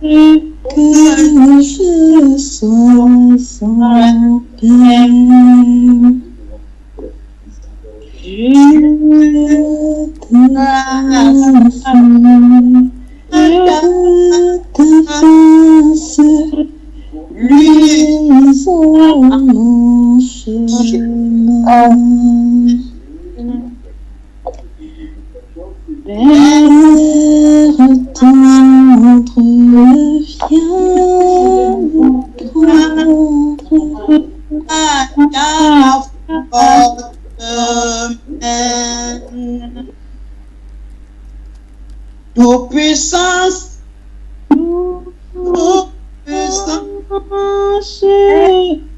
que je sois sans peine. Je te fasse luisant mon chemin. Père tendre, viens me prendre à ta forte main. Toute puissance,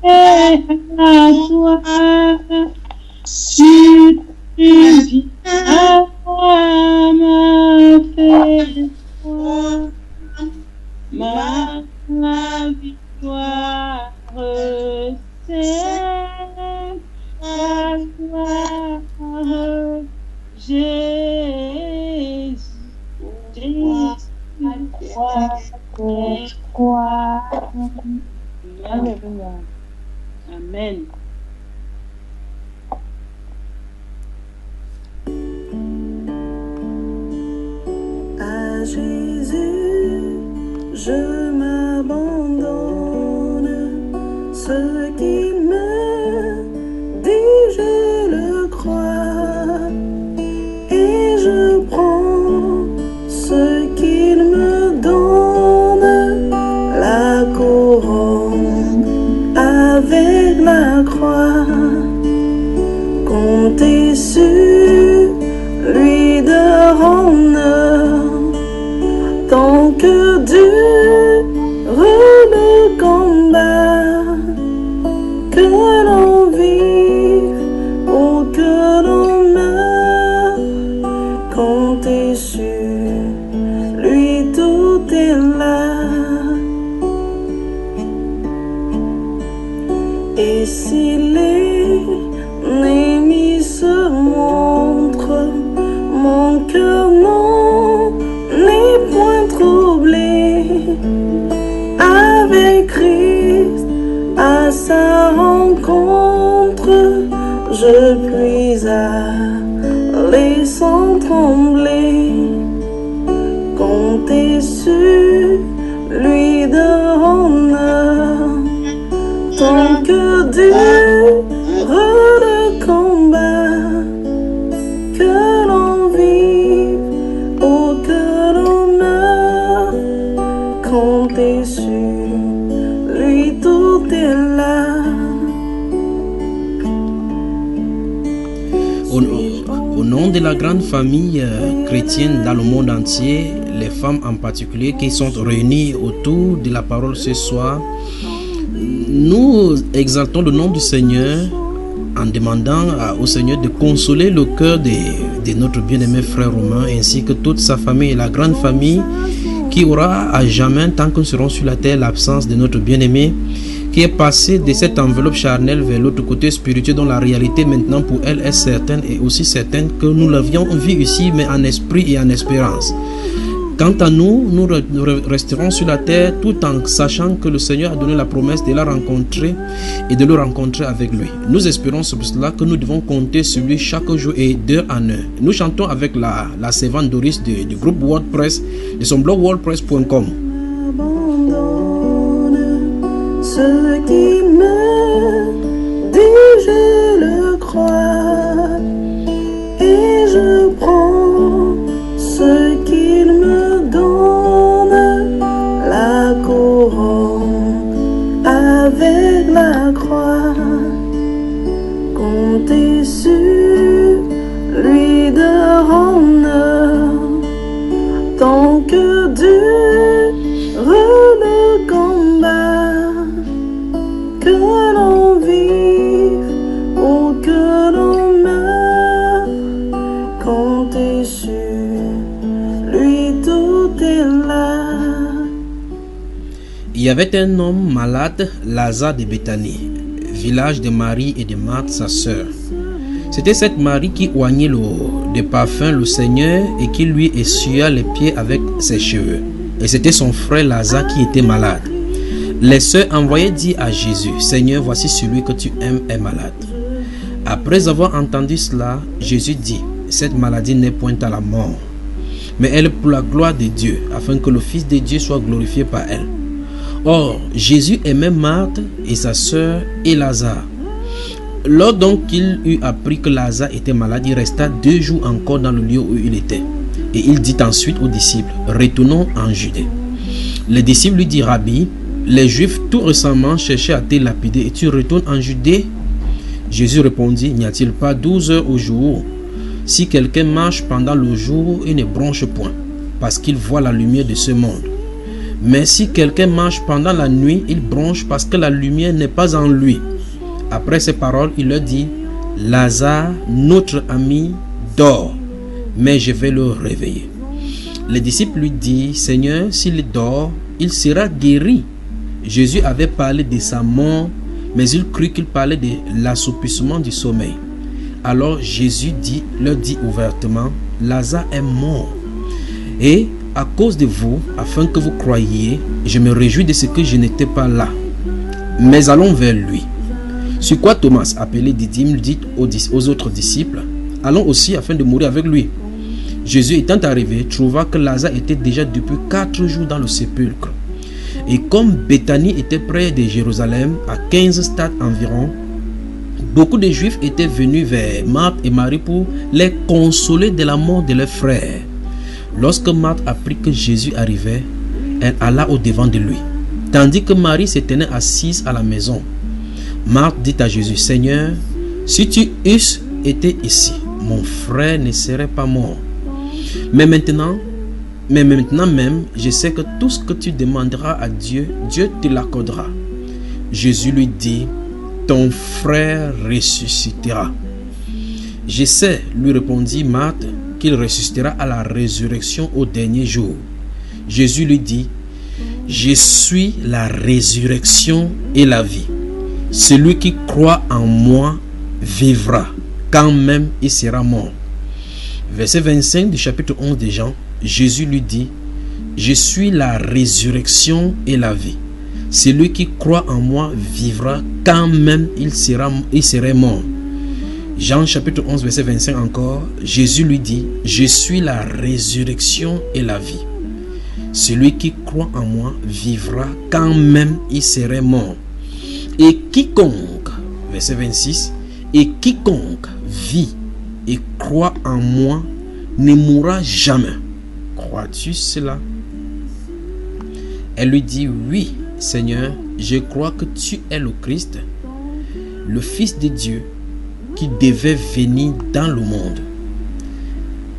est à toi. Si tu viens me faire ma victoire, c'est ta gloire, Jésus. Alléluia. Amen. À Jésus, je m'abandonne. Ce qu'il me dit, je le crois. Et je prends ce qu'il me donne, la couronne avec la croix. Comptez sur lui de honneur, tant que dure le combat, que l'on vive ou que l'on meure, comptez sur lui, tout est là. Et si l'ennemi se montre, mon cœur n'est point troublé. Avec Christ à sa rencontre, je puis aller sans trembler. Comptez sur lui de honneur, tant que dure le combat, que l'on vive ou que l'on meure, comptez sur lui, tout est là. Au nom de la grande famille chrétienne dans le monde entier, les femmes en particulier qui sont réunies autour de la parole ce soir, nous exaltons le nom du Seigneur en demandant au Seigneur de consoler le cœur de notre bien-aimé frère Romain ainsi que toute sa famille et la grande famille qui aura à jamais, tant que nous serons sur la terre, l'absence de notre bien-aimé qui est passé de cette enveloppe charnelle vers l'autre côté spirituel dont la réalité maintenant pour elle est certaine et aussi certaine que nous l'avions vu ici mais en esprit et en espérance. Quant à nous, nous resterons sur la terre tout en sachant que le Seigneur a donné la promesse de la rencontrer et de le rencontrer avec lui. Nous espérons c'est pour cela que nous devons compter sur lui chaque jour et d'heure en heure. Nous chantons avec la servante Doris du groupe WordPress, de son blog wordpress.com. Ce qui me dit, je le crois, et je prends ce qu'il me donne, la couronne avec la croix. Comptez sur lui de honneur, tant que dure le combat, que l'on vive ou que l'on meure, comptez sur lui, tout est là. Il y avait un homme malade, Lazare de Béthanie, village de Marie et de Marthe, sa sœur. C'était cette Marie qui oignait de parfum le Seigneur et qui lui essuya les pieds avec ses cheveux. Et c'était son frère Lazare qui était malade. Les sœurs envoyaient dire à Jésus, Seigneur, voici celui que tu aimes est malade. Après avoir entendu cela, Jésus dit, cette maladie n'est point à la mort, mais elle est pour la gloire de Dieu, afin que le Fils de Dieu soit glorifié par elle. Or, Jésus aimait Marthe et sa sœur et Lazare. Lors donc qu'il eut appris que Lazare était malade, il resta 2 jours encore dans le lieu où il était. Et il dit ensuite aux disciples, retournons en Judée. Les disciples lui dirent, Rabbi, les Juifs tout récemment cherchaient à te lapider et tu retournes en Judée? Jésus répondit, n'y a-t-il pas 12 heures au jour? Si quelqu'un marche pendant le jour, il ne bronche point, parce qu'il voit la lumière de ce monde. Mais si quelqu'un marche pendant la nuit, il bronche parce que la lumière n'est pas en lui. Après ces paroles, il leur dit, Lazare, notre ami, dort, mais je vais le réveiller. Les disciples lui disent, Seigneur, s'il dort, il sera guéri. Jésus avait parlé de sa mort, mais il crut qu'il parlait de l'assoupissement du sommeil. Alors Jésus leur dit ouvertement, Lazare est mort. Et à cause de vous, afin que vous croyiez, je me réjouis de ce que je n'étais pas là. Mais allons vers lui. Sur quoi Thomas, appelé Didyme, dit aux autres disciples, allons aussi afin de mourir avec lui. Jésus étant arrivé, trouva que Lazare était déjà depuis 4 jours dans le sépulcre. Et comme Béthanie était près de Jérusalem, à 15 stades environ, beaucoup de Juifs étaient venus vers Marthe et Marie pour les consoler de la mort de leur frère. Lorsque Marthe apprit que Jésus arrivait, elle alla au-devant de lui, tandis que Marie se tenait assise à la maison. Marthe dit à Jésus, Seigneur, si tu eusses été ici, mon frère ne serait pas mort. Mais maintenant même, je sais que tout ce que tu demanderas à Dieu, Dieu te l'accordera. Jésus lui dit, ton frère ressuscitera. Je sais, lui répondit Marthe, qu'il ressuscitera à la résurrection au dernier jour. Jésus lui dit, je suis la résurrection et la vie. Celui qui croit en moi vivra, quand même il sera mort. Verset 25 du chapitre 11 de Jean, Jésus lui dit, je suis la résurrection et la vie. Celui qui croit en moi vivra, quand même il serait mort. Jean chapitre 11 verset 25 encore, Jésus lui dit, je suis la résurrection et la vie. Celui qui croit en moi vivra, quand même il serait mort. Et quiconque, verset 26, et quiconque vit et croit en moi ne mourra jamais. Crois-tu cela? Elle lui dit, oui, Seigneur, je crois que tu es le Christ, le Fils de Dieu, qui devait venir dans le monde.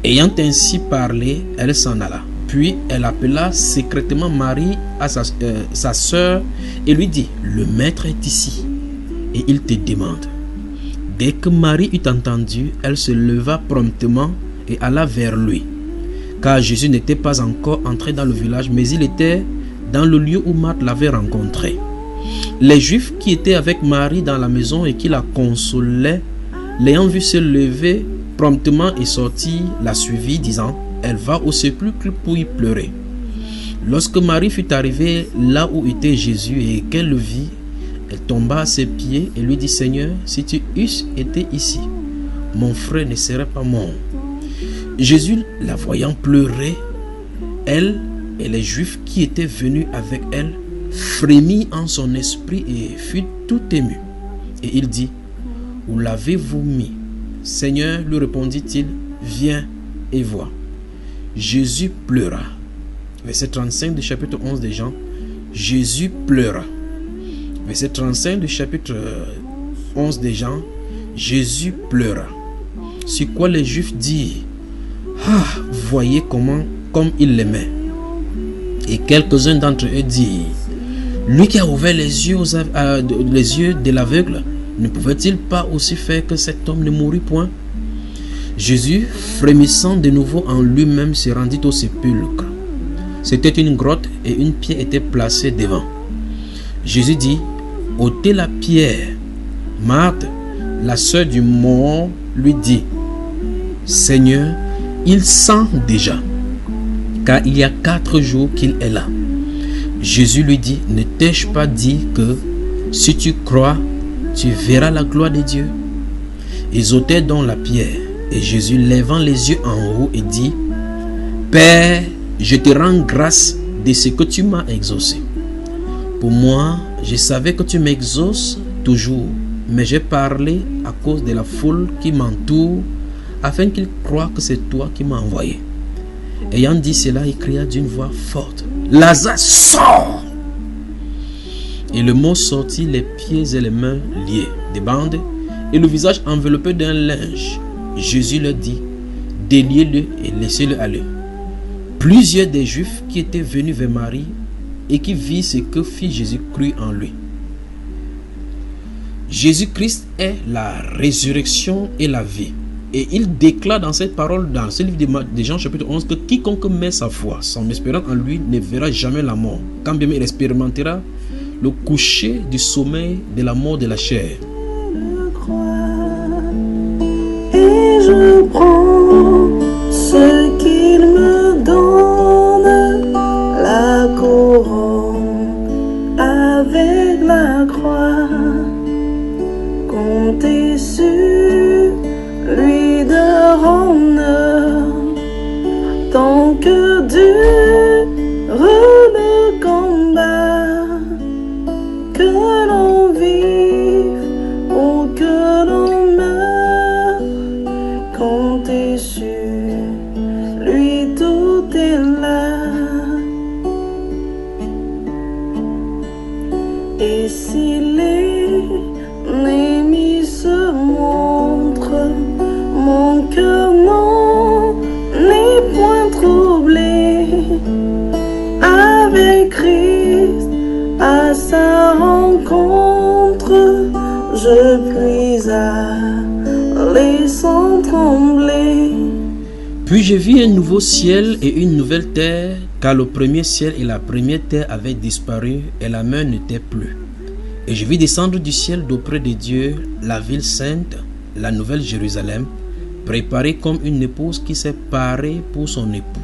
Ayant ainsi parlé, elle s'en alla. Puis elle appela secrètement Marie, à sa sœur, et lui dit, le maître est ici, et il te demande. Dès que Marie eut entendu, elle se leva promptement et alla vers lui. Car Jésus n'était pas encore entré dans le village, mais il était dans le lieu où Marthe l'avait rencontré. Les Juifs qui étaient avec Marie dans la maison et qui la consolaient, l'ayant vue se lever promptement et sortir, la suivit, disant, elle va au sépulcre pour y pleurer. Lorsque Marie fut arrivée là où était Jésus et qu'elle le vit, elle tomba à ses pieds et lui dit, Seigneur, si tu eusses été ici, mon frère ne serait pas mort. Jésus, la voyant pleurer, elle et les Juifs qui étaient venus avec elle, frémit en son esprit et fut tout ému. Et il dit, où l'avez-vous mis? Seigneur, lui répondit-il, viens et vois. Jésus pleura. Verset 35 du chapitre 11 de Jean. Jésus pleura. Verset 35 du chapitre 11 de Jean. Jésus pleura. Sur quoi les Juifs dirent, ah, voyez comme il l'aimait. Et quelques-uns d'entre eux dirent, lui qui a ouvert les yeux de l'aveugle, ne pouvait-il pas aussi faire que cet homme ne mourût point? Jésus, frémissant de nouveau en lui-même, se rendit au sépulcre. C'était une grotte et une pierre était placée devant. Jésus dit, ôtez la pierre. Marthe, la sœur du mort, lui dit, Seigneur, il sent déjà. car il y a 4 jours qu'il est là. Jésus lui dit, ne t'ai-je pas dit que si tu crois, tu verras la gloire de Dieu? Ils ôtèrent donc la pierre, et Jésus, levant les yeux en haut, et dit, Père, je te rends grâce de ce que tu m'as exaucé. Pour moi, je savais que tu m'exauces toujours, mais j'ai parlé à cause de la foule qui m'entoure, afin qu'ils croient que c'est toi qui m'as envoyé. Ayant dit cela, il cria d'une voix forte, Lazare, sors! Et le mot sortit, les pieds et les mains liés de bandes, et le visage enveloppé d'un linge. Jésus leur dit, déliez-le et laissez-le aller. Plusieurs des Juifs qui étaient venus vers Marie et qui virent ce que fit Jésus crurent en lui. Jésus-Christ est la résurrection et la vie. Et il déclare dans cette parole, dans ce livre de Jean chapitre 11, que quiconque met sa foi, son espérance en lui, ne verra jamais la mort, quand bien il expérimentera le coucher du sommeil de la mort de la chair. Et je prends ce qu'il me donne, la couronne avec la croix, comptez sur lui de honneur, tant que dure le combat, que l'on vive ou que l'on meure, comptez sur lui, tout est là. Et si l'ennemi se montre, mon cœur non n'est point troublé. Avec Christ à sa rencontre, je puis aller sans trembler. Puis je vis un nouveau ciel et une nouvelle terre, car le premier ciel et la première terre avaient disparu et la mer n'était plus. Et je vis descendre du ciel d'auprès de Dieu la ville sainte, la nouvelle Jérusalem, préparée comme une épouse qui s'est parée pour son époux.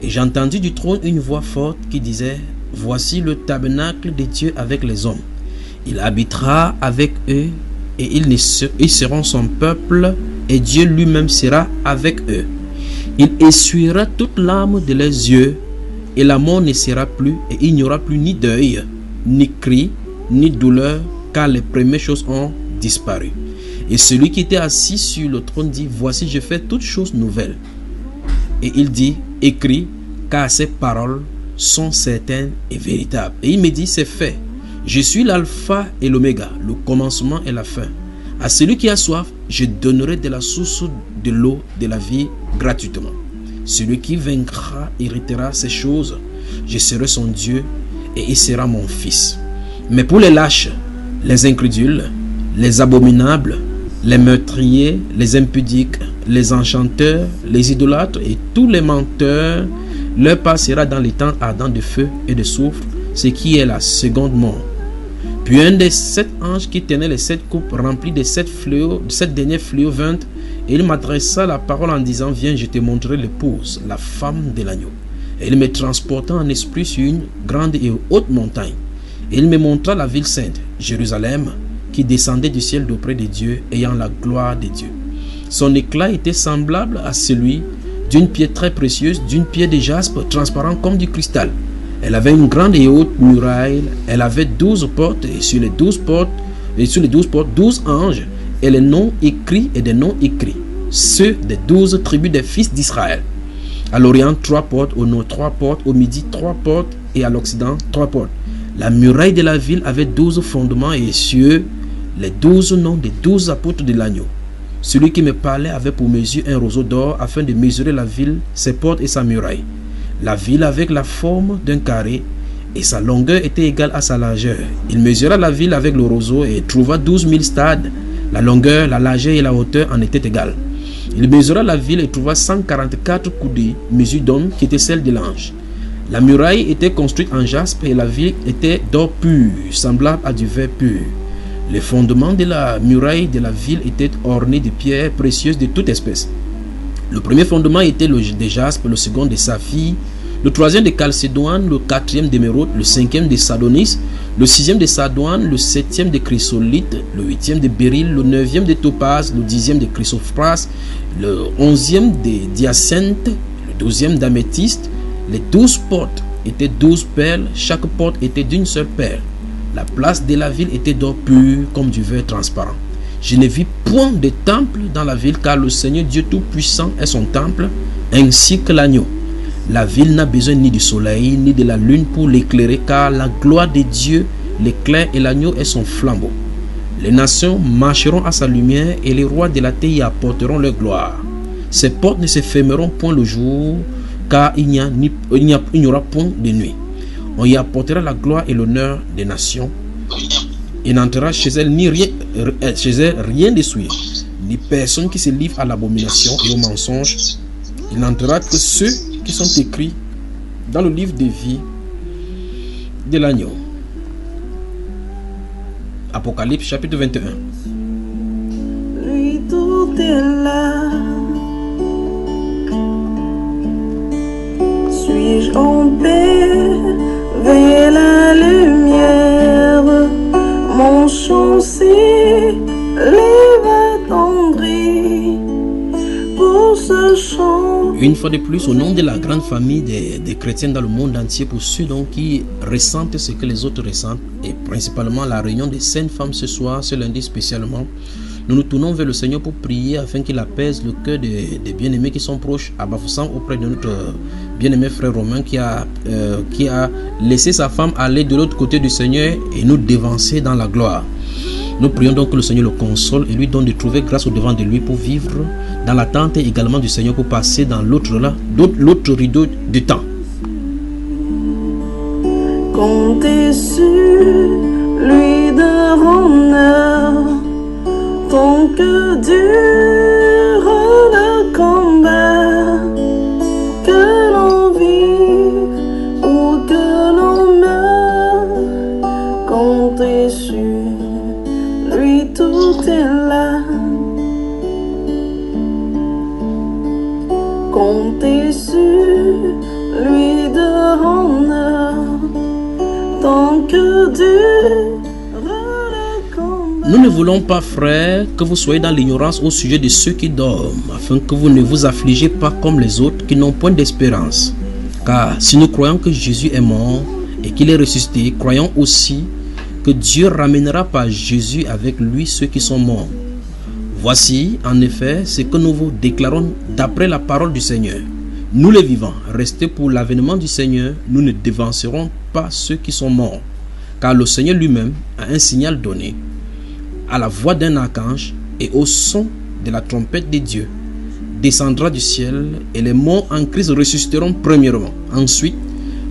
Et j'entendis du trône une voix forte qui disait, voici le tabernacle de Dieu avec les hommes. Il habitera avec eux et ils seront son peuple et Dieu lui-même sera avec eux. Il essuiera toute larme de leurs yeux et la mort ne sera plus et il n'y aura plus ni deuil, ni cri, ni douleur, car les premières choses ont disparu. Et celui qui était assis sur le trône dit, voici je fais toutes choses nouvelles. Et il dit, écris, car ces paroles sont certaines et véritables. Et il me dit, c'est fait. Je suis l'alpha et l'oméga, le commencement et la fin. À celui qui a soif, je donnerai de la source de l'eau de la vie gratuitement. Celui qui vaincra héritera ces choses. Je serai son Dieu et il sera mon fils. Mais pour les lâches, les incrédules, les abominables, les meurtriers, les impudiques, les enchanteurs, les idolâtres et tous les menteurs, leur part sera dans les temps ardents de feu et de soufre, ce qui est la seconde mort. Puis un des 7 anges qui tenait les 7 coupes remplies de 7 derniers fléaux vint, et il m'adressa la parole en disant, viens, je te montrerai l'épouse, la femme de l'agneau. Et il me transporta en esprit sur une grande et haute montagne. Et il me montra la ville sainte, Jérusalem, qui descendait du ciel d'auprès de Dieu, ayant la gloire de Dieu. Son éclat était semblable à celui d'une pierre très précieuse, d'une pierre de jaspe transparent comme du cristal. Elle avait une grande et haute muraille. Elle avait 12 portes, et sur les 12 portes, 12 anges, et les noms écrits et des noms écrits, ceux des 12 tribus des fils d'Israël. À l'Orient, 3 portes, au nord 3 portes, au midi 3 portes, et à l'Occident 3 portes. La muraille de la ville avait 12 fondements, et sur eux, les 12 noms des 12 apôtres de l'agneau. Celui qui me parlait avait pour mesure un roseau d'or afin de mesurer la ville, ses portes et sa muraille. La ville avec la forme d'un carré et sa longueur était égale à sa largeur. Il mesura la ville avec le roseau et trouva 12 000 stades. La longueur, la largeur et la hauteur en étaient égales. Il mesura la ville et trouva 144 coudées, mesure d'homme qui était celle de l'ange. La muraille était construite en jaspe et la ville était d'or pur, semblable à du verre pur. Les fondements de la muraille de la ville étaient ornés de pierres précieuses de toute espèce. Le premier fondement était de jaspe, le second de saphir, le troisième de chalcédoine, le quatrième d'émeraude, le cinquième de sardonis, le sixième de sardoine, le septième de chrysolite, le huitième de béryl, le neuvième de topaze, le dixième de chrysoprase, le onzième de diacinthe, le douzième d'améthyste. Les 12 portes étaient 12 perles, chaque porte était d'une seule perle. La place de la ville était d'or pur comme du verre transparent. Je ne vis point de temple dans la ville, car le Seigneur Dieu Tout-Puissant est son temple, ainsi que l'agneau. La ville n'a besoin ni du soleil, ni de la lune pour l'éclairer, car la gloire de Dieu l'éclaire et l'agneau est son flambeau. Les nations marcheront à sa lumière et les rois de la terre y apporteront leur gloire. Ses portes ne se fermeront point le jour, car il n'y aura point de nuit. On y apportera la gloire et l'honneur des nations. Il n'entrera chez elle rien de souillé, ni personne qui se livre à l'abomination et au mensonge. Il n'entrera que ceux qui sont écrits dans le livre de vie de l'agneau. Apocalypse chapitre 21. Lui tout est là. Suis-je en paix vers la lumière? Mon chant s'élève attendri pour ce chant. Une fois de plus, au nom de la grande famille des chrétiens dans le monde entier, pour ceux donc qui ressentent ce que les autres ressentent, et principalement la réunion des saintes femmes ce soir, ce lundi spécialement, nous nous tournons vers le Seigneur pour prier afin qu'il apaise le cœur des bien-aimés qui sont proches à Bafoussam auprès de notre bien-aimé frère Romain qui a laissé sa femme aller de l'autre côté du Seigneur et nous dévancer dans la gloire. Nous prions donc que le Seigneur le console et lui donne de trouver grâce au devant de lui pour vivre dans l'attente également du Seigneur pour passer dans l'autre rideau du temps. Comptez sur lui de honneur tant que dure le combat, que l'on vive ou que l'on meure. Comptez sur lui, tout est là. Comptez sur lui de honneur tant que dure. Nous ne voulons pas, frères, que vous soyez dans l'ignorance au sujet de ceux qui dorment, afin que vous ne vous affligez pas comme les autres qui n'ont point d'espérance. Car si nous croyons que Jésus est mort et qu'il est ressuscité, croyons aussi que Dieu ramènera par Jésus avec lui ceux qui sont morts. Voici, en effet, ce que nous vous déclarons d'après la parole du Seigneur. Nous les vivants, restés pour l'avènement du Seigneur, nous ne devancerons pas ceux qui sont morts. Car le Seigneur lui-même a un signal donné. À la voix d'un archange et au son de la trompette de Dieu, descendra du ciel et les morts en Christ ressusciteront premièrement. Ensuite,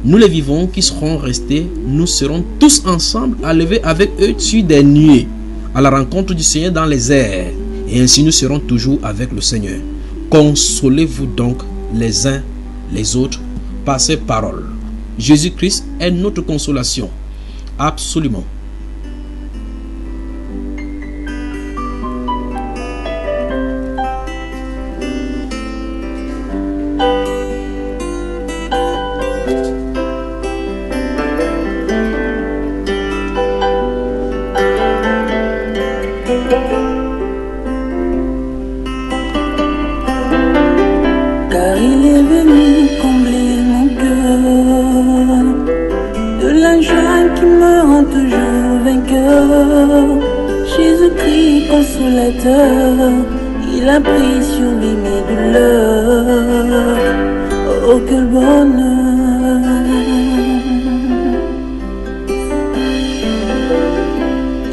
nous les vivants qui serons restés, nous serons tous ensemble enlevés avec eux sur des nuées à la rencontre du Seigneur dans les airs. Et ainsi nous serons toujours avec le Seigneur. Consolez-vous donc les uns les autres par ces paroles. Jésus-Christ est notre consolation. Absolument. Car il est venu combler mon cœur de la joie qui me rend toujours vainqueur. Jésus-Christ consolateur, il a pris sur lui mes douleurs. Oh, quel bonheur!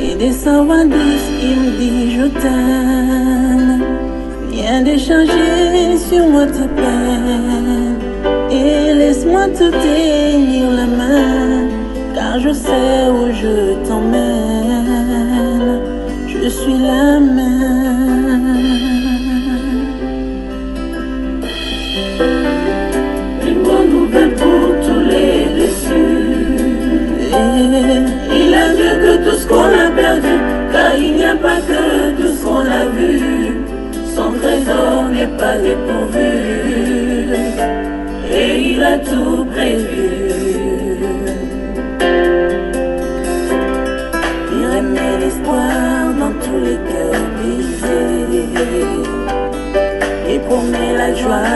Et des sa voix douce, il me dit je t'aime. Viens décharger sur moi tes peines et laisse-moi te tenir la main, car je sais où je t'emmène. Je suis la main. Une bonne nouvelle pour tous les déçus. Il a mieux que tout ce qu'on a perdu, car il n'y a pas que tout ce qu'on a vu. Son trésor n'est pas dépourvu et il a tout prévu. Il remet l'espoir dans tous les cœurs brisés et promet la joie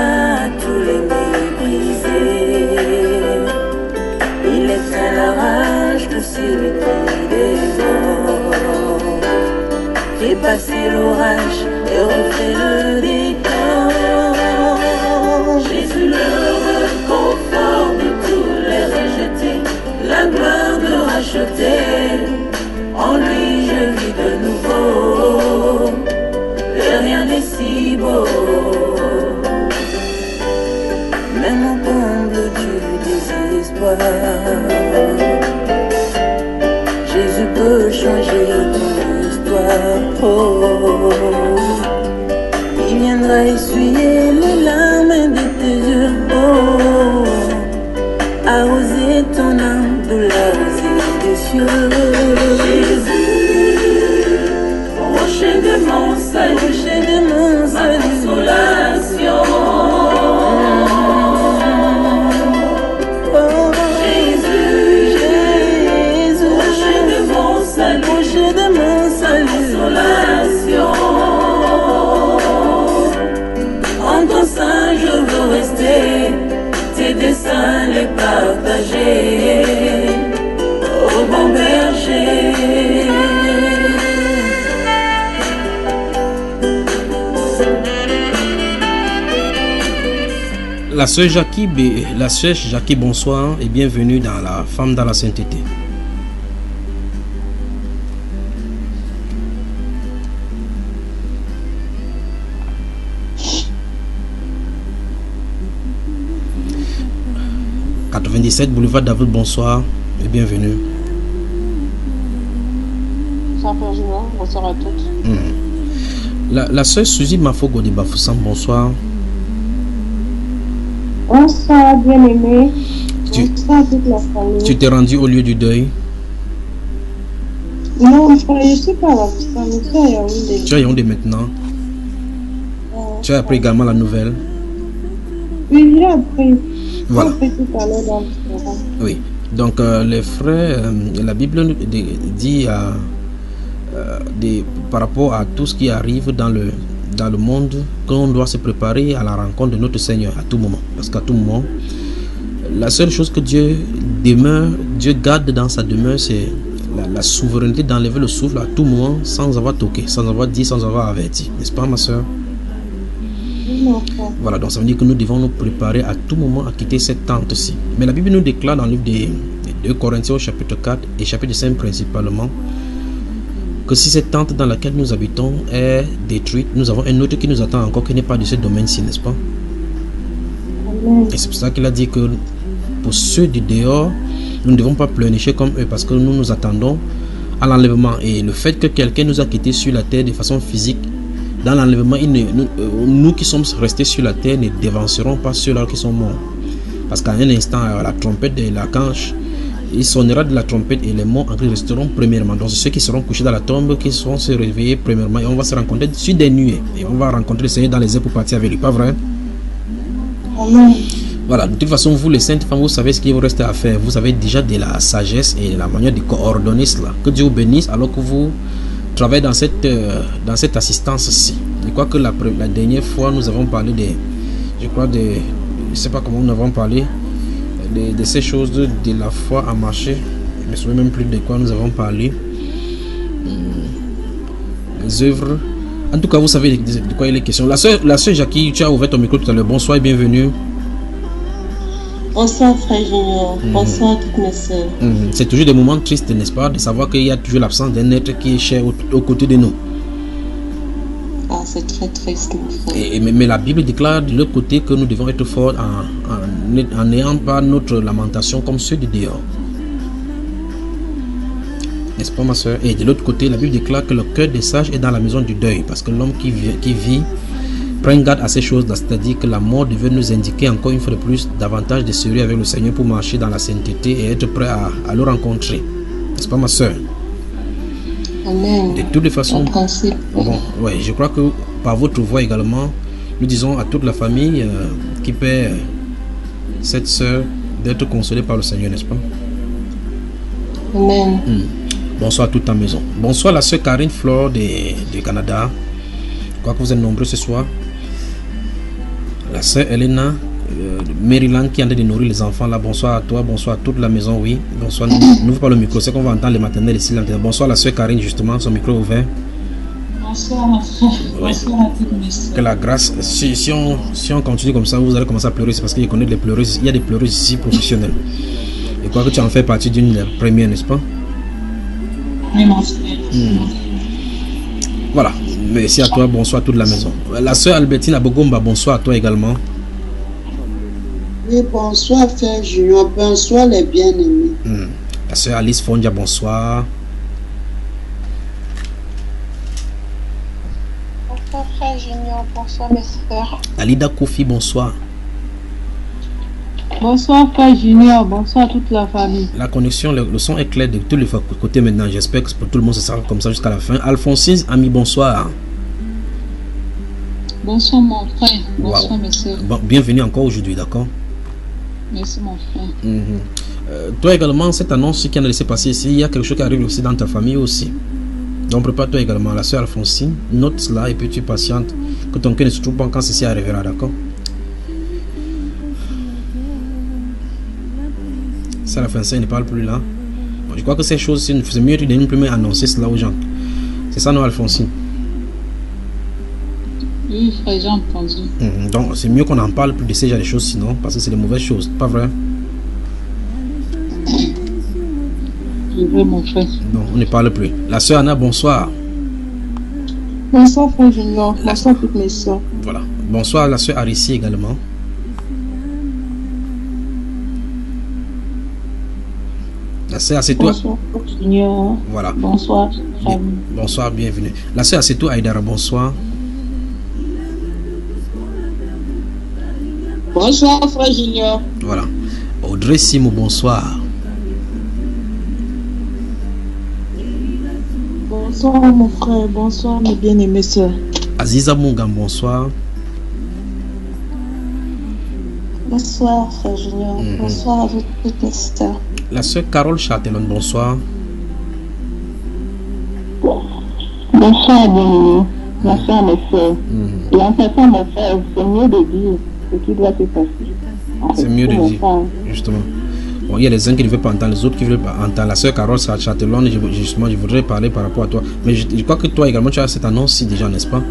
à tous les méprisés. Il éteint la rage de celui qui dévore, fait passer l'orage et refait le décor. Jésus le réconfort de tous les rejetés, la gloire de racheter. En lui je vis de nouveau, et rien n'est si beau. Même au comble du désespoir, Jésus peut changer ton histoire. Oh, il viendra essuyer les larmes de tes yeux. Oh, arroser ton âme de la rosée des cieux. Jésus, rocher de mon salut, ma consolation. Oh, Jésus, rocher de mon salut, ma consolation. En ton sein je veux rester, tes desseins les partager. Au bon berger. La sœur Jackie, bonsoir et bienvenue dans la femme dans la sainteté. « 97 boulevard David, bonsoir et bienvenue. » Bonsoir Père Julien, bonsoir à toutes. La sœur Suzy Mafogo de Bafoussam, bonsoir. Bonsoir bien-aimé. Bonsoir à toute la famille. Tu t'es rendu au lieu du deuil? Non, frère, je suis pas là, je suis à Yaoundé. Tu es à Yaoundé maintenant. Tu as appris également la nouvelle? Oui, j'ai appris. Voilà. J'ai appris tout à l'heure dans le programme. Oui. Donc les frères, la Bible dit par rapport à tout ce qui arrive dans le monde, qu'on doit se préparer à la rencontre de notre Seigneur à tout moment. Parce qu'à tout moment, la seule chose que Dieu garde dans sa demeure, c'est la souveraineté d'enlever le souffle à tout moment sans avoir toqué, sans avoir dit, sans avoir averti. N'est-ce pas, ma soeur? Voilà, donc ça veut dire que nous devons nous préparer à tout moment à quitter cette tente-ci. Mais la Bible nous déclare dans le livre des 2 Corinthiens, chapitre 4 et chapitre 5 principalement, que si cette tente dans laquelle nous habitons est détruite, nous avons un autre qui nous attend encore, qui n'est pas de ce domaine-ci, n'est-ce pas? Amen. Et c'est pour ça qu'il a dit que pour ceux du dehors, nous ne devons pas pleurnicher comme eux, parce que nous nous attendons à l'enlèvement. Et le fait que quelqu'un nous a quittés sur la terre de façon physique, dans l'enlèvement, nous qui sommes restés sur la terre ne dévancerons pas ceux-là qui sont morts. Parce qu'à un instant, la trompette de l'archange, il sonnera de la trompette et les morts en Christ resteront premièrement. Donc ceux qui seront couchés dans la tombe, qui seront se réveiller premièrement, et on va se rencontrer sur des nuées. Et on va rencontrer le Seigneur dans les airs pour partir avec lui, pas vrai? Amen. Voilà, de toute façon, vous les saintes femmes, vous savez ce qu'il vous reste à faire. Vous avez déjà de la sagesse et la manière de coordonner cela. Que Dieu vous bénisse alors que vous travaillez dans cette assistance-ci. Je crois que la dernière fois, nous avons parlé je ne sais pas comment nous avons parlé, de ces choses de la foi à marcher. Je ne me souviens même plus de quoi nous avons parlé. Les œuvres. En tout cas, vous savez de quoi il est question. La sœur Jackie, tu as ouvert ton micro tout à l'heure. Bonsoir et bienvenue. Bonsoir frère Junior, bonsoir toutes mes sœurs. C'est toujours des moments tristes, n'est-ce pas, de savoir qu'il y a toujours l'absence d'un être qui est cher aux côtés de nous. Ah, c'est très triste mon frère. Mais la Bible déclare de l'autre côté que nous devons être forts en n'ayant pas notre lamentation comme ceux du dehors. N'est-ce pas ma soeur? Et de l'autre côté, la Bible déclare que le cœur des sages est dans la maison du deuil. Parce que l'homme qui vit prend garde à ces choses-là, c'est-à-dire que la mort devait nous indiquer encore une fois de plus davantage de sérieux avec le Seigneur pour marcher dans la sainteté et être prêt à le rencontrer. N'est-ce pas ma soeur? Amen. De toutes les façons, en principe, bon, ouais, je crois que par votre voix également, Nous disons à toute la famille qui perd cette sœur d'être consolée par le Seigneur, n'est-ce pas? Amen. Bonsoir à toute ta maison. Bonsoir la sœur Karine Flore du Canada. Je crois que vous êtes nombreux ce soir. La sœur Elena Maryland qui est en train de nourrir les enfants là. Bonsoir à toi, bonsoir à toute la maison, oui. Bonsoir, n'ouvre pas le micro, c'est qu'on va entendre les maternelles ici. Bonsoir la sœur Karine, justement, son micro est ouvert. Bonsoir, ma frère. Bonsoir à toutes mes soeurs. Que la grâce, si on continue comme ça, vous allez commencer à pleurer. C'est parce qu'il y a des pleureuses, il y a des pleureuses ici professionnelles. Et quoi que tu en fais partie d'une première, n'est-ce pas? Oui, mon frère. Voilà, merci à toi, bonsoir à toute la maison. La sœur Albertine Abogomba, bonsoir à toi également. Oui, bonsoir, frère Junior. Bonsoir, les bien-aimés. La sœur Alice Fondia, bonsoir. Bonsoir frère Junior, bonsoir mes sœurs. Alida Kofi, bonsoir. Bonsoir frère Junior, bonsoir à toute la famille. La connexion, le son est clair de tous les côtés maintenant. J'espère que pour tout le monde, ce sera comme ça jusqu'à la fin. Alphonsine, ami, bonsoir. Bonsoir, mon frère. Bonsoir, Wow. mes soeurs. Bon, bienvenue encore aujourd'hui, d'accord? Merci, mon frère. Toi également, cette annonce qui a laissé passer ici, il y a quelque chose qui arrive aussi dans ta famille aussi. Donc prépare-toi également. La sœur Alphonsine, note cela et puis tu patientes que ton cœur ne se trouve pas quand ceci arrivera, d'accord? Ça, la fin, ça, il ne parle plus là. Bon, je crois que ces choses, c'est mieux de ne plus annoncer cela aux gens. C'est ça, non, Alphonsine? Oui, frère, j'ai entendu. Donc c'est mieux qu'on n'en parle plus de ces genres de choses sinon, parce que c'est des mauvaises choses, pas vrai? Je veux, mon frère. Non, on ne parle plus. La sœur Anna, bonsoir. Bonsoir frère Junior, bonsoir toutes mes soeurs. Voilà. Bonsoir la sœur Arissi également. La sœur Assetou. Bonsoir frère Junior. Voilà. Bonsoir famille. Bonsoir, bienvenue. La sœur Assetou Aïdara, bonsoir. Bonsoir, frère Junior. Voilà. Audrey Simo, bonsoir. Bonsoir mon frère, bonsoir mes bien-aimés soeurs. Aziza Mungam, bonsoir. Bonsoir frère Junior, bonsoir à vous toutes mes soeurs. La sœur Carole Châtellon, bonsoir. Bonsoir bien-aimés. Bonsoir mes soeurs. Et en fait, mon frère, c'est mieux de dire ce qui doit se passer. C'est mieux de dire, justement. Bon, il y a les uns qui ne veulent pas entendre, les autres qui veulent pas entendre. La sœur Carole Châtellon, justement, je voudrais parler par rapport à toi. Mais je crois que toi également, tu as cette annonce-ci déjà, n'est-ce pas?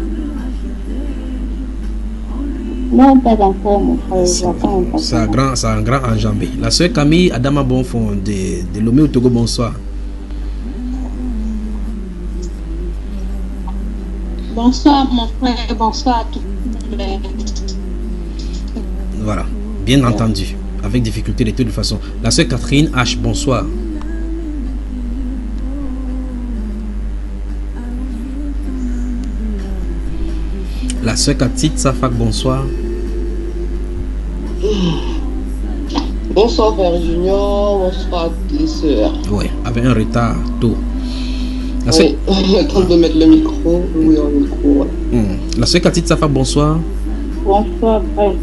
Non, pas encore mon frère. J'attends encore. C'est un grand enjambé. La sœur Camille Adama Bonfond de Lomé au Togo, bonsoir. Bonsoir, mon frère. Bonsoir à toutes mes... Voilà, bien entendu. Avec difficulté de toute façon. La sœur Catherine H, bonsoir. La sœur Cathy Safak, bonsoir. Bonsoir, frère Junior. Bonsoir à toutes les sœurs. Oui, avec un retard tôt. La sœur, Oui, attends de mettre le micro. Oui, le micro. Ouais. La sœur Cathy Safak, bonsoir. Bonsoir frère.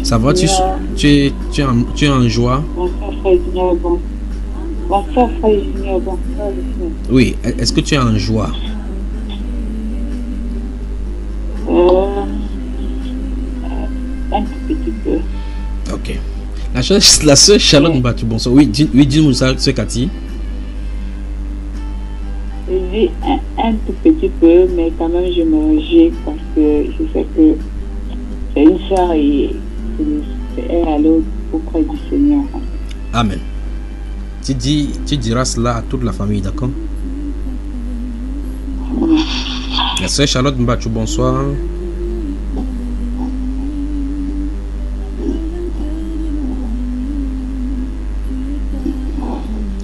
Ça va, tu es en joie? Bonsoir frère Junior. Bonsoir frère Junior. Bonsoir frère. Oui, est-ce que tu es en joie? Un tout petit peu. Ok. La sœur Charlotte Batu, bonsoir. Oui, dis-nous ça, sœur Cathy. Je vis un tout petit peu, mais quand même je me réjouis parce que je sais que c'est une soeur et c'est elle aller auprès du Seigneur. Amen. Tu diras cela à toute la famille, d'accord? La sœur Charlotte Mbachou, bonsoir.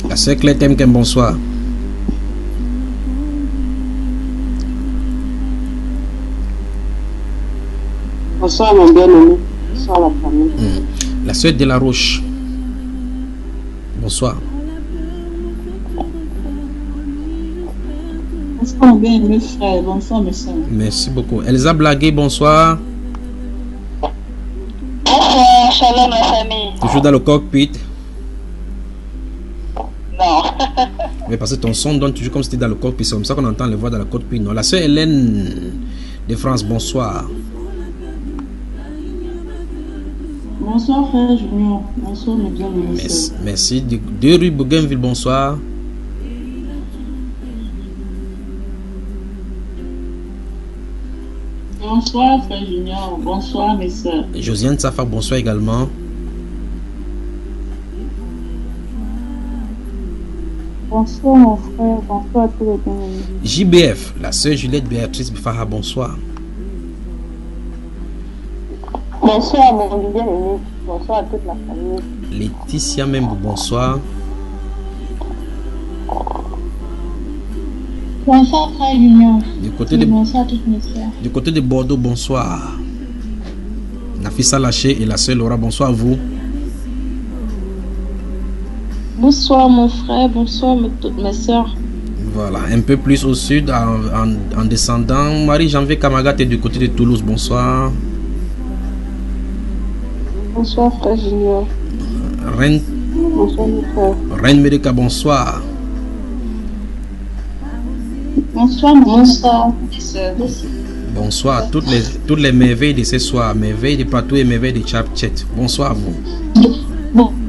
La sœur Claire Temkem, bonsoir. Bonsoir mon bien-aimé, bonsoir la famille. La sœur de la Roche, bonsoir. Bonsoir, mon bien-aimé frère. Bonsoir, mes soeurs. Merci beaucoup. Elsa Blagué, bonsoir. Shalom la famille. Toujours dans le cockpit. Non. Mais parce que ton son donne toujours comme si c'était dans le cockpit. C'est comme ça qu'on entend les voix dans le cockpit. Non, la sœur Hélène de France, bonsoir. Bonsoir frère Junior. Bonsoir mes bien-aimés. Merci. Merci. De rue Bougainville, bonsoir. Bonsoir frère Junior. Bonsoir mes soeurs. Josiane Safa, bonsoir également. Bonsoir mon frère. Bonsoir à tous les bien-aimés. JBF, la sœur Juliette Béatrice Bifaha, bonsoir. Bonsoir mon bien-aimé. Bonsoir à toute la famille. Laetitia Membo, bonsoir. Bonsoir frère Junior. Bonsoir à toutes mes soeurs. Du côté de Bordeaux, bonsoir. Nafissa Laché et la sœur Laura, bonsoir à vous. Bonsoir mon frère. Bonsoir toutes mes soeurs. Voilà, un peu plus au sud, en descendant. Marie-Janvier Kamagat est du côté de Toulouse, bonsoir. Bonsoir frère Junior. Reine, Bonsoir mon frère. Reine Médeka, bonsoir. Bonsoir mes soeurs. Bonsoir à toutes les merveilles de ce soir, merveilles de plateau et merveilles de chat. Bonsoir à vous.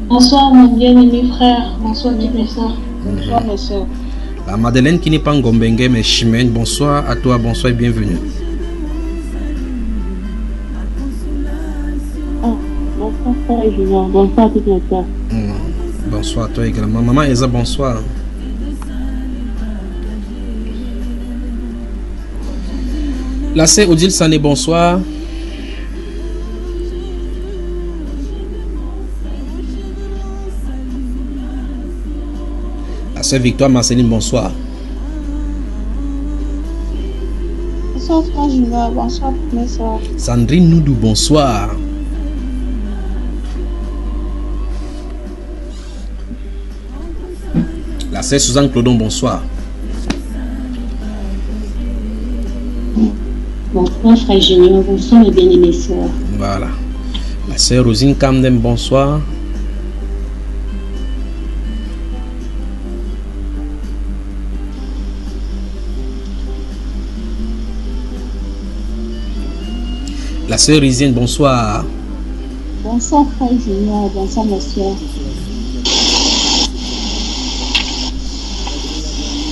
Bonsoir mon bien-aimé frère. Bonsoir toutes mes soeurs. Bonsoir mes soeurs. La Madeleine qui n'est pas Ngombengue mais Chimène, bonsoir à toi, bonsoir et bienvenue. Bonsoir frère Junior. Bonsoir à toutes mes soeurs. Bonsoir à toi également. Maman Eza, bonsoir. La sœur Odile Sané, bonsoir. La sœur Victoire Marceline, bonsoir. Bonsoir frère Junior. Bonsoir toutes mes soeurs. Sandrine Noudou, bonsoir. La sœur Suzanne Clodon, bonsoir. Bonsoir frère Junior, bonsoir mes bien-aimés sœurs. Voilà. La sœur Rosine Camden, bonsoir. La sœur Risienne, bonsoir. Bonsoir frère Junior. Bonsoir mes soeurs.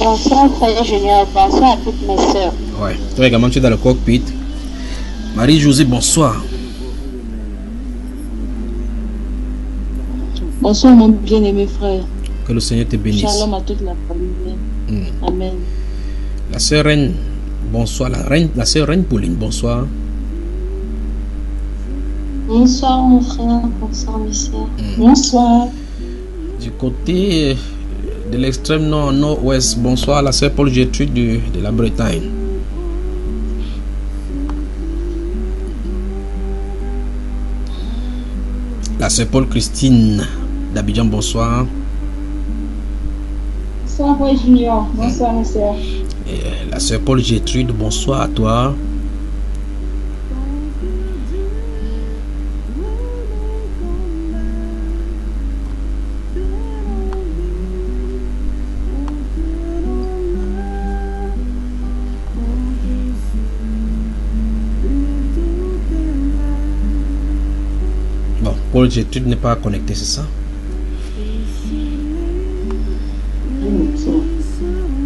Bonsoir frère Junior. Bonsoir à toutes mes soeurs. Ouais. Toi également, tu es dans le cockpit. Marie-Josée, bonsoir. Bonsoir mon bien-aimé frère. Que le Seigneur te bénisse. Shalom à toute la famille. Amen. La sœur Reine, bonsoir. La sœur Reine Pauline, bonsoir. Bonsoir mon frère. Bonsoir mes soeurs. Bonsoir. Du côté de l'extrême nord-ouest, bonsoir la sœur Paul Gertrude de la Bretagne. La sœur Paul Christine d'Abidjan, bonsoir. Bonsoir frère Junior. Bonsoir mes soeurs. Et la sœur Paul Gertrude, bonsoir à toi. Paul Gertrude n'est pas connecté, c'est ça?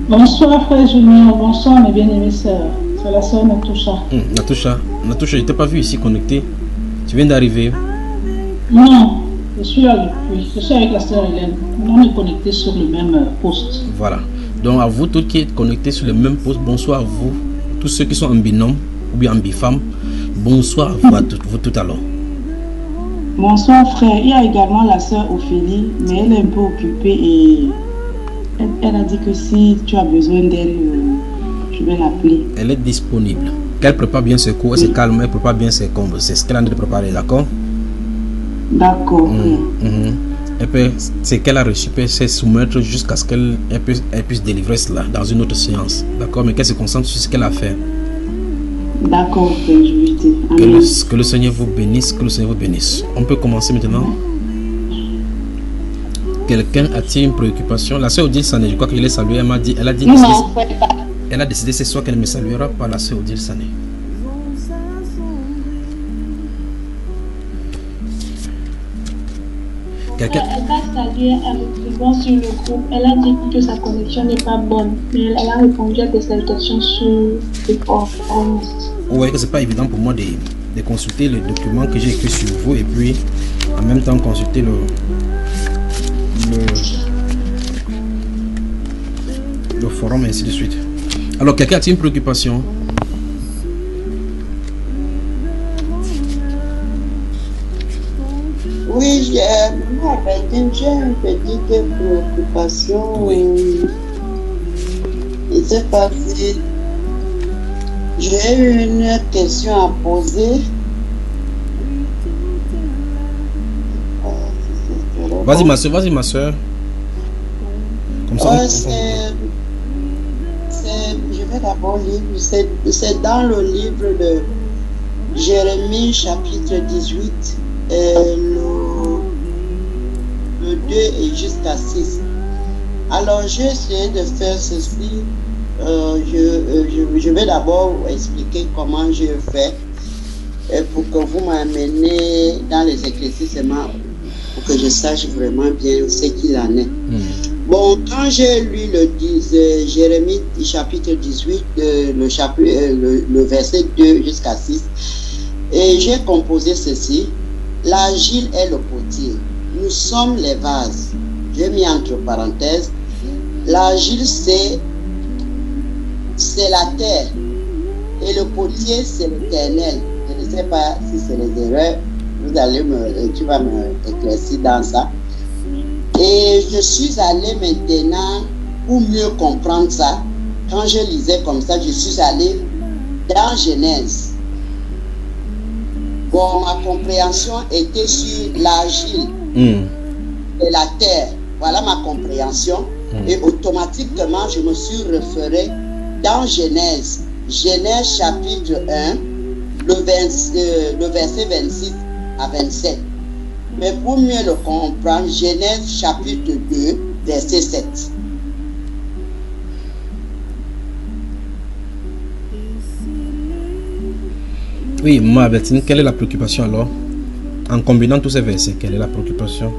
Bonsoir frère Junior. Bonsoir mes bien-aimés sœurs. C'est la sœur Natoucha. Natoucha, je t'ai pas vu ici connecté. Tu viens d'arriver? Non, je suis avec la sœur Hélène. On est connectés sur le même poste. Voilà. Donc à vous tous qui êtes connectés sur le même poste, bonsoir à vous. Tous ceux qui sont en binôme ou bien en bifemme, bonsoir à vous, vous tout à l'heure. Bonsoir frère, il y a également la sœur Ophélie, mais elle est un peu occupée et elle a dit que si tu as besoin d'elle, je vais l'appeler. Elle est disponible. Qu'elle prépare bien ses cours, elle se calme, elle prépare bien ses combes. C'est ce qu'elle a de préparer, d'accord? D'accord. Et puis, c'est qu'elle a reçu, peut se soumettre jusqu'à ce qu'elle puisse délivrer cela dans une autre séance, d'accord? Mais qu'elle se concentre sur ce qu'elle a fait. D'accord, frère, je lui dis. Amen. Que le Seigneur vous bénisse, que le Seigneur vous bénisse. On peut commencer maintenant. Quelqu'un a-t-il une préoccupation? La sœur Odile Sané, je crois que je l'ai saluée. Elle a décidé ce soir qu'elle ne me saluera pas, la sœur Odile Sané. Quelqu'un... Elle m'a salué avec sur le groupe. Elle a dit que sa connexion n'est pas bonne, mais elle a répondu à des salutations sur le forum. Oui, que c'est pas évident pour moi de consulter le document que j'ai écrit sur vous et puis en même temps consulter le forum et ainsi de suite. Alors, quelqu'un a-t-il une préoccupation? Oui, j'ai une petite préoccupation. Oui. Il s'est passé. J'ai une question à poser. Vas-y ma soeur. Comme ça. Je vais d'abord lire. C'est dans le livre de Jérémie chapitre 18, le 2 et jusqu'à 6. Alors j'ai essayé de faire ceci. Je vais d'abord vous expliquer comment je fais pour que vous m'amenez dans les éclaircissements pour que je sache vraiment bien ce qu'il en est. Bon, quand j'ai lu Jérémie chapitre 18, le verset 2 jusqu'à 6, et j'ai composé ceci: l'argile est le potier, nous sommes les vases. J'ai mis entre parenthèses, l'argile c'est la terre et le potier c'est l'Éternel. Je ne sais pas si c'est les erreurs, tu vas me éclaircir dans ça. Et je suis allé maintenant, pour mieux comprendre ça, quand je lisais comme ça, je suis allé dans Genèse. Bon, ma compréhension était sur l'argile et la terre. Voilà ma compréhension. Et automatiquement, je me suis référé dans Genèse. Genèse chapitre 1, le verset 26 à 27. Mais pour mieux le comprendre, Genèse chapitre 2, verset 7. Oui, ma Bertine, quelle est la préoccupation alors? En combinant tous ces versets, quelle est la préoccupation?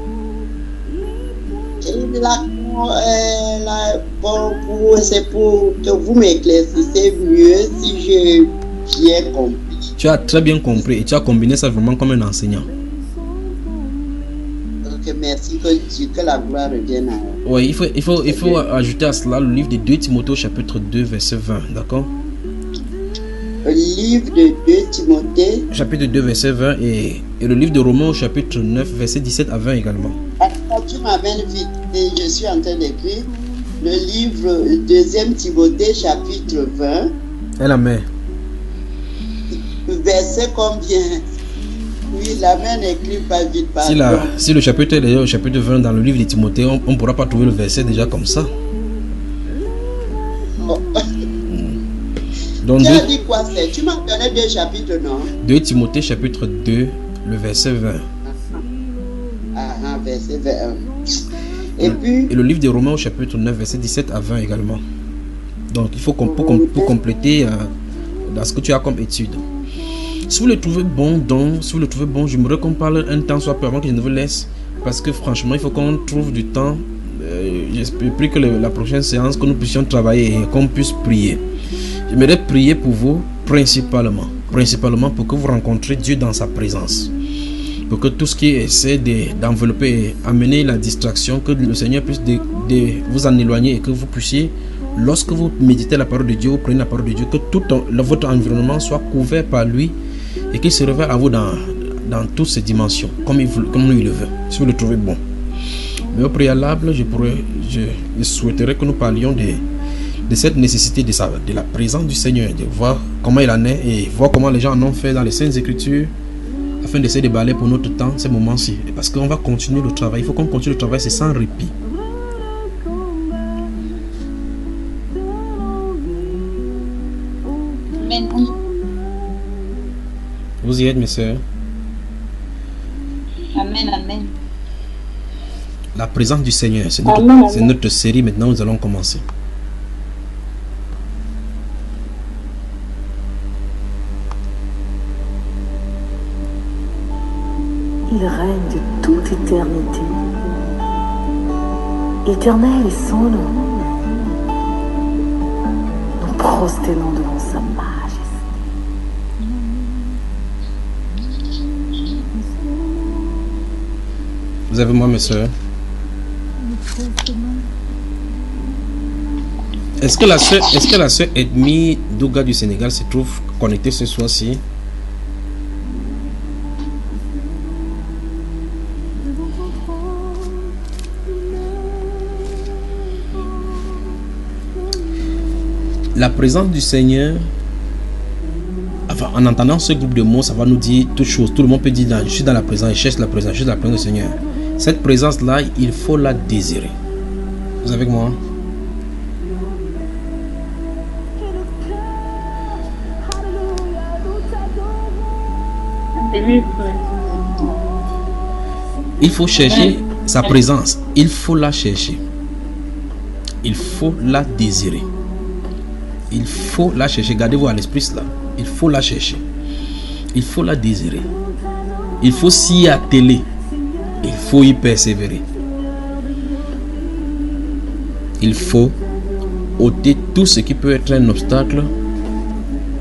C'est pour que vous m'éclaircissiez mieux si j'ai bien compris. Tu as très bien compris et tu as combiné ça vraiment comme un enseignant. Ok, merci, que la gloire revienne à eux. Oui, il faut ajouter à cela le livre de 2 Timothée chapitre 2 verset 20, d'accord? Le livre de 2 Timothée chapitre 2 verset 20 et le livre de Romains au chapitre 9 verset 17 à 20 également. Alors, tu m'amènes vite et je suis en train d'écrire le livre 2 Timothée chapitre 20. Elle a main. Verset combien? Oui, la main n'écrit pas vite. Si le chapitre est déjà au chapitre 20 dans le livre de Timothée, on ne pourra pas trouver le verset déjà comme ça. Oh. Donc, tu as dit quoi c'est? Tu m'as donné 2 chapitres, non? 2 Timothée chapitre 2, le verset 20. Verset 21. Et le livre de Romains au chapitre 9, verset 17 à 20 également. Donc, il faut pour compléter dans ce que tu as comme étude. Si vous le trouvez bon, j'aimerais qu'on parle un temps soit peu avant que je ne vous laisse. Parce que franchement, il faut qu'on trouve du temps. J'espère que la prochaine séance, que nous puissions travailler et qu'on puisse prier. J'aimerais prier pour vous principalement pour que vous rencontriez Dieu dans sa présence. Pour que tout ce qui essaie d'envelopper et amener la distraction, que le Seigneur puisse vous en éloigner et que vous puissiez, lorsque vous méditez la parole de Dieu, vous prenez la parole de Dieu, que tout votre environnement soit couvert par lui et qu'il se révèle à vous dans toutes ses dimensions, comme lui il le veut, si vous le trouvez bon. Mais au préalable, je souhaiterais que nous parlions de cette nécessité de la présence du Seigneur, de voir comment il en est et voir comment les gens en ont fait dans les Saintes Écritures, afin d'essayer de balayer pour notre temps ces moments-ci. Parce qu'on va continuer le travail. Il faut qu'on continue le travail, c'est sans répit. Amen. vous y êtes, mes soeurs? Amen, amen. La présence du Seigneur, c'est notre série. Maintenant, nous allons commencer. Il règne de toute éternité. Éternel est son nom. Nous prosternons devant sa majesté. Vous avez moi, mes soeurs? Est-ce que la sœur Edmi Douga du Sénégal se trouve connectée ce soir-ci? La présence du Seigneur, enfin, en entendant ce groupe de mots, ça va nous dire toutes choses. Tout le monde peut dire, je suis dans la présence, je cherche la présence, je suis dans la présence du Seigneur. Cette présence-là, il faut la désirer. Vous êtes avec moi? Il faut chercher sa présence. Il faut la chercher. Il faut la désirer. Il faut la chercher. Gardez-vous à l'esprit cela. Il faut la chercher. Il faut la désirer. Il faut s'y atteler. Il faut y persévérer. Il faut ôter tout ce qui peut être un obstacle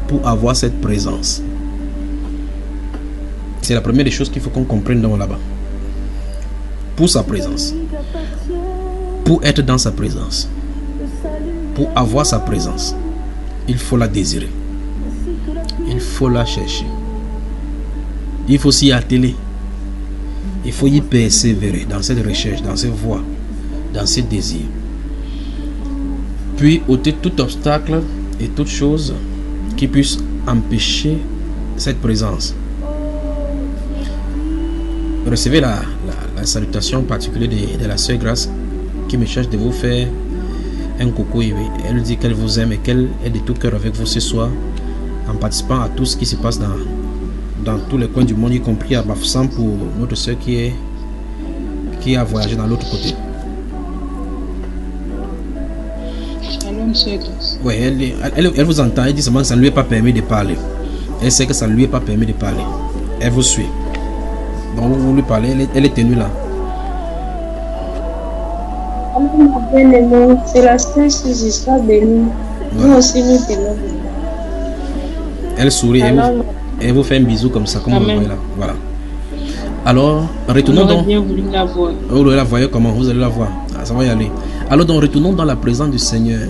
pour avoir cette présence. C'est la première des choses qu'il faut qu'on comprenne là-bas. Pour sa présence. Pour être dans sa présence. Pour avoir sa présence. Il faut la désirer. Il faut la chercher. Il faut s'y atteler. Il faut y persévérer dans cette recherche, dans cette voie, dans ces désirs. Puis ôter tout obstacle et toute chose qui puisse empêcher cette présence. Recevez la salutation particulière de la sœur Grâce qui me cherche de vous faire un coucou. Elle dit qu'elle vous aime et qu'elle est de tout cœur avec vous ce soir en participant à tout ce qui se passe dans tous les coins du monde, y compris à Bafoussam pour notre soeur qui a voyagé dans l'autre côté. Shalom, sœur Grâce. Oui, elle vous entend, elle dit seulement que ça ne lui est pas permis de parler. Elle sait que ça ne lui est pas permis de parler. Elle vous suit. Donc vous lui parlez, elle est tenue là. C'est la sœur Suzy, sois bénie. Nous aussi nous t'aimons. Elle sourit et vous fait un bisou comme ça, comme vous voyez là. Voilà. Alors, retournons donc. Bien voulu la voir. Vous la voyez comment? Vous allez la voir. Ah, ça va y aller. Alors donc, retournons dans la présence du Seigneur.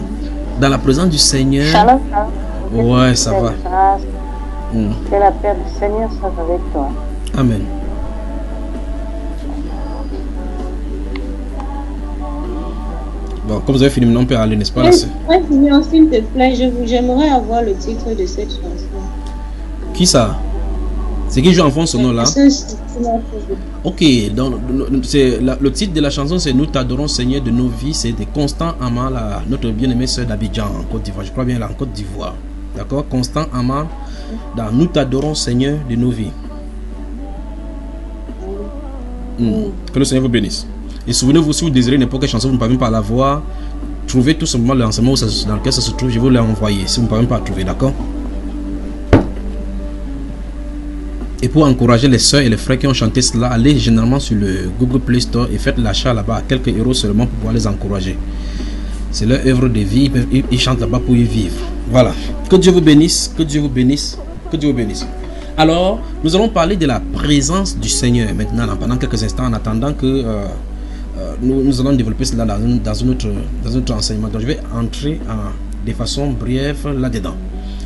Dans la présence du Seigneur. Shalom. Ouais, ça va. Que la paix du Seigneur soit avec toi. Amen. Bon, comme vous avez fini, maintenant on peut aller, n'est-ce pas? S'il te plaît, j'aimerais avoir le titre de cette chanson. Qui ça? C'est qui joue en fond ce nom là? Ok, donc le titre de la chanson c'est Nous t'adorons Seigneur de nos vies. C'est de Constant Ama, notre bien-aimée soeur d'Abidjan en Côte d'Ivoire. Je crois bien là en Côte d'Ivoire. D'accord? Constant Ama dans Nous t'adorons Seigneur de nos vies. Que le Seigneur vous bénisse. Et souvenez-vous, si vous désirez n'importe quelle chanson, vous ne pouvez pas la voir. Trouvez tout simplement l'enseignement dans lequel ça se trouve. Je vais vous l'envoyer si vous ne pouvez pas trouver, d'accord? Et pour encourager les soeurs et les frères qui ont chanté cela, allez généralement sur le Google Play Store et faites l'achat là-bas à quelques euros seulement pour pouvoir les encourager. C'est leur œuvre de vie, ils chantent là-bas pour y vivre. Voilà. Que Dieu vous bénisse, que Dieu vous bénisse, que Dieu vous bénisse. Alors, nous allons parler de la présence du Seigneur maintenant, pendant quelques instants, en attendant que nous allons développer cela dans notre enseignement. Donc, je vais entrer de façon brève là-dedans.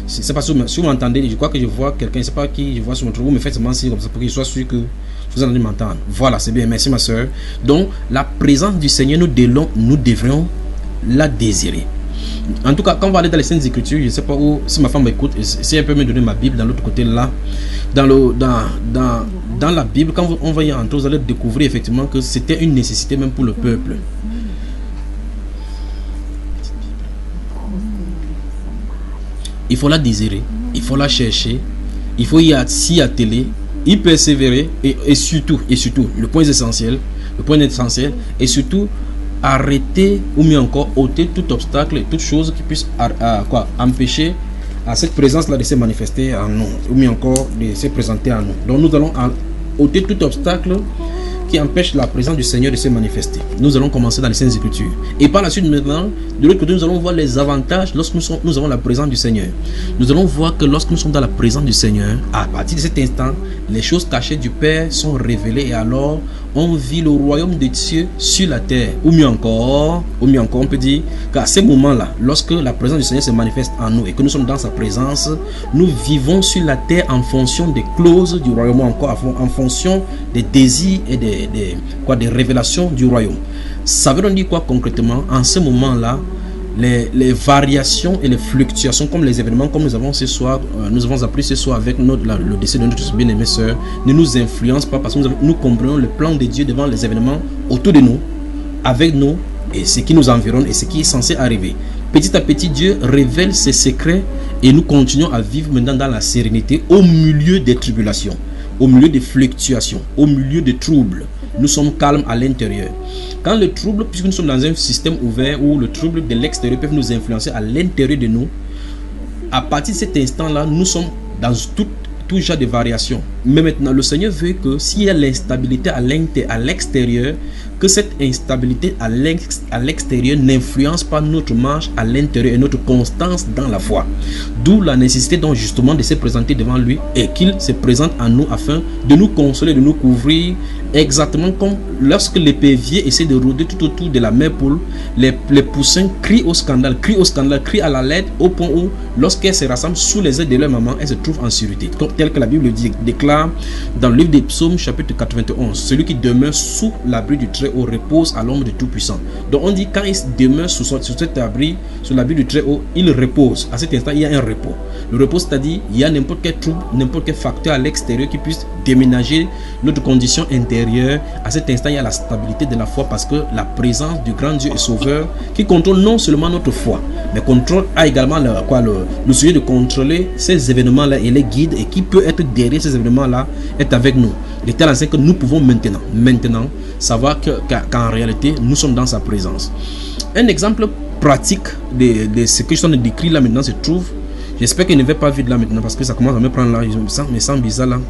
C'est pas si vous m'entendez, je crois que je vois quelqu'un, je ne sais pas qui je vois sur votre vous me faites seulement signe comme ça pour que je sois sûr que vous allez m'entendre. Voilà, c'est bien, merci ma soeur. Donc, la présence du Seigneur, nous devrions la désirer. En tout cas, quand on va aller dans les Saintes Écritures, je ne sais pas où, si ma femme m'écoute, si elle peut me donner ma Bible dans l'autre côté là, dans la Bible, quand on va y entrer, vous allez découvrir effectivement que c'était une nécessité même pour le peuple. Il faut la désirer, il faut la chercher, il faut s'y atteler, y persévérer et surtout, le point essentiel, et surtout arrêter ou mieux encore ôter tout obstacle et toute chose qui puisse empêcher à cette présence-là de se manifester en nous, ou mieux encore de se présenter à nous. Donc nous allons ôter tout obstacle qui empêche la présence du Seigneur de se manifester. Nous allons commencer dans les Saintes Écritures. Et par la suite maintenant, de l'autre côté, nous allons voir les avantages lorsque nous avons la présence du Seigneur. Nous allons voir que lorsque nous sommes dans la présence du Seigneur, à partir de cet instant, les choses cachées du Père sont révélées et alors on vit le royaume de Dieu sur la terre. Ou mieux encore, on peut dire qu'à ce moment-là, lorsque la présence du Seigneur se manifeste en nous et que nous sommes dans sa présence, nous vivons sur la terre en fonction des clauses du royaume, encore en fonction des désirs et des révélations du royaume. Ça veut donc dire quoi concrètement? En ce moment-là, les variations et les fluctuations, comme les événements, comme nous avons ce soir, nous avons appris ce soir avec le décès de notre bien-aimée sœur, ne nous influencent pas parce que nous comprenons le plan de Dieu devant les événements autour de nous, avec nous, et ce qui nous environne et ce qui est censé arriver. Petit à petit, Dieu révèle ses secrets et nous continuons à vivre maintenant dans la sérénité au milieu des tribulations, au milieu des fluctuations, au milieu des troubles. Nous sommes calmes à l'intérieur. Quand le trouble, puisque nous sommes dans un système ouvert où le trouble de l'extérieur peut nous influencer à l'intérieur de nous, à partir de cet instant-là, nous sommes dans tout genre de variations. Mais maintenant, le Seigneur veut que s'il y a l'instabilité à l'extérieur, que cette instabilité à l'extérieur n'influence pas notre marche à l'intérieur et notre constance dans la foi. D'où la nécessité donc justement de se présenter devant lui et qu'il se présente à nous afin de nous consoler, de nous couvrir, exactement comme lorsque l'épervier essaie de rôder tout autour de la mère poule, les poussins crient au scandale, crient à la lettre au point où lorsqu'elles se rassemblent sous les ailes de leur maman, elles se trouvent en sécurité. Tel que la Bible déclare dans le livre des Psaumes chapitre 91, celui qui demeure sous l'abri du Très-Haut repose à l'ombre du Tout-Puissant. Donc on dit quand il demeure sous cet abri, sous l'abri du Très-Haut, il repose. À cet instant, il y a un repos. Le repos, c'est-à-dire il y a n'importe quel trouble, n'importe quel facteur à l'extérieur qui puisse déménager notre condition intérieure. À cet instant, il y a la stabilité de la foi parce que la présence du grand Dieu et Sauveur qui contrôle non seulement notre foi, mais a également le sujet de contrôler ces événements-là et les guide et qui peut être derrière ces événements-là est avec nous. De telle sorte que nous pouvons maintenant savoir qu'en réalité, nous sommes dans sa présence. Un exemple pratique de ce que je suis en train de décrire là maintenant se trouve, j'espère qu'il ne va pas vite là maintenant parce que ça commence à me prendre là, je me sens bizarre là.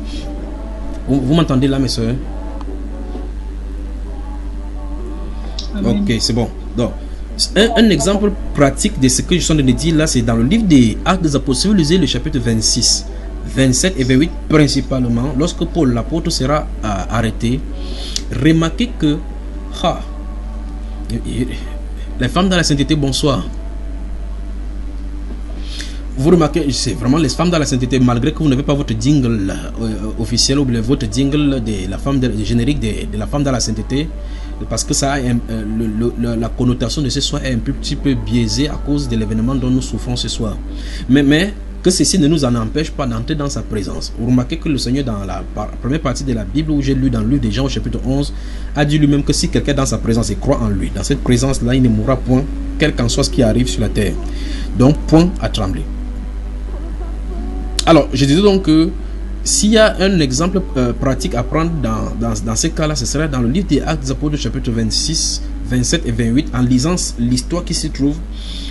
Vous m'entendez là mes soeurs? Ok, c'est bon. Donc, un exemple pratique de ce que je suis en train de dire là, c'est dans le livre des Actes des Apôtres. Si vous lisez le chapitre 26, 27 et 28 principalement, lorsque Paul l'apôtre sera arrêté, remarquez que les femmes dans la sainteté, bonsoir. Vous remarquez, c'est vraiment les femmes dans la sainteté, malgré que vous n'avez pas votre jingle officiel ou votre jingle de la femme de générique de la femme dans la sainteté, parce que ça a la connotation de ce soir est un petit peu biaisée à cause de l'événement dont nous souffrons ce soir. Mais que ceci ne nous en empêche pas d'entrer dans sa présence. Vous remarquez que le Seigneur, dans la première partie de la Bible où j'ai lu dans le livre des Jean au chapitre 11, a dit lui-même que si quelqu'un est dans sa présence et croit en lui, dans cette présence-là, il ne mourra point, quel qu'en soit ce qui arrive sur la terre. Donc, point à trembler. Alors, je disais donc que s'il y a un exemple pratique à prendre dans ces cas-là, ce serait dans le livre des Actes des Apôtres, chapitre 26, 27 et 28, en lisant l'histoire qui s'y trouve,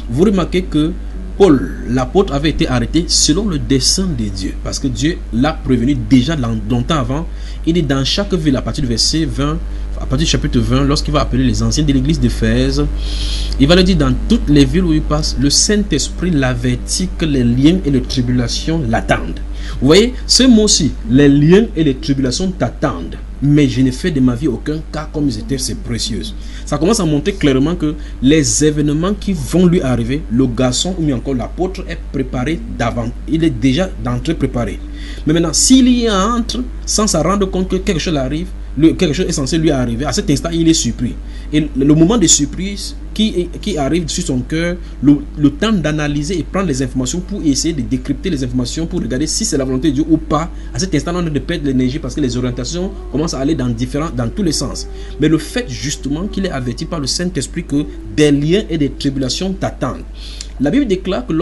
vous remarquez que Paul, l'apôtre, avait été arrêté selon le dessein de Dieu, parce que Dieu l'a prévenu déjà longtemps avant. Il est dans chaque ville, à partir du verset 20, à partir du chapitre 20, lorsqu'il va appeler les anciens de l'église d'Éphèse, il va le dire dans toutes les villes où il passe, le Saint-Esprit l'avertit que les liens et les tribulations l'attendent. Vous voyez, ce mot-ci, les liens et les tribulations t'attendent, mais je n'ai fait de ma vie aucun cas comme ils étaient si précieuses. Ça commence à montrer clairement que les événements qui vont lui arriver, le garçon ou bien encore l'apôtre est préparé d'avant. Il est déjà d'entrée préparé. Mais maintenant, s'il y entre sans se rendre compte que quelque chose arrive, quelque chose est censé lui arriver, à cet instant, il est surpris. Et le moment de surprise qui arrive sur son cœur, le temps d'analyser et prendre les informations pour essayer de décrypter les informations, pour regarder si c'est la volonté de Dieu ou pas, à cet instant, on ne perd l'énergie parce que les orientations commencent à aller dans tous les sens. Mais le fait justement qu'il est averti par le Saint-Esprit que des liens et des tribulations t'attendent. La Bible déclare que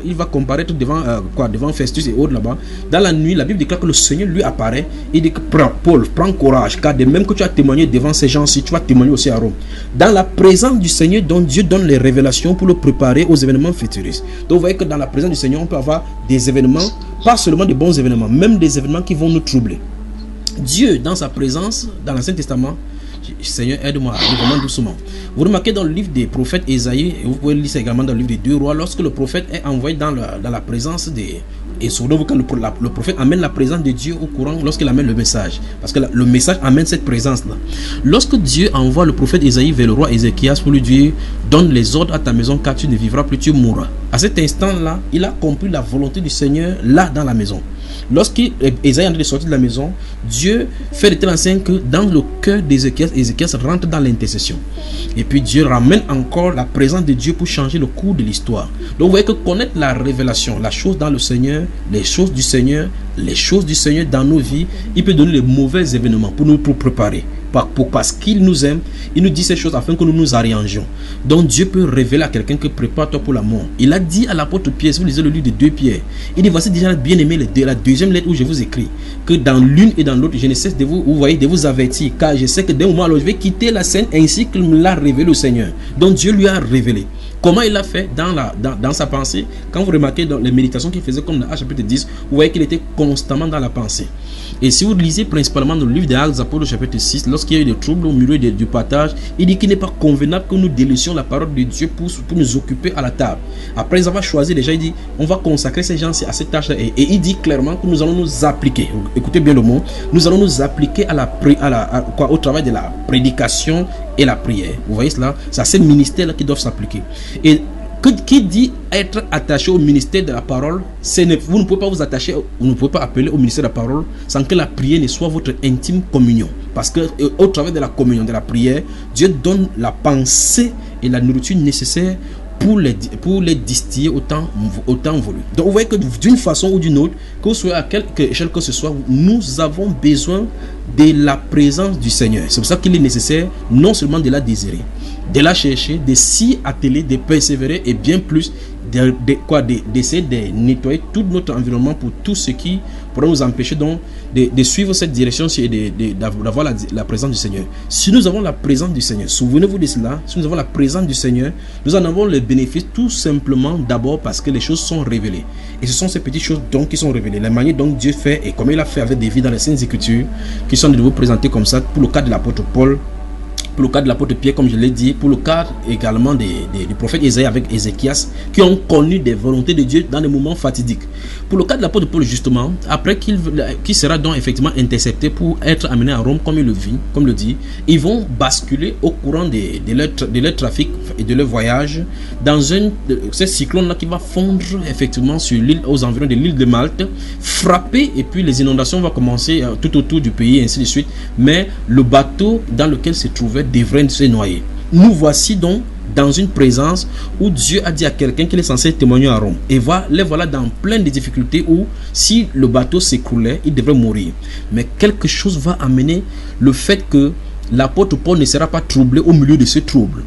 il va comparaître devant Festus et autres là-bas, dans la nuit, la Bible déclare que le Seigneur lui apparaît et dit que Paul, prends courage, car de même que tu as témoigné devant ces gens-ci, tu vas témoigner aussi à Rome. Dans la présence du Seigneur, dont Dieu donne les révélations pour le préparer aux événements futuristes. Donc vous voyez que dans la présence du Seigneur, on peut avoir des événements, pas seulement des bons événements, même des événements qui vont nous troubler. Dieu, dans sa présence, dans l'Ancien Testament, Seigneur, aide-moi, vraiment doucement. Vous remarquez dans le livre des prophètes Ésaïe, et vous pouvez lire ça également dans le livre des 2 rois, lorsque le prophète est envoyé dans la présence des... Et souvenez-vous quand le prophète amène la présence de Dieu au courant lorsqu'il amène le message. Parce que le message amène cette présence-là. Lorsque Dieu envoie le prophète Ésaïe vers le roi Ézéchias pour lui dire « Donne les ordres à ta maison car tu ne vivras plus, tu mourras ». À cet instant-là, il a compris la volonté du Seigneur là dans la maison. Lorsqu'Ésaïe est en train de sortir de la maison, Dieu fait de telle enseigne que dans le cœur d'Ézéchias, Ézéchias rentre dans l'intercession. Et puis Dieu ramène encore la présence de Dieu pour changer le cours de l'histoire. Donc vous voyez que connaître la révélation, la chose dans le Seigneur, les choses du Seigneur dans nos vies, il peut donner les mauvais événements pour nous préparer. Parce qu'il nous aime, il nous dit ces choses afin que nous nous arrangions. Donc Dieu peut révéler à quelqu'un que prépare-toi pour la mort. Il a dit à l'apôtre Pierre, si vous lisez le livre de 2 Pierre, il dit voici déjà bien aimé la deuxième lettre où je vous écris, que dans l'une et dans l'autre, je ne cesse de vous avertir, car je sais que d'un moment à l'autre, je vais quitter la scène ainsi qu'il me l'a révélé au Seigneur. Donc Dieu lui a révélé. Comment il l'a fait dans sa pensée? Quand vous remarquez dans les méditations qu'il faisait comme dans Actes chapitre 10, vous voyez qu'il était constamment dans la pensée. Et si vous lisez principalement dans le livre des Actes des Apôtres chapitre 6, lorsqu'il y a eu des troubles au milieu du partage, il dit qu'il n'est pas convenable que nous délaissions la parole de Dieu pour nous occuper à la table. Après avoir choisi déjà, il dit on va consacrer ces gens à cette tâche-là. Et il dit clairement que nous allons nous appliquer. Écoutez bien le mot. Nous allons nous appliquer au travail de la prédication et la prière. Vous voyez cela? C'est à ces ministères-là qui doivent s'appliquer. Et qui dit être attaché au ministère de la parole, vous ne pouvez pas vous attacher, vous ne pouvez pas appeler au ministère de la parole sans que la prière ne soit votre intime communion. Parce que au travers de la communion, de la prière, Dieu donne la pensée et la nourriture nécessaire pour les distiller au temps voulu. Donc vous voyez que d'une façon ou d'une autre, que vous soyez à quelque échelle que ce soit, nous avons besoin de la présence du Seigneur. C'est pour ça qu'il est nécessaire non seulement de la désirer, de la chercher, de s'y atteler, de persévérer et bien plus d'essayer de nettoyer tout notre environnement pour tout ce qui pourrait nous empêcher donc de suivre cette direction et d'avoir la présence du Seigneur. Si nous avons la présence du Seigneur, souvenez-vous de cela, si nous avons la présence du Seigneur, nous en avons le bénéfice tout simplement d'abord parce que les choses sont révélées. Et ce sont ces petites choses donc qui sont révélées. La manière dont Dieu fait et comme il a fait avec des vies dans les Saintes Écritures qui sont de vous présenter comme ça pour le cas de l'apôtre Paul, pour le cas de l'apôtre Pierre, comme je l'ai dit, pour le cas également du prophète Ésaïe avec Ézéchias, qui ont connu des volontés de Dieu dans des moments fatidiques. Pour le cas de l'apôtre Paul, justement, après qui sera donc effectivement intercepté pour être amené à Rome, comme il le dit, ils vont basculer au courant de leur trafic et de leur voyage dans ce cyclone-là qui va fondre effectivement sur l'île, aux environs de l'île de Malte, frapper, et puis les inondations vont commencer tout autour du pays, et ainsi de suite. Mais le bateau dans lequel se trouvait devrait se noyer. Nous voici donc dans une présence où Dieu a dit à quelqu'un qu'il est censé témoigner à Rome. Et les voilà dans plein de difficultés où si le bateau s'écroulait, il devrait mourir. Mais quelque chose va amener le fait que l'apôtre Paul ne sera pas troublé au milieu de ce trouble.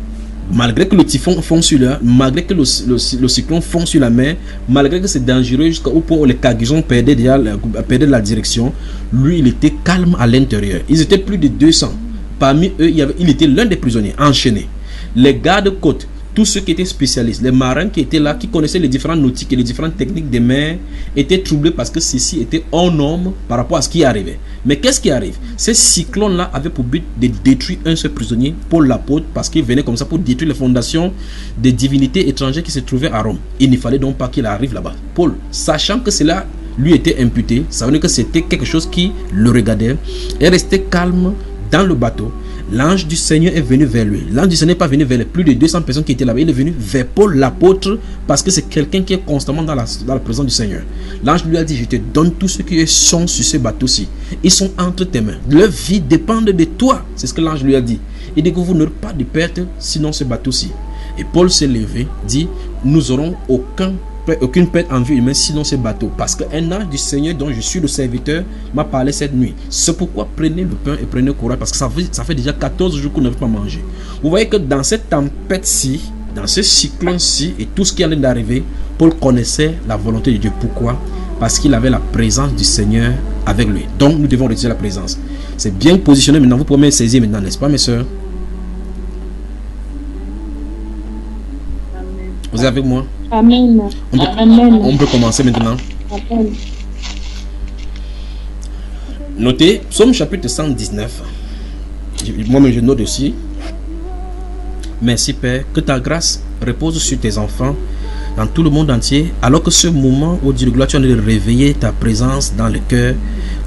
Malgré que le typhon fond sur l'air, malgré que le cyclone fond sur la mer, malgré que c'est dangereux jusqu'au point où les cargaisons perdaient la direction, lui il était calme à l'intérieur. Ils étaient plus de 200. Parmi eux, il était l'un des prisonniers enchaînés. Les gardes-côtes, tous ceux qui étaient spécialistes, les marins qui étaient là, qui connaissaient les différentes nautiques et les différentes techniques des mers, étaient troublés parce que ceci était hors norme par rapport à ce qui arrivait. Mais qu'est-ce qui arrive? Ces cyclones-là avaient pour but de détruire un seul prisonnier, Paul l'apôtre, parce qu'il venait comme ça pour détruire les fondations des divinités étrangères qui se trouvaient à Rome. Il ne fallait donc pas qu'il arrive là-bas. Paul, sachant que cela lui était imputé, ça veut dire que c'était quelque chose qui le regardait, est resté calme dans le bateau. L'ange du Seigneur est venu vers lui. L'ange du Seigneur n'est pas venu vers les plus de 200 personnes qui étaient là-bas. Il est venu vers Paul l'apôtre parce que c'est quelqu'un qui est constamment dans la présence du Seigneur. L'ange lui a dit, je te donne tous ceux qui sont sur ce bateau-ci. Ils sont entre tes mains. Leur vie dépend de toi. C'est ce que l'ange lui a dit. Il dit que vous n'aurez pas de perte sinon ce bateau-ci. Et Paul s'est levé, dit, nous n'aurons aucune perte en vie humaine sinon ce bateau, parce qu'un ange du Seigneur dont je suis le serviteur m'a parlé cette nuit. C'est pourquoi prenez le pain et prenez courage, parce que ça fait déjà 14 jours qu'on n'avait pas mangé. Vous voyez que dans cette tempête-ci, dans ce cycle-ci et tout ce qui allait d'arriver, Paul connaissait la volonté de Dieu. Pourquoi? Parce qu'il avait la présence du Seigneur avec lui. Donc nous devons retirer la présence. C'est bien positionné maintenant. Vous pouvez me saisir maintenant, n'est-ce pas, mes soeurs? Vous êtes avec moi? Amen. On peut commencer maintenant. Amen. Notez, Psaume chapitre 119. Moi-même je note aussi. Merci Père, que ta grâce repose sur tes enfants dans tout le monde entier, alors que ce moment où Dieu de gloire, tu as de réveiller ta présence dans le cœur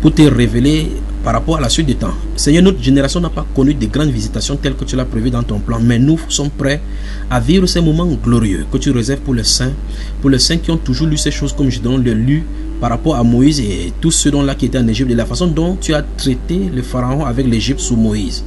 pour te révéler par rapport à la suite du temps. Seigneur, notre génération n'a pas connu de grandes visitations telles que tu l'as prévu dans ton plan, mais nous sommes prêts à vivre ces moments glorieux que tu réserves pour les saints qui ont toujours lu ces choses comme je l'ai lu par rapport à Moïse et tous ceux là qui étaient en Égypte, de la façon dont tu as traité le pharaon avec l'Égypte sous Moïse.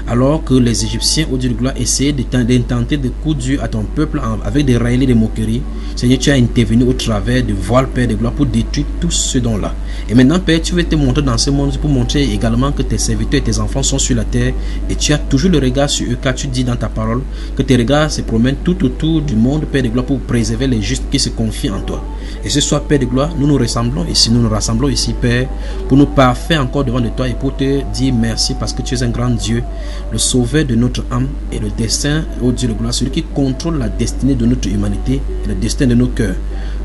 Alors que les Égyptiens, au Dieu de gloire, essayaient d'intenter de coups durs à ton peuple avec des railleries, des moqueries. Seigneur, tu as intervenu au travers de voiles, Père de gloire, pour détruire tous ce don-là. Et maintenant, Père, tu veux te montrer dans ce monde pour montrer également que tes serviteurs et tes enfants sont sur la terre et tu as toujours le regard sur eux, car tu dis dans ta parole que tes regards se promènent tout autour du monde, Père de gloire, pour préserver les justes qui se confient en toi. Et ce soir, Père de gloire, nous nous rassemblons ici, Père, pour nous parfaire encore devant de toi et pour te dire merci parce que tu es un grand Dieu, le sauveur de notre âme et le destin, ô Dieu de gloire, celui qui contrôle la destinée de notre humanité et le destin de nos cœurs.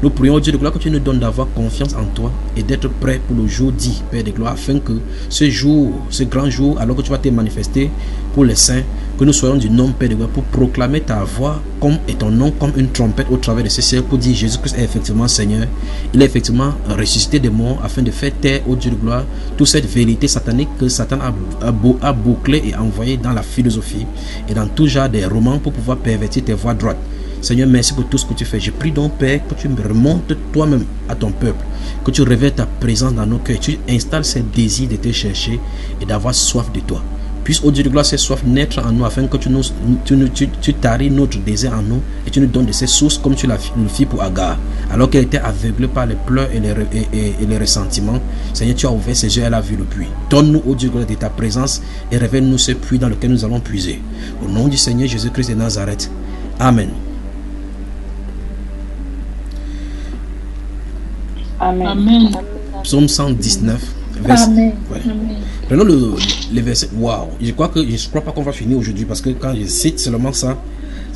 Nous prions, ô Dieu de gloire, que tu nous donnes d'avoir confiance en toi et d'être prêt pour le jour dit, Père de gloire, afin que ce jour, ce grand jour, alors que tu vas te manifester pour les saints, que nous soyons du nom, Père de gloire, pour proclamer ta voix comme et ton nom comme une trompette au travers de ce ciel, pour dire Jésus-Christ est effectivement Seigneur. Il est effectivement ressuscité des morts afin de faire taire, ô Dieu de gloire, toute cette vérité satanique que Satan a bouclé et envoyé dans la philosophie et dans tout genre des romans pour pouvoir pervertir tes voies droites. Seigneur, merci pour tout ce que tu fais. Je prie donc, Père, que tu me remontes toi-même à ton peuple, que tu révèles ta présence dans nos cœurs, tu installes ce désir de te chercher et d'avoir soif de toi. Puisse, ô Dieu de gloire, cette soif naître en nous afin que tu taris notre désir en nous et tu nous donnes de ces sources comme tu l'as fait pour Agar. Alors qu'elle était aveuglée par les pleurs et les ressentiments, Seigneur, tu as ouvert ses yeux, elle a vu le puits. Donne-nous, ô Dieu de gloire, de ta présence et révèle-nous ce puits dans lequel nous allons puiser. Au nom du Seigneur Jésus-Christ de Nazareth. Amen. Amen. Amen. Psaume 119. Verset. Amen. Ouais. Prenons le verset. Waouh. Je crois pas qu'on va finir aujourd'hui parce que quand je cite seulement ça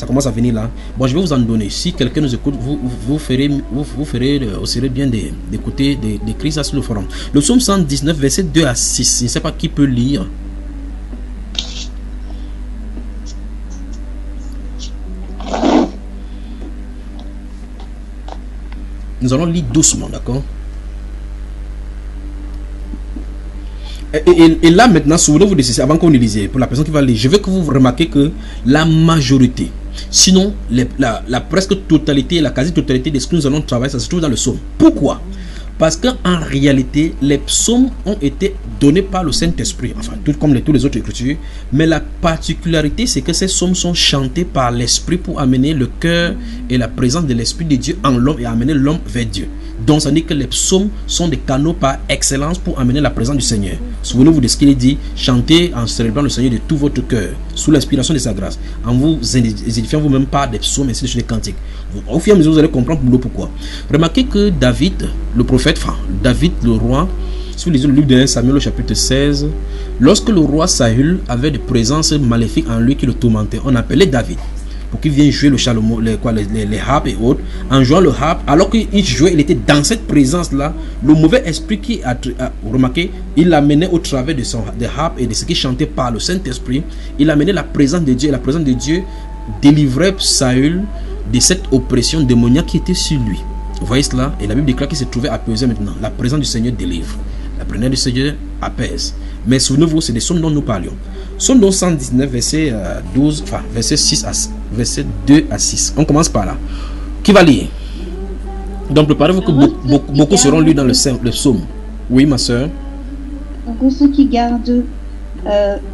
commence à venir là. Bon, je vais vous en donner. Si quelqu'un nous écoute, vous serez bien d'écouter, d'écrire ça sur le forum. Le psaume 119, verset 2 à 6. Je ne sais pas qui peut lire. Nous allons lire doucement, d'accord? Et là maintenant, souvenez-vous de ceci avant qu'on le lise. Pour la personne qui va lire, je veux que vous remarquez que la majorité, sinon la presque totalité, la quasi-totalité de ce que nous allons travailler, ça se trouve dans le psaume. Pourquoi? Parce qu'en réalité, les psaumes ont été donnés par le Saint-Esprit, enfin, tout comme tous les autres écritures. Mais la particularité, c'est que ces psaumes sont chantés par l'Esprit pour amener le cœur et la présence de l'Esprit de Dieu en l'homme et amener l'homme vers Dieu. Donc, ça dit que les psaumes sont des canaux par excellence pour amener la présence du Seigneur. Souvenez-vous de ce qu'il dit, chantez en célébrant le Seigneur de tout votre cœur, sous l'inspiration de sa grâce, en vous édifiant vous-même par des psaumes ainsi de suite, des cantiques. Au fur et à mesure, vous allez comprendre pourquoi. Remarquez que David, le prophète, David, le roi, si vous lisez le livre de 1 Samuel, au chapitre 16, lorsque le roi Saül avait des présences maléfiques en lui qui le tourmentaient, on appelait David pour qu'il vienne jouer le chalumeau, les harpes et autres. En jouant le harpe, alors qu'il jouait, il était dans cette présence-là. Le mauvais esprit qui a remarqué, il l'amenait au travers des harpes et de ce qui chantait par le Saint-Esprit. Il amenait la présence de Dieu, et la présence de Dieu délivrait Saül de cette oppression démoniaque qui était sur lui. Vous voyez cela? Et la Bible déclare qu'il se trouvait apaisé maintenant. La présence du Seigneur délivre. La présence du Seigneur apaise. Mais souvenez-vous, c'est des psaumes dont nous parlions. Psaume 119, verset 12, enfin, verset 2 à 6. On commence par là. Qui va lire? Donc, préparez-vous que beaucoup seront lus dans le psaume. Oui, ma soeur. Pour ceux qui gardent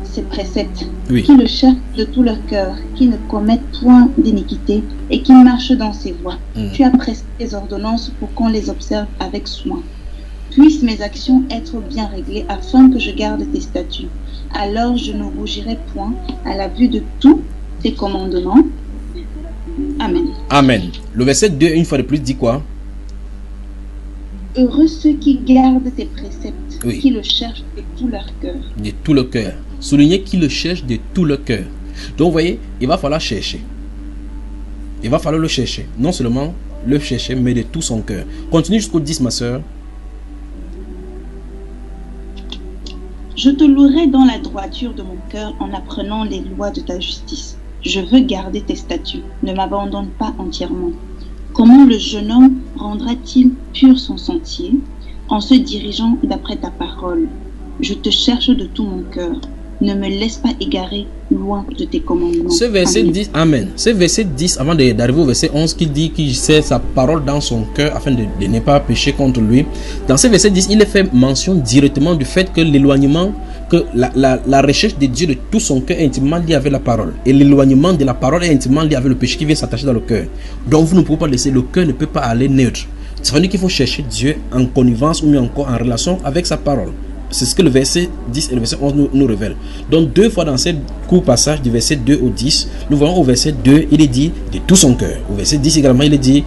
ses préceptes, oui, qui le cherchent de tout leur cœur, qui ne commettent point d'iniquité et qui marchent dans ses voies. Tu as prescrit tes ordonnances pour qu'on les observe avec soin. Puissent mes actions être bien réglées afin que je garde tes statuts. Alors je ne rougirai point à la vue de tous tes commandements. Amen. Amen. Le verset 2, une fois de plus, dit quoi? Heureux ceux qui gardent tes préceptes, Oui. qui le cherchent de tout leur cœur. De tout le cœur. Soulignez qu'il le cherche de tout le cœur. Donc, vous voyez, il va falloir chercher. Il va falloir le chercher. Non seulement le chercher, mais de tout son cœur. Continue jusqu'au 10, ma soeur. Je te louerai dans la droiture de mon cœur en apprenant les lois de ta justice. Je veux garder tes statuts. Ne m'abandonne pas entièrement. Comment le jeune homme rendra-t-il pur son sentier en se dirigeant d'après ta parole? Je te cherche de tout mon cœur. Ne me laisse pas égarer loin de tes commandements. Ce verset Amen. 10, Amen. Ce verset 10, avant d'arriver au verset 11, qui dit qu'il sait sa parole dans son cœur afin de ne pas pécher contre lui. Dans ce verset 10, il est fait mention directement du fait que l'éloignement, que la recherche de Dieu de tout son cœur est intimement liée avec la parole. Et l'éloignement de la parole est intimement lié avec le péché qui vient s'attacher dans le cœur. Donc vous ne pouvez pas laisser, le cœur ne peut pas aller neutre. Ça veut dire qu'il faut chercher Dieu en connivence ou mieux encore en relation avec sa parole. C'est ce que le verset 10 et le verset 11 nous révèlent. Donc deux fois dans ces courts passages du verset 2 au 10, nous voyons au verset 2, il est dit de tout son cœur. Au verset 10 également, il est dit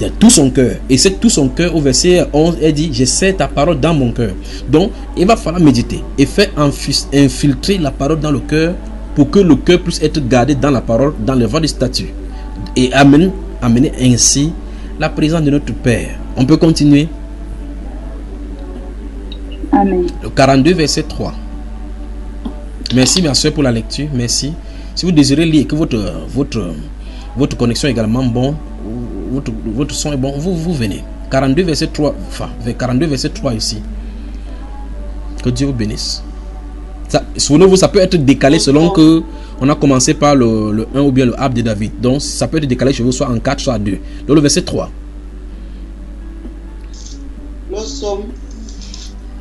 de tout son cœur. Et c'est tout son cœur. Au verset 11, il dit je sais ta parole dans mon cœur. Donc il va falloir méditer et faire infiltrer la parole dans le cœur pour que le cœur puisse être gardé dans la parole, dans le voie du statut. Et amener ainsi la présence de notre Père. On peut continuer. Amen. Le 42, verset 3. Merci, ma soeur, pour la lecture. Merci. Si vous désirez lire que votre connexion est également bon, votre son est bon, vous venez. 42, verset 3. Enfin, 42, verset 3 ici. Que Dieu vous bénisse. Souvenez-vous, ça peut être décalé selon que on a commencé par le 1 ou bien le Ab de David. Donc, ça peut être décalé chez vous, soit en 4, soit en 2. Donc, le verset 3.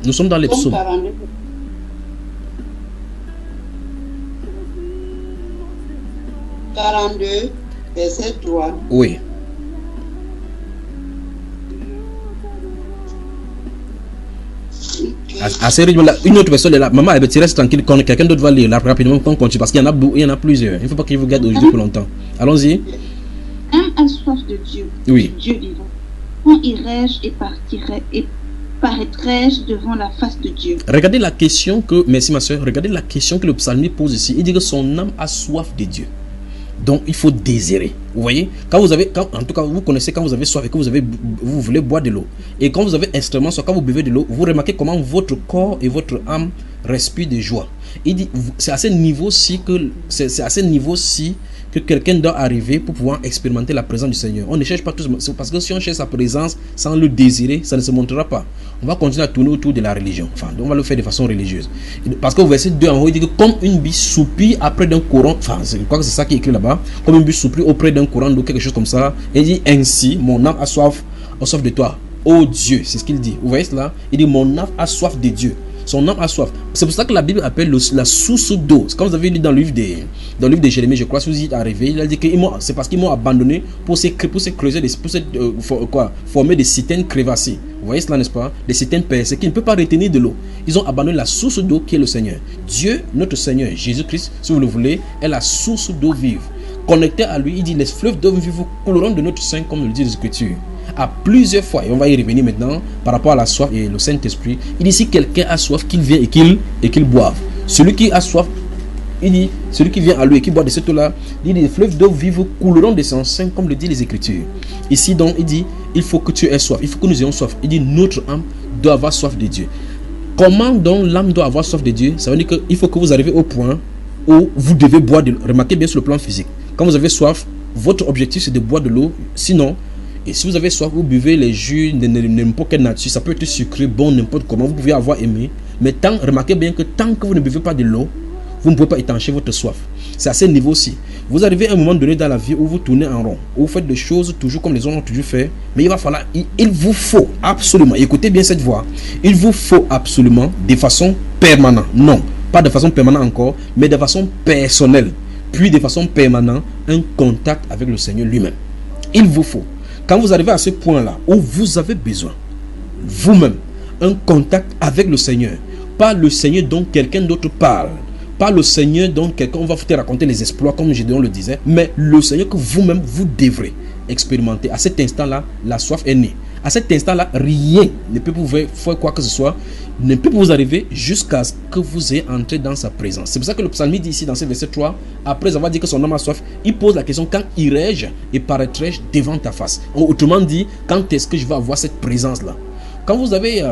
Nous sommes dans les psaumes. 42, verset 3. Oui. Assez rythme, une autre personne est là. Maman, elle reste tranquille. Quand quelqu'un d'autre va lire là, rapidement, qu'on continue. Parce qu'il y en a plusieurs. Il ne faut pas qu'il vous garde aujourd'hui pour longtemps. Allons-y. Âme a soif de Dieu. Oui. Dieu vivant. Quand irai-je et paraîtrai-je devant la face de Dieu? Regardez la question que, merci ma soeur, regardez la question que le psalmiste pose ici. Il dit que son âme a soif de Dieu. Donc il faut désirer. Vous voyez, en tout cas, vous connaissez quand vous avez soif et que vous voulez boire de l'eau. Et quand vous avez instrument, soit quand vous buvez de l'eau, vous remarquez comment votre corps et votre âme respirent de joie. Il dit, c'est à ce niveau-ci que quelqu'un doit arriver pour pouvoir expérimenter la présence du Seigneur. On ne cherche pas tous, parce que si on cherche sa présence sans le désirer, ça ne se montrera pas. On va continuer à tourner autour de la religion. Enfin, on va le faire de façon religieuse. Parce qu'au verset 2 en haut, il dit que comme une biche soupire après d'un courant, enfin, je crois que c'est ça qui est écrit là-bas, comme une biche soupire auprès d'un courant d'eau, quelque chose comme ça. Et il dit ainsi, mon âme a soif de toi. Oh Dieu, c'est ce qu'il dit. Vous voyez cela? Il dit mon âme a soif de Dieu. Son âme a soif. C'est pour ça que la Bible appelle la source d'eau. Comme vous avez lu dans le livre de Jérémie, je crois, si vous y êtes arrivé, il a dit que c'est parce qu'ils m'ont abandonné pour se creuser, former des citernes crevassées. Vous voyez cela, n'est-ce pas? Des citernes percées qui ne peuvent pas retenir de l'eau. Ils ont abandonné la source d'eau qui est le Seigneur. Dieu, notre Seigneur, Jésus-Christ, si vous le voulez, est la source d'eau vive. Connecté à lui, il dit les fleuves d'eau vive couleront de notre sein, comme le dit l'Écriture. À plusieurs fois, et on va y revenir maintenant par rapport à la soif et le Saint-Esprit. Il dit si quelqu'un a soif, qu'il vienne et qu'il boive. Celui qui a soif, il dit, celui qui vient à lui et qui boit de cette eau-là, il dit les fleuves d'eau vive couleront de son sein, comme le dit les Écritures. Ici donc, il dit, il faut que tu aies soif, il faut que nous ayons soif. Il dit, notre âme doit avoir soif de Dieu. Comment donc l'âme doit avoir soif de Dieu? Ça veut dire qu'il faut que vous arriviez au point où vous devez boire de l'eau. Remarquez bien sur le plan physique. Quand vous avez soif, votre objectif c'est de boire de l'eau. Sinon, et si vous avez soif, vous buvez les jus de n'importe quelle nature. Ça peut être sucré, bon, n'importe comment. Vous pouvez avoir aimé. Mais remarquez bien que tant que vous ne buvez pas de l'eau, vous ne pouvez pas étancher votre soif. C'est à ce niveau-ci. Vous arrivez à un moment donné dans la vie où vous tournez en rond, où vous faites des choses toujours comme les autres ont toujours fait. Mais il va falloir, il vous faut absolument, écoutez bien cette voix, il vous faut absolument de façon permanente. Non, pas de façon permanente encore, mais de façon personnelle. Puis de façon permanente, un contact avec le Seigneur lui-même. Il vous faut. Quand vous arrivez à ce point-là où vous avez besoin, vous-même, un contact avec le Seigneur, pas le Seigneur dont quelqu'un d'autre parle, Pas le Seigneur dont quelqu'un va vous raconter les exploits, comme Gédéon le disait, mais le Seigneur que vous-même, vous devrez expérimenter. À cet instant-là, la soif est née. À cet instant-là, rien ne peut vous faire quoi que ce soit, ne peut vous arriver jusqu'à ce que vous ayez entré dans sa présence. C'est pour ça que le psalmiste dit ici dans ce verset 3, après avoir dit que son âme a soif, il pose la question, quand irai-je et paraîtrai-je devant ta face? Autrement dit, quand est-ce que je vais avoir cette présence-là? Quand vous avez,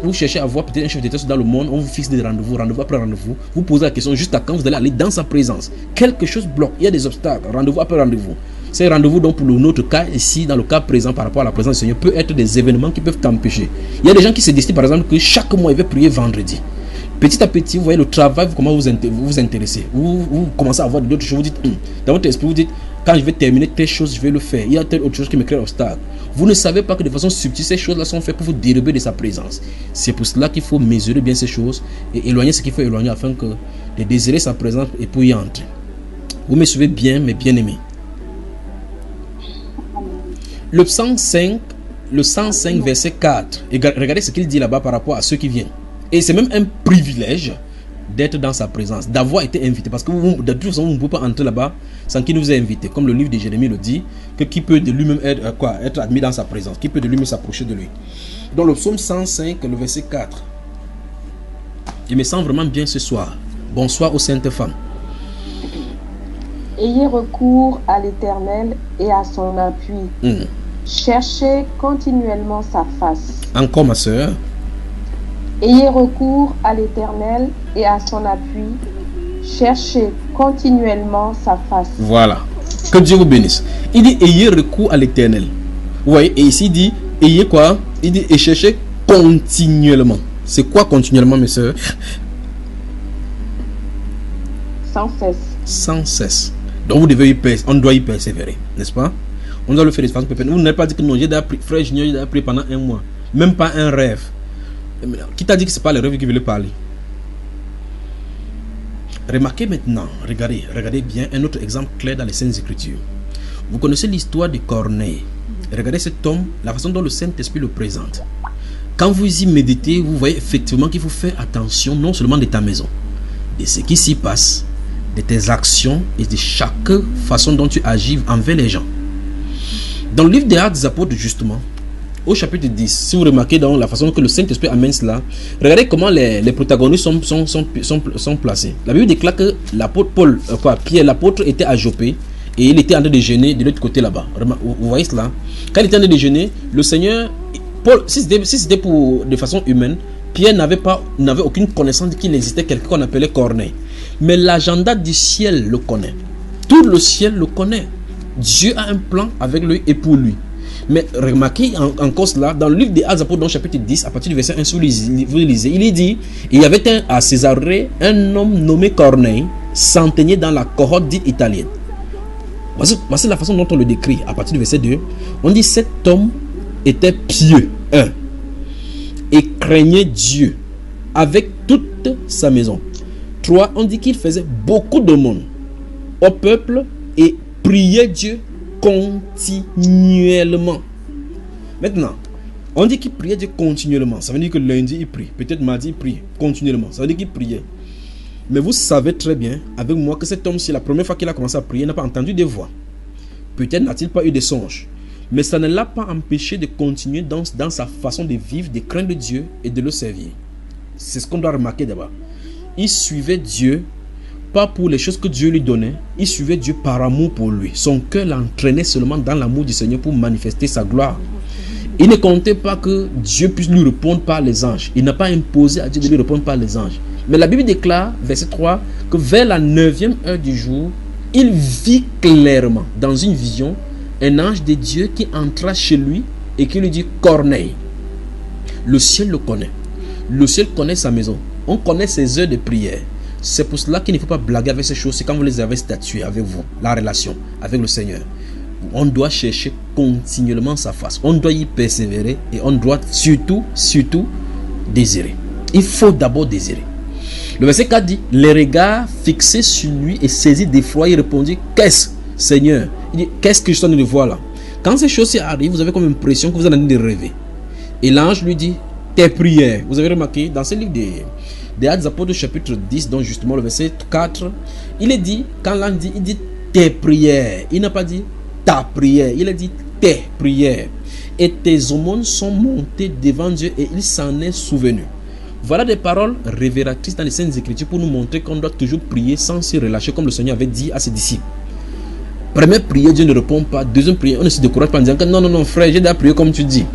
vous cherchez à voir peut-être un chef d'État dans le monde, on vous fixe des rendez-vous, rendez-vous après rendez-vous, vous posez la question juste à quand vous allez aller dans sa présence. Quelque chose bloque, il y a des obstacles, rendez-vous après rendez-vous. Ces rendez-vous, donc, pour notre cas ici, dans le cas présent par rapport à la présence du Seigneur, peut être des événements qui peuvent t'empêcher. Il y a des gens qui se décident, par exemple, que chaque mois, ils veulent prier vendredi. Petit à petit, vous voyez le travail, comment vous vous intéressez. Vous commencez à avoir d'autres choses. Vous dites, dans votre esprit, vous dites, quand je vais terminer telle chose, je vais le faire. Il y a telle autre chose qui me crée obstacle. Vous ne savez pas que de façon subtile, ces choses-là sont faites pour vous dérober de sa présence. C'est pour cela qu'il faut mesurer bien ces choses et éloigner ce qu'il faut éloigner afin que de désirer sa présence et pour y entrer. Vous me suivez bien, mes bien-aimés. Le psaume 5, le 105, verset 4. Et regardez ce qu'il dit là-bas par rapport à ceux qui viennent. Et c'est même un privilège d'être dans sa présence, d'avoir été invité. Parce que vous, de toute façon, vous ne pouvez pas entrer là-bas sans qu'il nous ait invité. Comme le livre de Jérémie le dit, que qui peut de lui-même être admis dans sa présence, qui peut de lui-même s'approcher de lui. Dans le psaume 105, le verset 4. Je me sens vraiment bien ce soir. Bonsoir aux saintes femmes. Ayez recours à l'Éternel et à son appui. Cherchez continuellement sa face. Encore, ma soeur. Ayez recours à l'Éternel et à son appui. Cherchez continuellement sa face. Voilà. Que Dieu vous bénisse. Il dit ayez recours à l'Éternel. Vous voyez, et ici il dit ayez quoi? Il dit et cherchez continuellement. C'est quoi continuellement, mes soeurs? Sans cesse. Sans cesse. Donc vous devez on doit y persévérer, n'est-ce pas? On doit le faire de façon perpétuelle. Vous n'avez pas dit que non, j'ai appris, frère Junior, j'ai appris pendant un mois. Même pas un rêve. Qui t'a dit que ce n'est pas le rêve qui veut parler? Remarquez maintenant, regardez bien un autre exemple clair dans les Saintes Écritures. Vous connaissez l'histoire de Corneille. Regardez cet homme, la façon dont le Saint-Esprit le présente. Quand vous y méditez, vous voyez effectivement qu'il faut faire attention non seulement de ta maison, de ce qui s'y passe, de tes actions et de chaque façon dont tu agis envers les gens. Dans le livre des Actes des Apôtres, justement, au chapitre 10, si vous remarquez dans la façon que le Saint-Esprit amène cela, regardez comment les protagonistes sont placés. La Bible déclare que l'apôtre Pierre, l'apôtre, était à Joppé et il était en train de déjeuner de l'autre côté là-bas. Vous voyez cela? Quand il était en train de déjeuner, le Seigneur, Paul, si c'était de façon humaine, Pierre n'avait aucune connaissance qu'il existait quelqu'un qu'on appelait Corneille. Mais l'agenda du ciel le connaît. Tout le ciel le connaît. Dieu a un plan avec lui et pour lui. Mais remarquez encore cela, dans le livre des Actes des Apôtres, dans le chapitre 10, à partir du verset 1, vous lisez, il est dit, il y avait à Césarée un homme nommé Corneille, centenier dans la cohorte dite italienne. Voici la façon dont on le décrit, à partir du verset 2. On dit, cet homme était pieux, et craignait Dieu, avec toute sa maison. 3, on dit qu'il faisait beaucoup de monde au peuple et priait Dieu continuellement. Maintenant, on dit qu'il priait Dieu continuellement. Ça veut dire que lundi il prie, peut-être mardi il prie continuellement. Ça veut dire qu'il priait. Mais vous savez très bien avec moi que cet homme, si la première fois qu'il a commencé à prier, n'a pas entendu des voix. Peut-être n'a-t-il pas eu des songes. Mais ça ne l'a pas empêché de continuer dans sa façon de vivre, de craindre Dieu et de le servir. C'est ce qu'on doit remarquer d'abord. Il suivait Dieu, pas pour les choses que Dieu lui donnait. Il suivait Dieu par amour pour lui. Son cœur l'entraînait seulement dans l'amour du Seigneur pour manifester sa gloire. Il ne comptait pas que Dieu puisse lui répondre par les anges. Il n'a pas imposé à Dieu de lui répondre par les anges. Mais la Bible déclare, verset 3, que vers la 9e heure du jour, il vit clairement, dans une vision, un ange de Dieu qui entra chez lui et qui lui dit, Corneille. Le ciel le connaît. Le ciel connaît sa maison. On connaît ses heures de prière. C'est pour cela qu'il ne faut pas blaguer avec ces choses. C'est quand vous les avez statuées avec vous, la relation avec le Seigneur. On doit chercher continuellement sa face. On doit y persévérer et on doit surtout désirer. Il faut d'abord désirer. Le verset 4 dit, les regards fixés sur lui et saisis d'effroi, il répondit, qu'est-ce, Seigneur? Il dit, qu'est-ce que je suis en train de voir là? Quand ces choses arrivent, vous avez comme impression que vous êtes en train de rêver. Et l'ange lui dit, tes prières. Vous avez remarqué dans ce livre des Actes des Apôtres chapitre 10, donc justement le verset 4, il est dit, quand l'ange dit, il dit tes prières. Il n'a pas dit ta prière, il a dit tes prières. Et tes aumônes sont montées devant Dieu et il s'en est souvenu. Voilà des paroles révélatrices dans les Saintes Écritures pour nous montrer qu'on doit toujours prier sans se relâcher, comme le Seigneur avait dit à ses disciples. Première prière, Dieu ne répond pas. Deuxième prière, on ne se décourage pas en disant que non frère, j'ai déjà prié comme tu dis.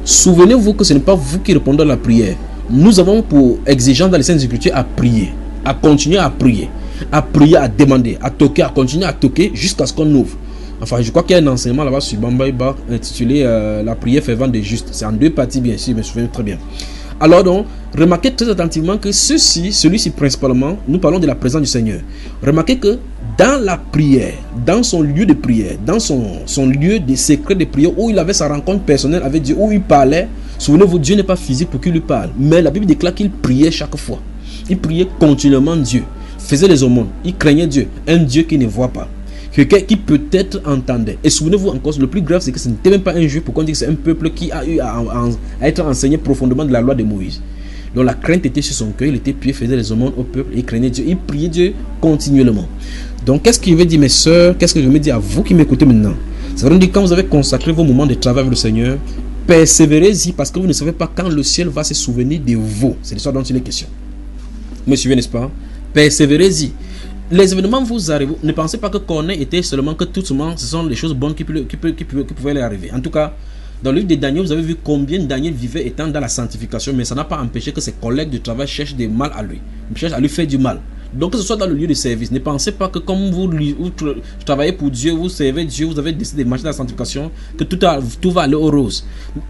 Souvenez-vous que ce n'est pas vous qui répondez à la prière. Nous avons pour exigence dans les Saintes Écritures à prier, à continuer à prier, à demander, à toquer, à continuer à toquer jusqu'à ce qu'on ouvre. Enfin, je crois qu'il y a un enseignement là-bas sur Bambaïba intitulé la prière fervente des justes. C'est en deux parties, bien sûr, je me souviens très bien. Alors donc, remarquez très attentivement que celui-ci principalement, nous parlons de la présence du Seigneur. Remarquez que dans la prière, dans son lieu de prière, dans son lieu de secret de prière, où il avait sa rencontre personnelle avec Dieu, où il parlait, souvenez-vous, Dieu n'est pas physique pour qu'il lui parle. Mais la Bible déclare qu'il priait chaque fois. Il priait continuellement Dieu, faisait les aumônes, il craignait Dieu, un Dieu qui ne voit pas. Quelqu'un qui peut-être entendait. Et souvenez-vous encore, le plus grave, c'est que ce n'était même pas un juif, pour qu'on dise que c'est un peuple qui a eu à être enseigné profondément de la loi de Moïse. Donc la crainte était sur son cœur, il était pieux, faisait les aumônes au peuple, il craignait Dieu, il priait Dieu continuellement. Donc qu'est-ce que je veux dire mes soeurs, qu'est-ce que je veux dire à vous qui m'écoutez maintenant? Ça veut dire quand vous avez consacré vos moments de travail avec le Seigneur, persévérez-y parce que vous ne savez pas quand le ciel va se souvenir de vous. C'est l'histoire dont il est question. Vous me suivez, n'est-ce pas? Persévérez-y. Les événements vous arrivent. Ne pensez pas que Corneille était seulement que tout seulement ce sont les choses bonnes qui pouvaient lui arriver. En tout cas, dans le livre de Daniel, vous avez vu combien Daniel vivait étant dans la sanctification, mais ça n'a pas empêché que ses collègues de travail cherchent du mal à lui. Cherchent à lui faire du mal. Donc que ce soit dans le lieu de service, ne pensez pas que comme vous travaillez pour Dieu, vous servez Dieu, vous avez décidé de marcher dans la sanctification, que tout va aller aux roses.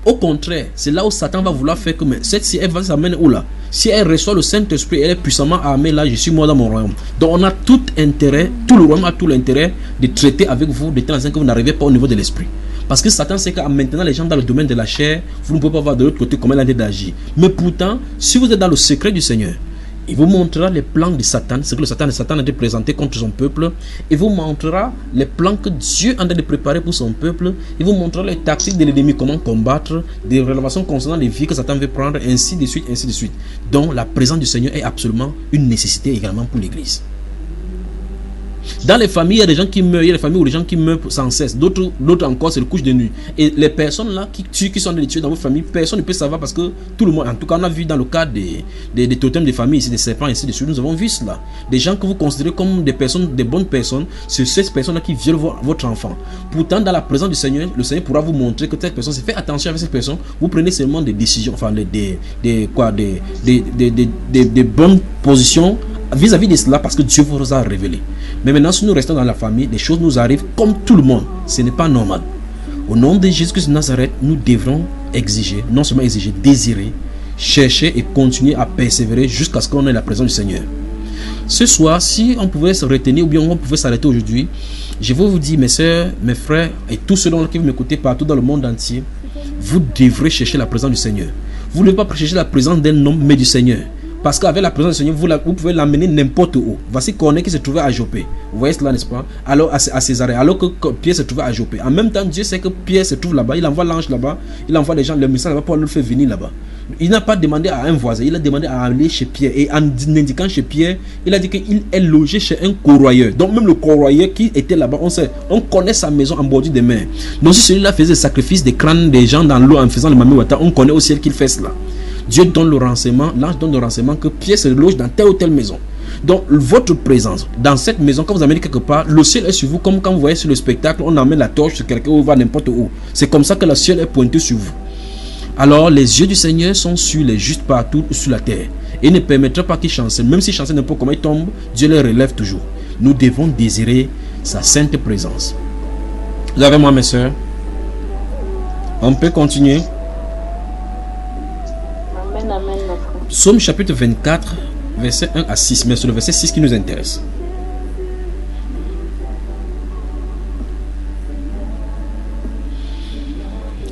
Au contraire, c'est là où Satan va vouloir faire que cette si elle va s'amener où là? Si elle reçoit le Saint-Esprit, elle est puissamment armée, là je suis moi dans mon royaume. Donc on a tout intérêt, tout le royaume a tout l'intérêt de traiter avec vous de telle façon que vous n'arrivez pas au niveau de l'esprit. Parce que Satan sait qu'en maintenant les gens dans le domaine de la chair, vous ne pouvez pas voir de l'autre côté comment il a d'agir. Mais pourtant, si vous êtes dans le secret du Seigneur, il vous montrera les plans de Satan, ce que le Satan a été présenté contre son peuple. Il vous montrera les plans que Dieu a de préparer pour son peuple. Il vous montrera les tactiques de l'ennemi, comment combattre, des révélations concernant les vies que Satan veut prendre, ainsi de suite, ainsi de suite. Donc la présence du Seigneur est absolument une nécessité également pour l'Église. Dans les familles, il y a des gens qui meurent, il y a des familles où les gens qui meurent sans cesse. D'autres encore, c'est le couche de nuit. Et les personnes là qui tuent, qui sont des tués dans votre famille, personne ne peut savoir parce que tout le monde, en tout cas, on a vu dans le cas des totems des familles, ici, des serpents, ainsi de suite, nous avons vu cela. Des gens que vous considérez comme des personnes, des bonnes personnes, c'est ces personnes-là qui violent votre enfant. Pourtant, dans la présence du Seigneur, le Seigneur pourra vous montrer que cette personne, c'est fait attention avec cette personne, vous prenez seulement des décisions, enfin, des bonnes positions vis-à-vis de cela parce que Dieu vous a révélé. Mais maintenant, si nous restons dans la famille, les choses nous arrivent comme tout le monde. Ce n'est pas normal. Au nom de Jésus-Christ de Nazareth, nous devrons exiger, non seulement exiger, désirer, chercher et continuer à persévérer jusqu'à ce qu'on ait la présence du Seigneur. Ce soir, si on pouvait se retenir ou bien on pouvait s'arrêter aujourd'hui, je veux vous dire, mes soeurs, mes frères et tous ceux qui vous m'écoutez partout dans le monde entier, vous devrez chercher la présence du Seigneur. Vous ne devez pas chercher la présence d'un homme, mais du Seigneur. Parce qu'avec la présence du Seigneur, vous pouvez l'amener n'importe où. Voici Corneille qui se trouvait à Jopé. Vous voyez cela, n'est-ce pas? Alors à Césarée, alors que Pierre se trouvait à Jopé. En même temps, Dieu sait que Pierre se trouve là-bas. Il envoie l'ange là-bas. Il envoie les gens, le message là-bas pour le faire venir là-bas. Il n'a pas demandé à un voisin. Il a demandé à aller chez Pierre. Et en indiquant chez Pierre, il a dit qu'il est logé chez un corroyeur. Donc même le corroyeur qui était là-bas, on connaît sa maison en bordure de mer. Donc si celui-là faisait le sacrifice des crânes des gens dans l'eau en faisant le mamiwata, on connaît au ciel qu'il fait cela. Dieu donne le renseignement, l'ange donne le renseignement que Pierre se loge dans telle ou telle maison. Donc votre présence dans cette maison, quand vous amenez quelque part, le ciel est sur vous, comme quand vous voyez sur le spectacle, on amène la torche sur quelqu'un ou va n'importe où. C'est comme ça que le ciel est pointé sur vous. Alors les yeux du Seigneur sont sur les justes partout sur la terre. Et il ne permettra pas qu'ils chancellent. Même s'ils chancellent n'importe comment ils tombent, Dieu les relève toujours. Nous devons désirer sa sainte présence. Vous avez moi mes soeurs? On peut continuer. Psaume chapitre 24, verset 1 à 6. Mais c'est le verset 6 qui nous intéresse.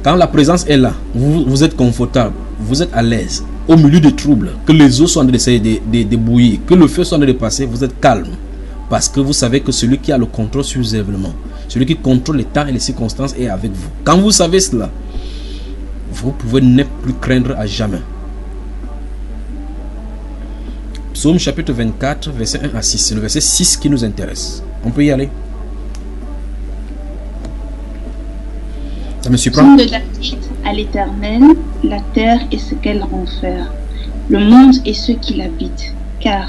Quand la présence est là, vous êtes confortable, vous êtes à l'aise, au milieu de troubles, que les eaux sont en train d'essayer de bouillir, que le feu soit en train de passer, vous êtes calme. Parce que vous savez que celui qui a le contrôle sur les événements, celui qui contrôle les temps et les circonstances est avec vous. Quand vous savez cela, vous pouvez ne plus craindre à jamais. Psaume chapitre 24, verset 1 à 6. C'est le verset 6 qui nous intéresse. On peut y aller. Ça me surprend. Psaume de David à l'Éternel, la terre et ce qu'elle renferme, le monde et ceux qui l'habitent, car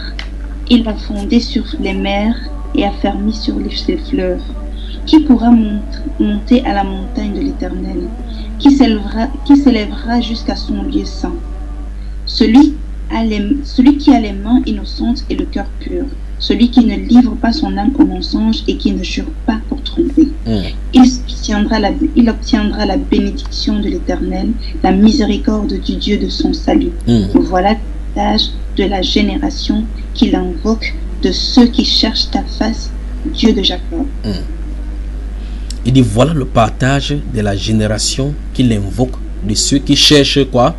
il a fondé sur les mers et affermi sur ses fleuves. Qui pourra monter à la montagne de l'Éternel? Qui s'élèvera jusqu'à son lieu saint? Celui qui a les mains innocentes et le cœur pur, celui qui ne livre pas son âme au mensonge et qui ne jure pas pour tromper. Il obtiendra la bénédiction de l'Éternel, la miséricorde du Dieu de son salut. Voilà l'âge de la génération qu'il invoque, de ceux qui cherchent ta face, Dieu de Jacob. Il dit voilà le partage de la génération qu'il invoque, de ceux qui cherchent quoi?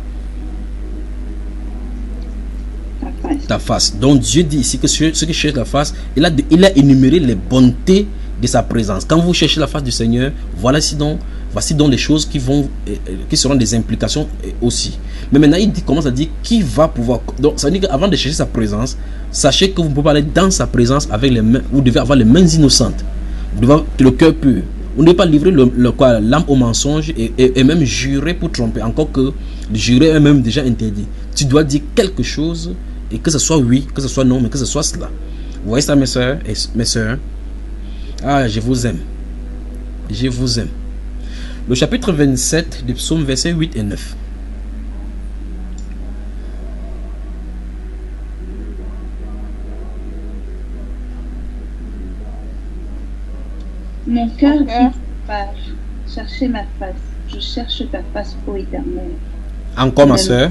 Ta face. Donc Dieu dit ici que ceux qui cherchent la face, il a énuméré les bontés de sa présence. Quand vous cherchez la face du Seigneur, voici donc les choses qui seront des implications aussi. Mais maintenant il commence à dire qui va pouvoir. Donc ça veut dire qu'avant de chercher sa présence, sachez que vous ne pouvez pas aller dans sa présence avec les mains. Vous devez avoir les mains innocentes. Vous devez avoir le cœur pur. Vous ne devez pas livrer l'âme au mensonge et même jurer pour tromper. Encore que jurer est même déjà interdit. Tu dois dire quelque chose et que ce soit oui, que ce soit non, mais que ce soit cela. Vous voyez ça, mes soeurs et mes soeurs? Ah, je vous aime. Je vous aime. Le chapitre 27 du psaume, versets 8 et 9. Mon cœur dit ta part, cherchez ma face, je cherche ta face, ô Éternel. Encore, ma soeur.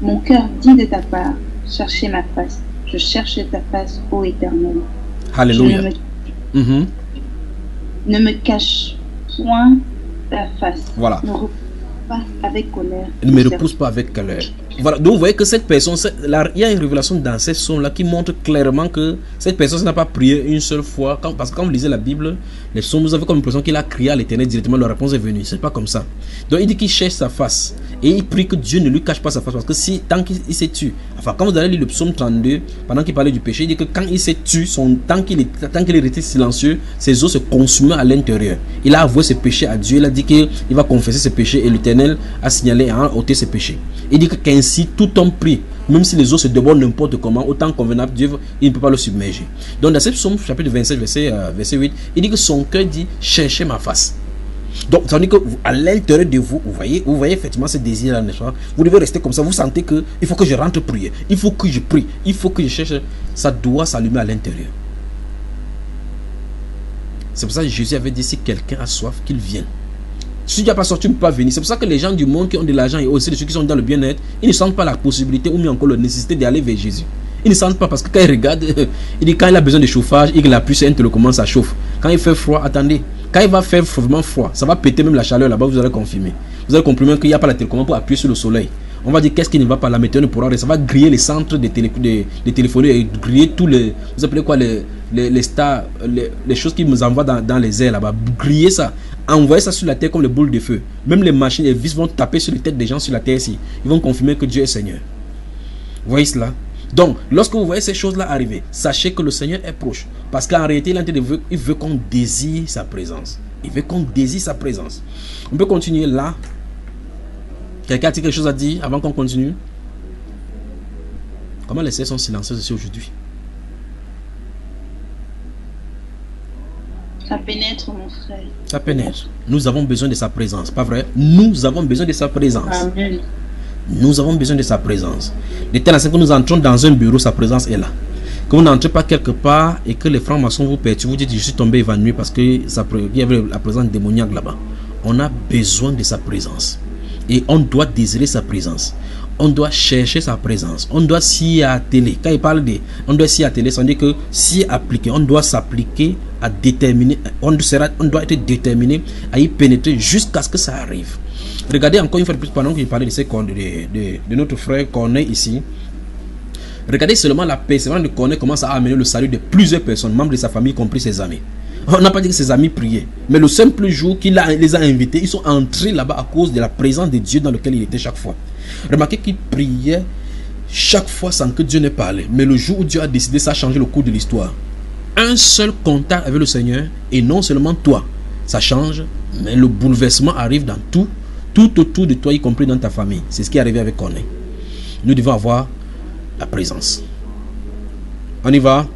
Mon cœur dit de ta part, cherchez ma face, je cherche ta face, ô Éternel. Alléluia. Ne me cache point ta face. Voilà. Ne repousse pas avec colère. Ne me repousse pas avec colère. Voilà. Donc vous voyez que cette personne, il y a une révélation dans ces sons-là qui montre clairement que cette personne n'a pas prié une seule fois. Parce que quand vous lisez la Bible, les psaumes, vous avez comme l'impression qu'il a crié à l'Éternel directement, la réponse est venue. C'est pas comme ça. Donc il dit qu'il cherche sa face. Et il prie que Dieu ne lui cache pas sa face. Parce que si, tant qu'il s'est tué, enfin quand vous allez lire le psaume 32, pendant qu'il parlait du péché, il dit que quand il s'est tué, tant qu'il est resté silencieux, ses os se consumaient à l'intérieur. Il a avoué ses péchés à Dieu. Il a dit qu'il va confesser ses péchés et l'Éternel a signalé et a ôté ses péchés. Il dit qu'ainsi tout homme prie, même si les eaux se débordent n'importe comment, autant convenable, Dieu il ne peut pas le submerger. Donc dans ce psaume chapitre 27 verset 8, il dit que son cœur dit cherchez ma face. Donc ça veut dire que à l'intérieur de vous, vous voyez effectivement ce désir là, n'est-ce pas? Vous devez rester comme ça, vous sentez que il faut que je rentre prier, il faut que je prie, il faut que je cherche, ça doit s'allumer à l'intérieur. C'est pour ça que Jésus avait dit si quelqu'un a soif, qu'il vienne. Si tu n'as pas sorti, tu ne peux pas venir. C'est pour ça que les gens du monde qui ont de l'argent et aussi ceux qui sont dans le bien-être, ils ne sentent pas la possibilité ou mieux encore la nécessité d'aller vers Jésus. Ils ne sentent pas parce que quand ils regardent, il dit quand il a besoin de chauffage, il appuie sur un télécommande, ça chauffe. Quand il fait froid, attendez. Quand il va faire vraiment froid, ça va péter même la chaleur là-bas, vous allez confirmer. Vous allez comprendre qu'il n'y a pas la télécommande pour appuyer sur le soleil. On va dire qu'est-ce qui ne va pas, la météo ne pourra rien. Ça va griller les centres de téléphonie et griller tous les, vous appelez quoi, les stars, les choses qui nous envoient dans les airs là-bas. Griller ça, envoyer ça sur la terre comme les boules de feu. Même les machines, les vis vont taper sur les têtes des gens sur la terre ici. Ils vont confirmer que Dieu est Seigneur. Vous voyez cela? Donc, lorsque vous voyez ces choses-là arriver, sachez que le Seigneur est proche. Parce qu'en réalité, il veut qu'on désire sa présence. Il veut qu'on désire sa présence. On peut continuer là. Quelqu'un a-t-il quelque chose à dire avant qu'on continue? Comment les serres sont silencieuses ici aujourd'hui? Ça pénètre, mon frère. Ça pénètre. Nous avons besoin de sa présence, pas vrai? Nous avons besoin de sa présence. Amen. Nous avons besoin de sa présence. De telle sorte que nous entrons dans un bureau, sa présence est là. Que vous n'entrez pas quelque part et que les francs-maçons vous perturbent, vous dites je suis tombé évanoui parce qu'il y avait la présence démoniaque là-bas. On a besoin de sa présence. Et on doit désirer sa présence. On doit chercher sa présence. On doit s'y atteler. Quand il parle de on doit s'y atteler, ça veut dire que s'y appliquer, on doit s'appliquer à déterminer, on doit être déterminé à y pénétrer jusqu'à ce que ça arrive. Regardez encore une fois de plus pendant qu'il parlait de notre frère Corneille ici. Regardez seulement la persévérance de Corneille commence à amener le salut de plusieurs personnes, membres de sa famille, y compris ses amis. On n'a pas dit que ses amis priaient, mais le simple jour qu'il les a invités, ils sont entrés là-bas à cause de la présence de Dieu dans lequel il était chaque fois. Remarquez qu'il priait chaque fois sans que Dieu n'ait parlé. Mais le jour où Dieu a décidé, ça a changé le cours de l'histoire. Un seul contact avec le Seigneur, et non seulement toi, ça change, mais le bouleversement arrive dans tout autour de toi, y compris dans ta famille. C'est ce qui est arrivé avec Corneille. Nous devons avoir la présence. On y va.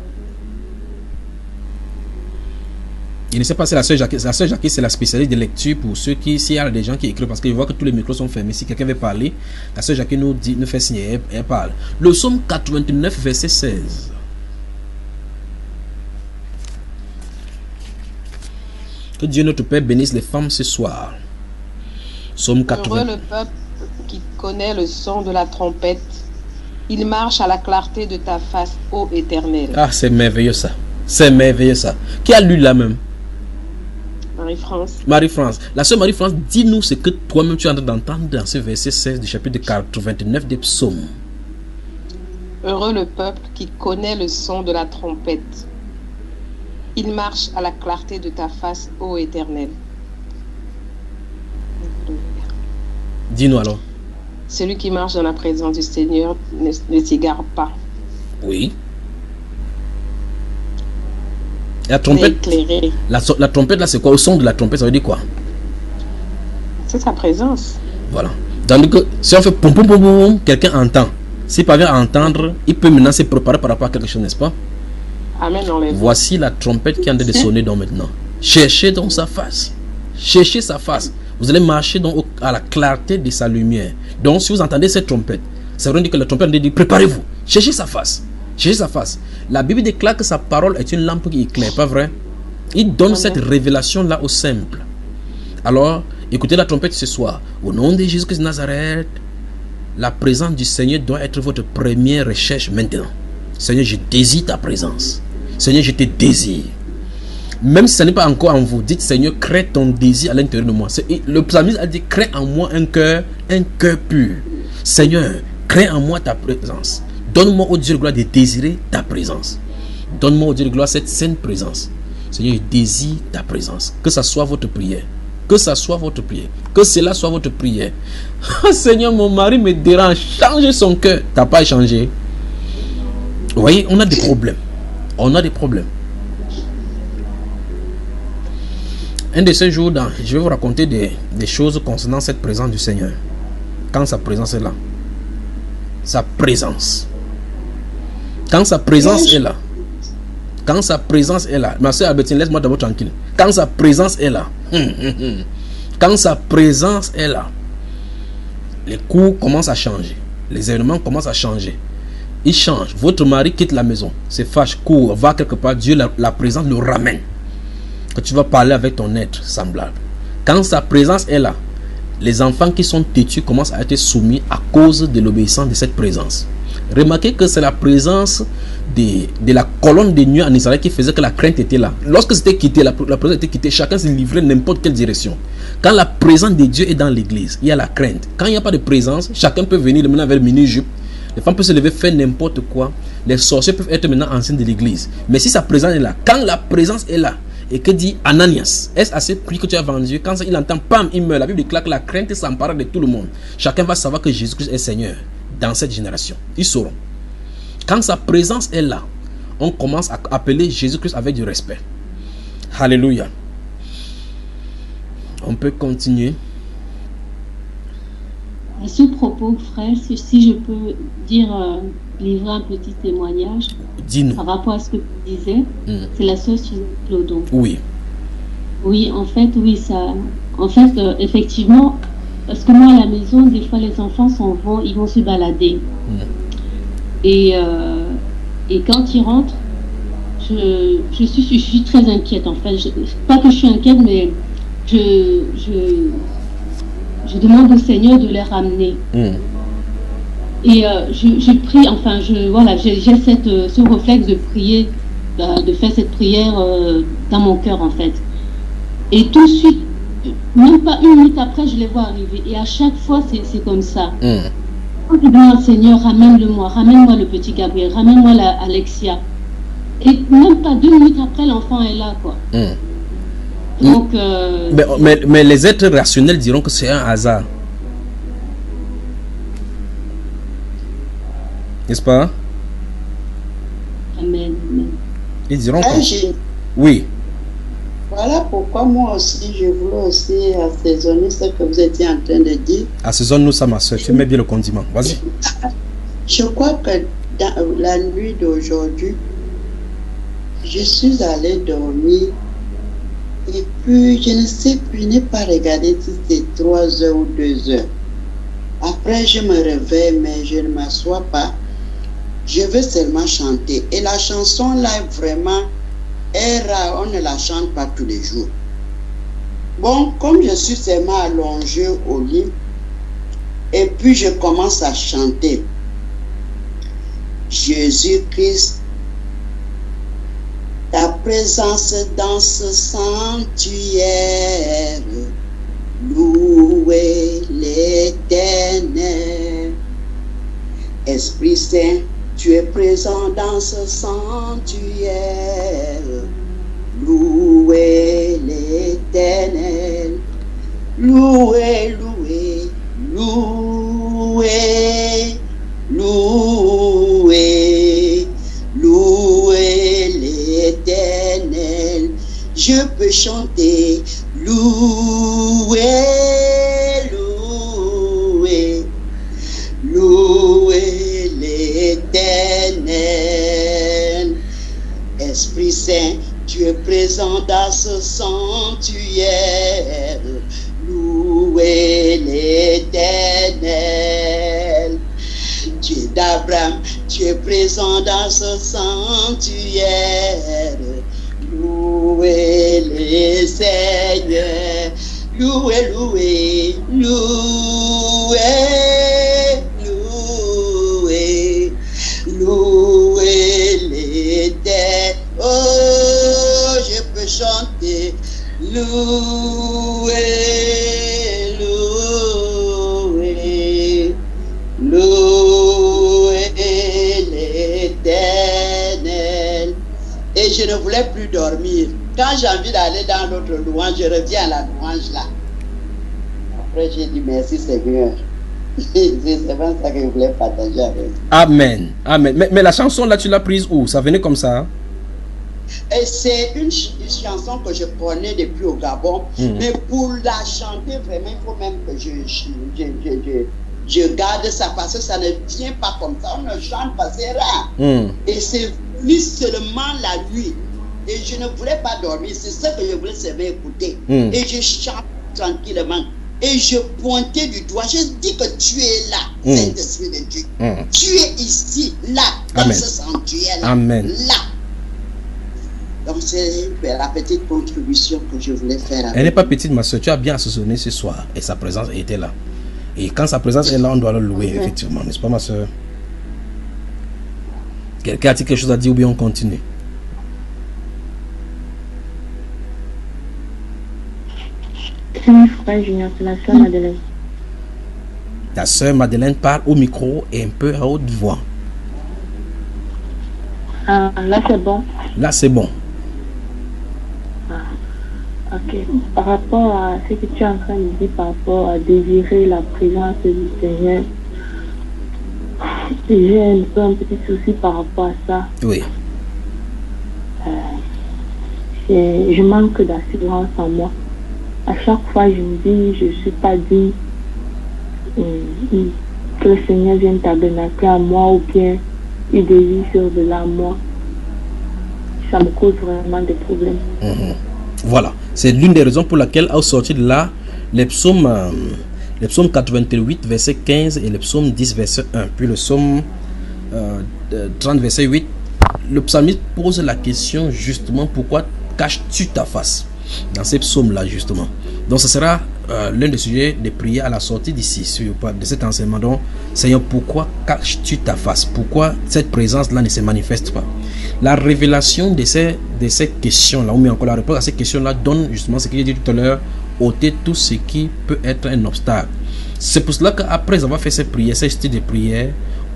Je ne sais pas si la sœur Jackie, c'est la spécialiste de lecture pour ceux qui, s'il y a des gens qui écrivent, parce que je vois que tous les micros sont fermés. Si quelqu'un veut parler, la sœur Jackie nous fait signer, elle parle. Le psaume 89, verset 16. Que Dieu notre Père bénisse les femmes ce soir. Psaume 89. Heureux le peuple qui connaît le son de la trompette. Il marche à la clarté de ta face, ô Éternel. Ah, c'est merveilleux ça. C'est merveilleux ça. Qui a lu là même? Marie-France. Marie-France. La sœur Marie-France, dis-nous ce que toi-même tu es en train d'entendre dans ce verset 16 du chapitre 89 des psaumes. Heureux le peuple qui connaît le son de la trompette. Il marche à la clarté de ta face, ô Éternel. Dis-nous alors. Celui qui marche dans la présence du Seigneur ne s'égare pas. Oui. La trompette, la trompette là, c'est quoi? Au son de la trompette, ça veut dire quoi? C'est sa présence. Voilà. Donc, si on fait pom pom pom pom, quelqu'un entend. S'il parvient à entendre, il peut maintenant se préparer par rapport à quelque chose, n'est-ce pas? Amen. Voici la trompette qui est en train de sonner donc maintenant. Cherchez donc sa face. Cherchez sa face. Vous allez marcher donc à la clarté de sa lumière. Donc, si vous entendez cette trompette, ça veut dire que la trompette dit préparez-vous. Cherchez sa face. Cherchez sa face. La Bible déclare que sa parole est une lampe qui éclaire, pas vrai? Il donne cette révélation-là au simple. Alors, écoutez la trompette ce soir. Au nom de Jésus-Christ de Nazareth, la présence du Seigneur doit être votre première recherche maintenant. Seigneur, je désire ta présence. Seigneur, je te désire. Même si ce n'est pas encore en vous, dites Seigneur, crée ton désir à l'intérieur de moi. Le psalmiste a dit, crée en moi un cœur pur. Seigneur, crée en moi ta présence. Donne-moi, au Dieu de gloire, de désirer ta présence. Donne-moi, au Dieu de gloire, cette sainte présence. Seigneur, je désire ta présence. Que ça soit votre prière. Que ça soit votre prière. Que cela soit votre prière. Oh, Seigneur, mon mari me dérange. Change son cœur. Tu n'as pas changé. Vous voyez, on a des problèmes. On a des problèmes. Un de ces jours, je vais vous raconter des choses concernant cette présence du Seigneur. Quand sa présence est là. Sa présence. Quand sa présence est là. Quand sa présence est là. Ma soeur Albertine, laisse-moi d'abord tranquille. Quand sa présence est là. Quand sa présence est là. Les cours commencent à changer. Les événements commencent à changer. Il change. Votre mari quitte la maison. Se fâche, court, va quelque part. Dieu, la présence le ramène. Que tu vas parler avec ton être semblable. Quand sa présence est là, les enfants qui sont têtus commencent à être soumis à cause de l'obéissance de cette présence. Remarquez que c'est la présence de la colonne de nuit en Israël qui faisait que la crainte était là. Lorsque c'était quitté, la présence était quittée, chacun se livrait n'importe quelle direction. Quand la présence de Dieu est dans l'église, il y a la crainte. Quand il n'y a pas de présence, chacun peut venir maintenant vers mini-jupe. Les femmes peuvent se lever, faire n'importe quoi. Les sorciers peuvent être maintenant enceintes de l'église. Mais si sa présence est là, quand la présence est là, et que dit Ananias, est-ce assez prix que tu as vendu? Quand il entend, pam, il meurt. La Bible déclare que la crainte s'empare de tout le monde. Chacun va savoir que Jésus-Christ est Seigneur dans cette génération. Ils sauront. Quand sa présence est là, on commence à appeler Jésus-Christ avec du respect. Alléluia. On peut continuer. À ce propos, frère, si je peux dire, livrer un petit témoignage. Dis-nous. Par rapport à ce que tu disais, c'est la sœur Suzanne Clodon. Oui. Oui, en fait, oui, ça. En fait, effectivement, parce que moi, à la maison, des fois, les enfants ils vont se balader. Et quand ils rentrent, je suis très inquiète, en fait. Pas que je suis inquiète, mais je demande au Seigneur de les ramener. Et je prie, enfin, j'ai ce réflexe de prier, de faire cette prière dans mon cœur, en fait. Et tout de suite, même pas une minute après, je les vois arriver. Et à chaque fois, c'est comme ça. Quand je demande au Seigneur, ramène-moi le petit Gabriel, ramène-moi Alexia. Et même pas 2 minutes après, l'enfant est là, quoi. Donc, mais les êtres rationnels diront que c'est un hasard. N'est-ce pas? Amen. Amen. Ils diront Ah, que... Oui. Voilà pourquoi moi aussi, je voulais aussi assaisonner ce que vous étiez en train de dire. Assaisonne-nous ça, ma soeur. Tu mets bien le condiment. Vas-y. Je crois que dans la nuit d'aujourd'hui, je suis allée dormir et puis je ne sais plus, je n'ai pas regardé si c'est 3 heures ou 2 heures. Après, je me réveille, mais je ne m'assois pas. Je veux seulement chanter. Et la chanson là est vraiment rare, on ne la chante pas tous les jours. Bon, comme je suis seulement allongée au lit, et puis je commence à chanter. Jésus-Christ, ta présence dans ce sanctuaire, louez l'Éternel. Esprit Saint, tu es présent dans ce sanctuaire, louez l'Éternel. Louez, louez, louez, louez, louez l'Éternel. Je peux chanter, louez, louez, louez l'Éternel. Esprit Saint, tu es présent dans ce sanctuaire, louez l'Éternel. Dieu d'Abraham, tu es présent dans ce sanctuaire, louez le Seigneur. Louez, louez, louez, louez, louez l'Éternel. Oh, je peux chanter, louez, louez, louez l'Éternel. Et je ne voulais plus dormir. Quand j'ai envie d'aller dans l'autre louange, je reviens à la louange là. Après, j'ai dit merci Seigneur. C'est vraiment ça que je voulais partager avec vous. Amen. Amen. Mais la chanson là, tu l'as prise où? Ça venait comme ça? Et c'est une chanson que je connais depuis au Gabon. Mais pour la chanter, vraiment, il faut même que je garde ça parce que ça ne vient pas comme ça. On ne chante pas, c'est rare. Et c'est venu seulement la nuit. Et je ne voulais pas dormir. C'est ça que je voulais seulement écouter. Et je chante tranquillement. Et je pointais du doigt. Je dis que tu es là, Saint-Esprit de Dieu. Tu es ici, là, dans ce sanctuaire. Amen. Là. Donc c'est la petite contribution que je voulais faire. Elle n'est pas petite, ma soeur. Tu as bien assaisonné ce soir. Et sa présence était là. Et quand sa présence est là, on doit le louer, effectivement. N'est-ce pas, ma soeur? Quelqu'un a-t-il quelque chose à dire ou bien on continue? Oui, frère Junior, c'est la soeur Madeleine. Ta soeur Madeleine parle au micro et un peu à haute voix. Ah, là c'est bon. Là c'est bon. Ok. Par rapport à ce que tu es en train de dire, par rapport à désirer la présence du Seigneur, j'ai un petit souci par rapport à ça. Oui. Je manque d'assurance en moi. À chaque fois, je me dis, je ne suis pas dit que le Seigneur vienne tabernacler à moi ou bien il désire sur de là à moi. Ça me cause vraiment des problèmes. Voilà. C'est l'une des raisons pour laquelle, au sortir de là, les psaumes 88, verset 15 et le psaume 10, verset 1, puis le psaume 30, verset 8, le psalmiste pose la question justement, pourquoi caches-tu ta face? Dans ces psaumes-là, justement. Donc, ce sera l'un des sujets de prière à la sortie d'ici, de cet enseignement. Donc, Seigneur, pourquoi caches-tu ta face? Pourquoi cette présence-là ne se manifeste pas? La révélation de ces questions-là, ou bien encore la réponse à ces questions-là, donne justement ce que j'ai dit tout à l'heure, ôter tout ce qui peut être un obstacle. C'est pour cela qu'après avoir fait ces prières, ces styles de prière,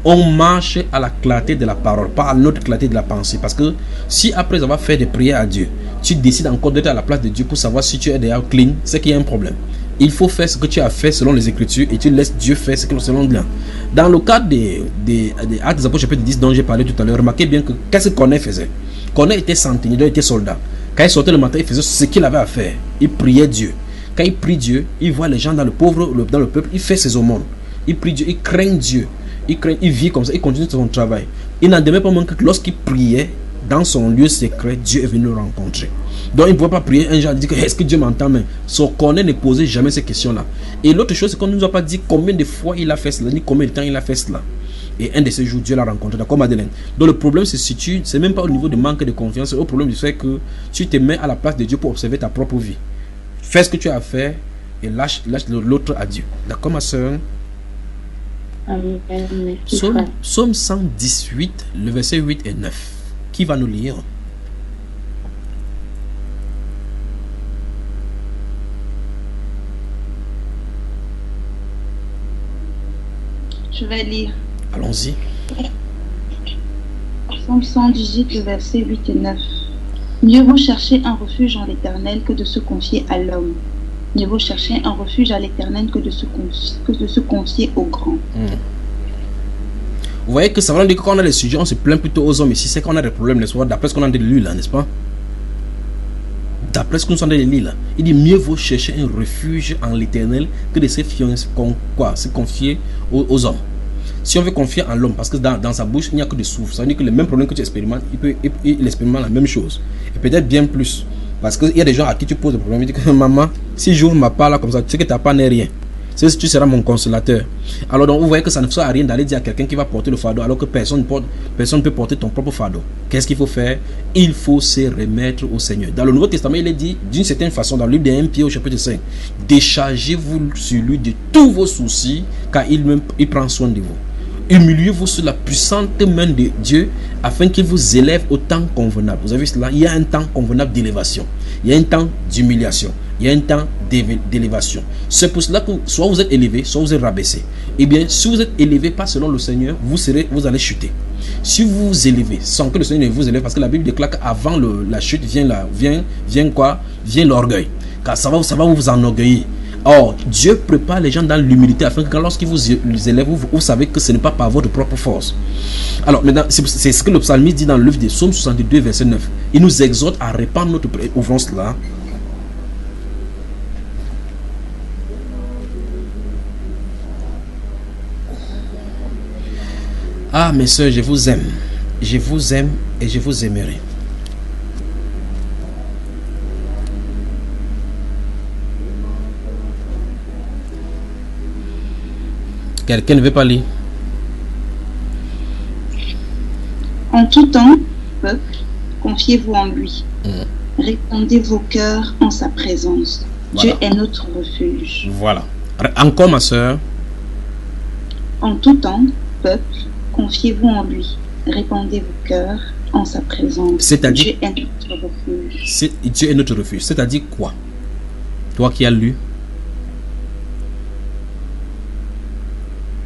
on marche à la clarté de la parole, pas à l'autre clarté de la pensée. Parce que si après avoir fait des prières à Dieu, tu décides encore d'être à la place de Dieu pour savoir si tu es déjà clean, c'est qu'il y a un problème. Il faut faire ce que tu as fait selon les Écritures et tu laisses Dieu faire ce que selon lui. Dans le cadre des Actes des Apôtres chapitre 10 dont j'ai parlé tout à l'heure, remarquez bien que qu'est-ce que Corneille faisait. Corneille était centenier, il était soldat. Quand il sortait le matin, il faisait ce qu'il avait à faire. Il priait Dieu. Quand il prie Dieu, il voit les gens dans le pauvre, dans le peuple, il fait ses aumônes. Il prie Dieu, il craint Dieu. Il vit comme ça, il continue son travail. Il n'en demeure pas moins que lorsqu'il priait dans son lieu secret, Dieu est venu le rencontrer. Donc il ne pouvait pas prier un jour, il dit que est-ce que Dieu m'entend même. Son Corneille ne posait jamais ces questions-là. Et l'autre chose, c'est qu'on ne nous a pas dit combien de fois il a fait cela, ni combien de temps il a fait cela. Et un de ces jours, Dieu l'a rencontré, d'accord Madeleine? Donc le problème se situe, c'est même pas au niveau de manque de confiance, c'est au problème du fait que tu te mets à la place de Dieu pour observer ta propre vie. Fais ce que tu as à faire et lâche l'autre à Dieu. D'accord ma soeur? Psaume 118, le verset 8 et 9. Qui va nous lire? Je vais lire. Allons-y. Psaume 118, le verset 8 et 9. Mieux vaut chercher un refuge en l'Éternel que de se confier à l'homme. Mieux vaut chercher un refuge à l'Éternel que de se confier au grand. Vous voyez que ça veut dire que quand on a des sujets, on se plaint plutôt aux hommes. Ici, c'est qu'on a des problèmes, d'après ce qu'on a lu là, n'est-ce pas? D'après ce que nous sommes allés lire là, il dit mieux vaut chercher un refuge en l'Éternel que de se confier aux hommes. Si on veut confier en l'homme, parce que dans sa bouche il n'y a que des souffles, ça veut dire que le même problème que tu expérimentes, il expérimente la même chose et peut-être bien plus, parce qu'il y a des gens à qui tu poses des problèmes. Il dit que maman, si j'ouvre ma part là comme ça, tu sais que ta part n'est rien. Tu seras mon consolateur. Alors donc vous voyez que ça ne sert à rien d'aller dire à quelqu'un qui va porter le fardeau alors que personne ne peut porter ton propre fardeau. Qu'est-ce qu'il faut faire? Il faut se remettre au Seigneur. Dans le Nouveau Testament, il est dit d'une certaine façon dans le livre de 1 Pierre au chapitre 5, déchargez-vous sur lui de tous vos soucis car il prend soin de vous. Humiliez-vous sous la puissante main de Dieu afin qu'il vous élève au temps convenable. Vous avez vu cela? Il y a un temps convenable d'élévation. Il y a un temps d'humiliation. Il y a un temps d'élévation. C'est pour cela que soit vous êtes élevé, soit vous êtes rabaissé. Eh bien, si vous êtes élevé pas selon le Seigneur, vous allez chuter. Si vous vous élevez sans que le Seigneur ne vous élève, parce que la Bible déclare qu'avant la chute vient l'orgueil. Car ça va vous enorgueillir. Or, Dieu prépare les gens dans l'humilité afin que lorsqu'il vous élève, vous savez que ce n'est pas par votre propre force. Alors maintenant, c'est ce que le psalmiste dit dans le livre des Psaumes 62, verset 9. Il nous exhorte à répandre notre... Ouvrons cela. Ah, mes soeurs, je vous aime. Je vous aime et je vous aimerai. Quelqu'un ne veut pas lire? En tout temps, peuple, confiez-vous en lui. Répandez vos cœurs en sa présence. Voilà. Dieu est notre refuge. Voilà. Encore, ma soeur. En tout temps, peuple, confiez-vous en lui. Répandez vos cœurs en sa présence. C'est-à-dire, Dieu est notre refuge. Dieu est notre refuge. C'est-à-dire quoi? Toi qui as lu.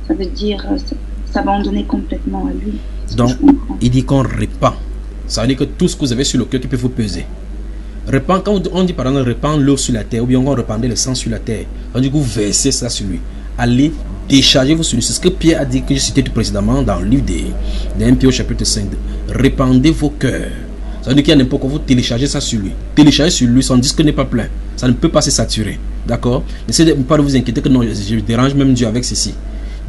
Ça veut dire s'abandonner complètement à lui. Donc, il dit qu'on répand. Ça veut dire que tout ce que vous avez sur le cœur qui peut vous peser. Répand, quand on dit par exemple répand l'eau sur la terre, ou bien on répandait le sang sur la terre, on dit que vous versez ça sur lui. Allez, déchargez-vous sur lui. C'est ce que Pierre a dit, que je citais tout précédemment dans le livre de 1 Pierre au chapitre 5. Répandez vos cœurs. Ça veut dire qu'il y a n'importe quoi, vous téléchargez ça sur lui. Téléchargez sur lui, son disque n'est pas plein. Ça ne peut pas se saturer. D'accord? N'essayez pas de vous inquiéter que non, je dérange même Dieu avec ceci.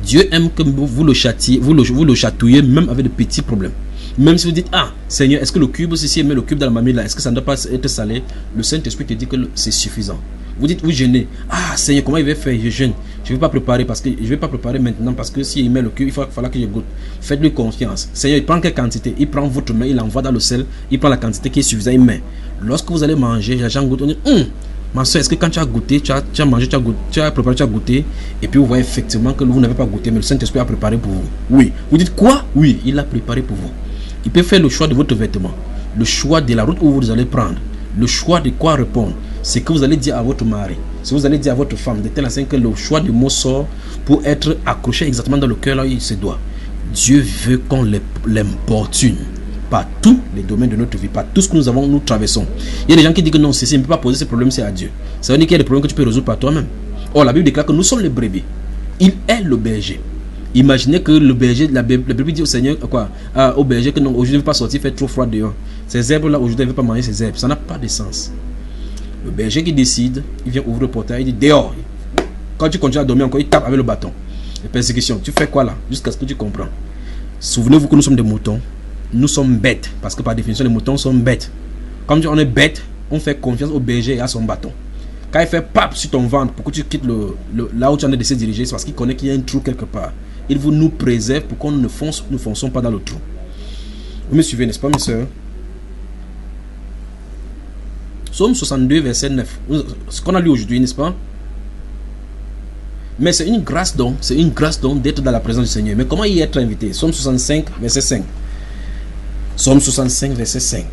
Dieu aime que vous le châtiez, vous le chatouillez même avec de petits problèmes. Même si vous dites, ah Seigneur, est-ce que le cube, si met le cube dans la mamie là, est-ce que ça ne doit pas être salé? Le Saint-Esprit te dit que c'est suffisant. Vous dites, vous jeûnez. Ah Seigneur, comment il va faire? Je jeûne. Je ne vais pas préparer parce que je vais pas préparer maintenant parce que s'il met le cube, il faudra que je goûte. Faites-lui confiance. Seigneur, il prend quelle quantité? Il prend votre main, il l'envoie dans le sel, il prend la quantité qui est suffisante, il met. Lorsque vous allez manger, les gens goûtent, on dit, ma soeur, est-ce que quand tu as goûté, tu as mangé, tu as préparé, tu as goûté, et puis vous voyez effectivement que vous n'avez pas goûté, mais le Saint-Esprit a préparé pour vous? Oui. Vous dites quoi? Oui, il a préparé pour vous. Il peut faire le choix de votre vêtement, le choix de la route où vous allez prendre, le choix de quoi répondre, c'est que vous allez dire à votre mari, si vous allez dire à votre femme, de telle façon que le choix du mot sort pour être accroché exactement dans le cœur là où il se doit. Dieu veut qu'on l'importune. Pas tous les domaines de notre vie, pas tout ce que nous traversons. Il y a des gens qui disent que non, ceci ne peut pas poser ce problème, c'est à Dieu. Ça veut dire qu'il y a des problèmes que tu peux résoudre par toi-même. Or, la Bible déclare que nous sommes les brebis. Il est le berger. Imaginez que le berger, la Bible dit au Seigneur, au berger, que non, aujourd'hui ne veut pas sortir, il fait trop froid dehors. Ces herbes-là, aujourd'hui, ne veut pas manger ces herbes. Ça n'a pas de sens. Le berger qui décide, il vient ouvrir le portail, il dit dehors. Quand tu continues à dormir encore, il tape avec le bâton. Les persécutions, tu fais quoi là? Jusqu'à ce que tu comprends. Souvenez-vous que nous sommes des moutons. Nous sommes bêtes. Parce que par définition, les moutons sont bêtes. Comme on est bête, on fait confiance au berger et à son bâton. Quand il fait pap sur ton ventre pour que tu quittes là où tu en es de se diriger, c'est parce qu'il connaît qu'il y a un trou quelque part. Il vous nous préserve pour qu'on ne fonçons pas dans le trou. Vous me suivez, n'est-ce pas, mes soeurs? Psaume 62, verset 9. Ce qu'on a lu aujourd'hui, n'est-ce pas? Mais c'est une grâce donc, d'être dans la présence du Seigneur. Mais comment y être invité? Psaume 65, verset 5. Psaume 65, verset 5.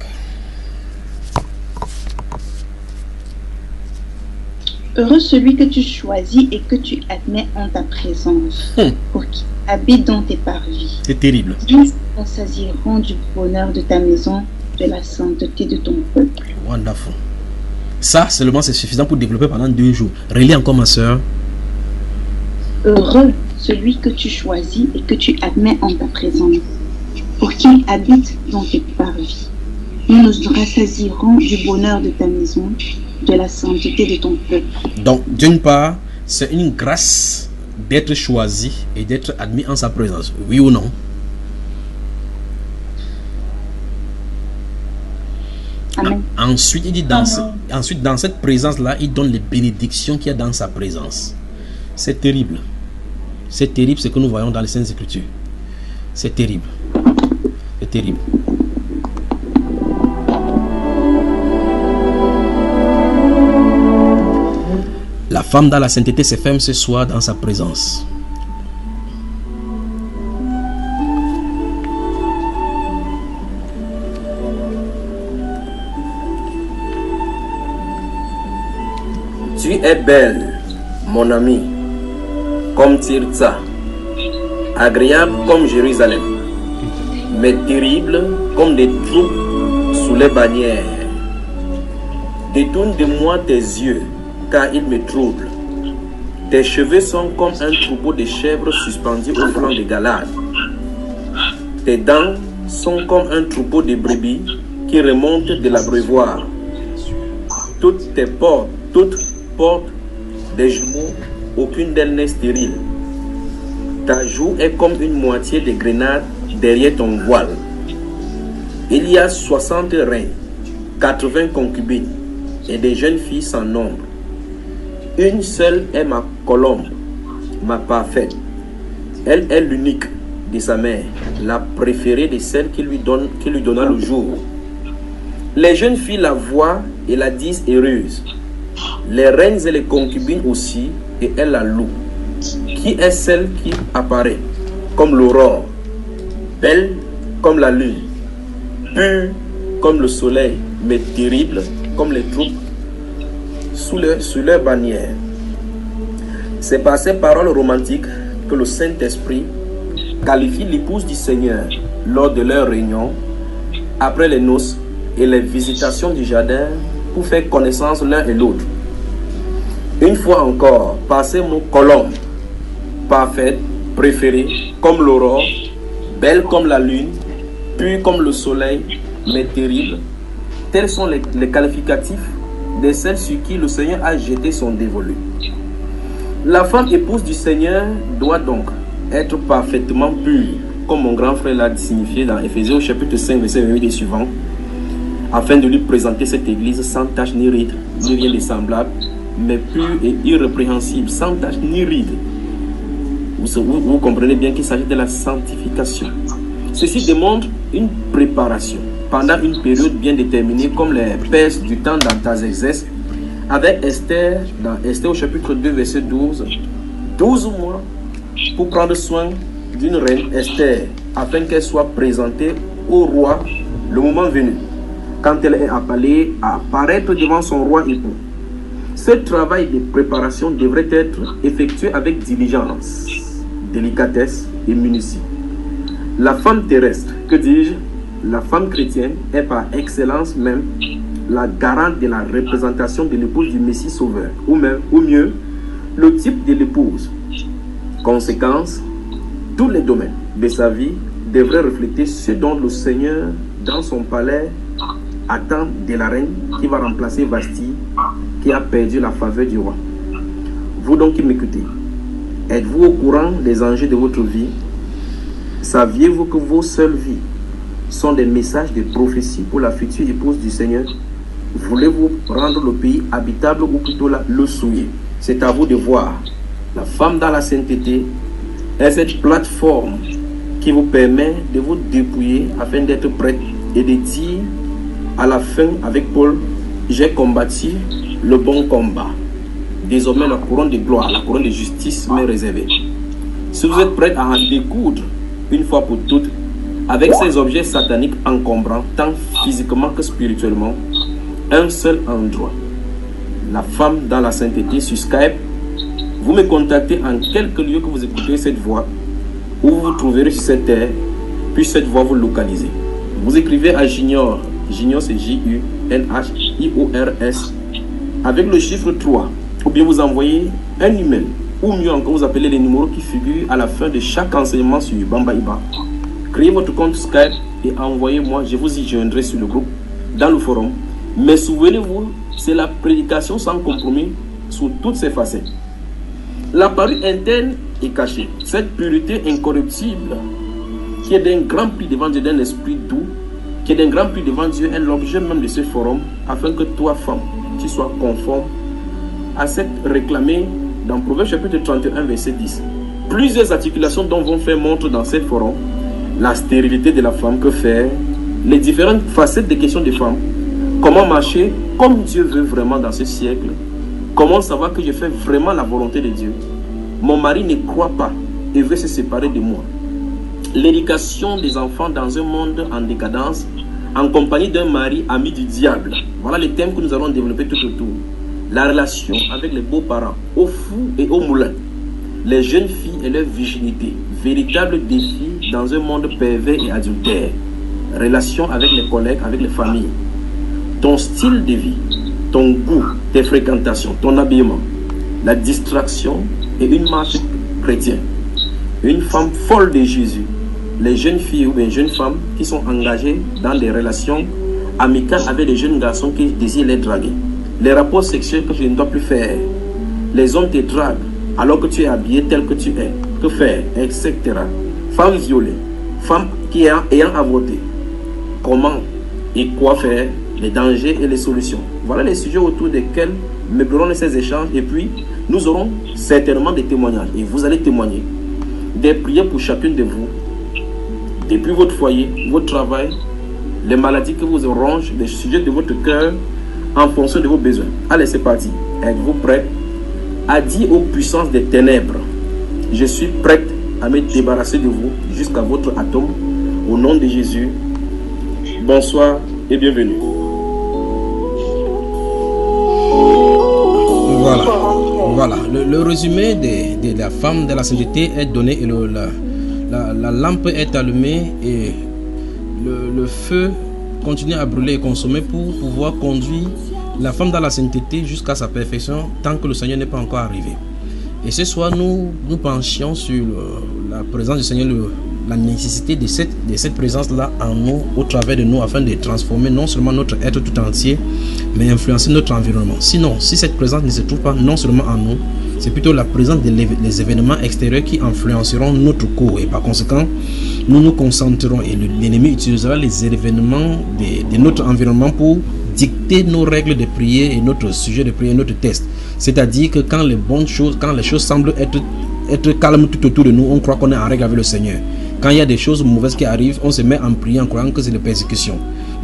Heureux celui que tu choisis et que tu admets en ta présence, pour qu'il habite dans tes parvis. C'est terrible. Ils s'assasieront du bonheur de ta maison, de la sainteté de ton peuple. Wonderful. Ça, seulement, c'est suffisant pour développer pendant 2 jours. Relis encore, ma soeur. Heureux celui que tu choisis et que tu admets en ta présence, pour qu'il habite dans tes parvis. Nous nous rassasierons du bonheur de ta maison, de la sainteté de ton peuple. Donc, d'une part, c'est une grâce d'être choisi et d'être admis en sa présence. Oui ou non? Amen. Ensuite, il dit dans cette présence-là, il donne les bénédictions qu'il y a dans sa présence. C'est terrible. C'est terrible ce que nous voyons dans les Saintes Écritures. C'est terrible. C'est terrible. La femme dans la sainteté se ferme ce soir dans sa présence. Tu es belle, mon ami, comme Tirza, agréable comme Jérusalem, mais terrible comme des troupes sous les bannières. Détourne de moi tes yeux, car ils me troublent. Tes cheveux sont comme un troupeau de chèvres suspendus au flanc de Galade. Tes dents sont comme un troupeau de brebis qui remontent de l'abreuvoir. Toutes portent des jumeaux, aucune d'elles n'est stérile. Ta joue est comme une moitié de grenade derrière ton voile. Il y a 60 reines, 80 concubines et des jeunes filles sans nombre. Une seule est ma colombe, ma parfaite. Elle est l'unique de sa mère, la préférée de celle qui lui donna le jour. Les jeunes filles la voient et la disent heureuse. Les reines et les concubines aussi, et elles la louent. Qui est celle qui apparaît comme l'aurore, belle comme la lune, pure comme le soleil, mais terrible comme les troupes sous leur bannière. C'est par ces paroles romantiques que le Saint-Esprit qualifie l'épouse du Seigneur lors de leur réunion, après les noces et les visitations du jardin pour faire connaissance l'un et l'autre. Une fois encore, par ces mots colombe, parfaite, préférée, comme l'aurore, belle comme la lune, pure comme le soleil, mais terrible, tels sont les qualificatifs de celles sur qui le Seigneur a jeté son dévolu. La femme épouse du Seigneur doit donc être parfaitement pure, comme mon grand frère l'a signifié dans Éphésiens chapitre 5, verset 28 et suivant, afin de lui présenter cette église sans tache ni ride, ni rien de semblable, mais pure et irrépréhensible, sans tache ni ride. Vous comprenez bien qu'il s'agit de la sanctification. Ceci démontre une préparation pendant une période bien déterminée, comme les Perses du temps d'Artaxerxès, avec Esther, dans Esther au chapitre 2, verset 12, 12 mois pour prendre soin d'une reine, Esther, afin qu'elle soit présentée au roi le moment venu, quand elle est appelée à apparaître devant son roi époux. Ce travail de préparation devrait être effectué avec diligence, délicatesse et minutie. La femme terrestre, que dis-je, la femme chrétienne est par excellence même la garante de la représentation de l'épouse du Messie Sauveur, ou mieux, le type de l'épouse. Conséquence, tous les domaines de sa vie devraient refléter ce dont le Seigneur, dans son palais, attend de la reine qui va remplacer Vasti, qui a perdu la faveur du roi. Vous donc qui m'écoutez, êtes-vous au courant des enjeux de votre vie? Saviez-vous que vos seules vies sont des messages de prophétie pour la future épouse du Seigneur? Voulez-vous rendre le pays habitable ou plutôt le souiller? C'est à vous de voir. La femme dans la sainteté est cette plateforme qui vous permet de vous dépouiller afin d'être prête et de dire à la fin avec Paul, j'ai combattu le bon combat. Désormais la couronne de gloire, la couronne de justice m'est réservée. Si vous êtes prête à en découdre une fois pour toutes avec ces objets sataniques encombrants, tant physiquement que spirituellement, un seul endroit. La femme dans la sainteté sur Skype. Vous me contactez en quelques lieux que vous écoutez cette voix, où vous vous trouverez sur cette terre, puis cette voix vous localisez. Vous écrivez à Junior, Junior c'est J-U-N-H-I-O-R-S, avec le chiffre 3, ou bien vous envoyez un email, ou mieux encore vous appelez les numéros qui figurent à la fin de chaque enseignement sur Bamba Iba. Créez votre compte Skype et envoyez-moi, je vous y joindrai sur le groupe, dans le forum. Mais souvenez-vous, c'est la prédication sans compromis sous toutes ses facettes. La parure interne est cachée. Cette pureté incorruptible, qui est d'un grand prix devant Dieu, d'un esprit doux, qui est d'un grand prix devant Dieu, est l'objet même de ce forum, afin que toi, femme, tu sois conforme à cette réclamée dans Proverbe chapitre 31, verset 10. Plusieurs articulations dont vont faire montre dans ce forum, la stérilité de la femme, que faire, les différentes facettes des questions des femmes, comment marcher comme Dieu veut vraiment dans ce siècle, comment savoir que je fais vraiment la volonté de Dieu. Mon mari ne croit pas et veut se séparer de moi. L'éducation des enfants dans un monde en décadence, en compagnie d'un mari ami du diable. Voilà les thèmes que nous allons développer tout autour. La relation avec les beaux-parents, aux fous et aux moulins. Les jeunes filles et leur virginité. Véritable défi dans un monde pervers et adultère. Relation avec les collègues, avec les familles. Ton style de vie, ton goût, tes fréquentations, ton habillement, la distraction et une marche chrétienne. Une femme folle de Jésus. Les jeunes filles ou bien jeunes femmes qui sont engagées dans des relations amicales avec les jeunes garçons qui désirent les draguer. Les rapports sexuels que je ne dois plus faire. Les hommes te draguent alors que tu es habillé tel que tu es. Que faire, etc. Femmes violées, femmes qui ayant avorté. Comment et quoi faire, les dangers et les solutions. Voilà les sujets autour desquels meublerons ces échanges, et puis nous aurons certainement des témoignages et vous allez témoigner, des prières pour chacune de vous, depuis votre foyer, votre travail, les maladies que vous rongent, les sujets de votre cœur en fonction de vos besoins. Allez, c'est parti. Êtes-vous prêts à dire aux puissances des ténèbres, je suis prête à me débarrasser de vous jusqu'à votre atome, au nom de Jésus. Bonsoir et bienvenue. Voilà. Le résumé de la femme de la sainteté est donné et la lampe est allumée et le feu continue à brûler et consommer pour pouvoir conduire la femme dans la sainteté jusqu'à sa perfection tant que le Seigneur n'est pas encore arrivé. Et ce soir, nous penchions sur la présence du Seigneur, la nécessité de cette présence-là en nous, au travers de nous, afin de transformer non seulement notre être tout entier, mais influencer notre environnement. Sinon, si cette présence ne se trouve pas non seulement en nous, c'est plutôt la présence des événements extérieurs qui influenceront notre corps. Et par conséquent, nous nous concentrerons et l'ennemi utilisera les événements de notre environnement pour dicter nos règles de prière et notre sujet de prière, notre test. C'est-à-dire que quand les choses semblent être calmes tout autour de nous, on croit qu'on est en règle avec le Seigneur. Quand il y a des choses mauvaises qui arrivent, on se met en prière en croyant que c'est la persécution.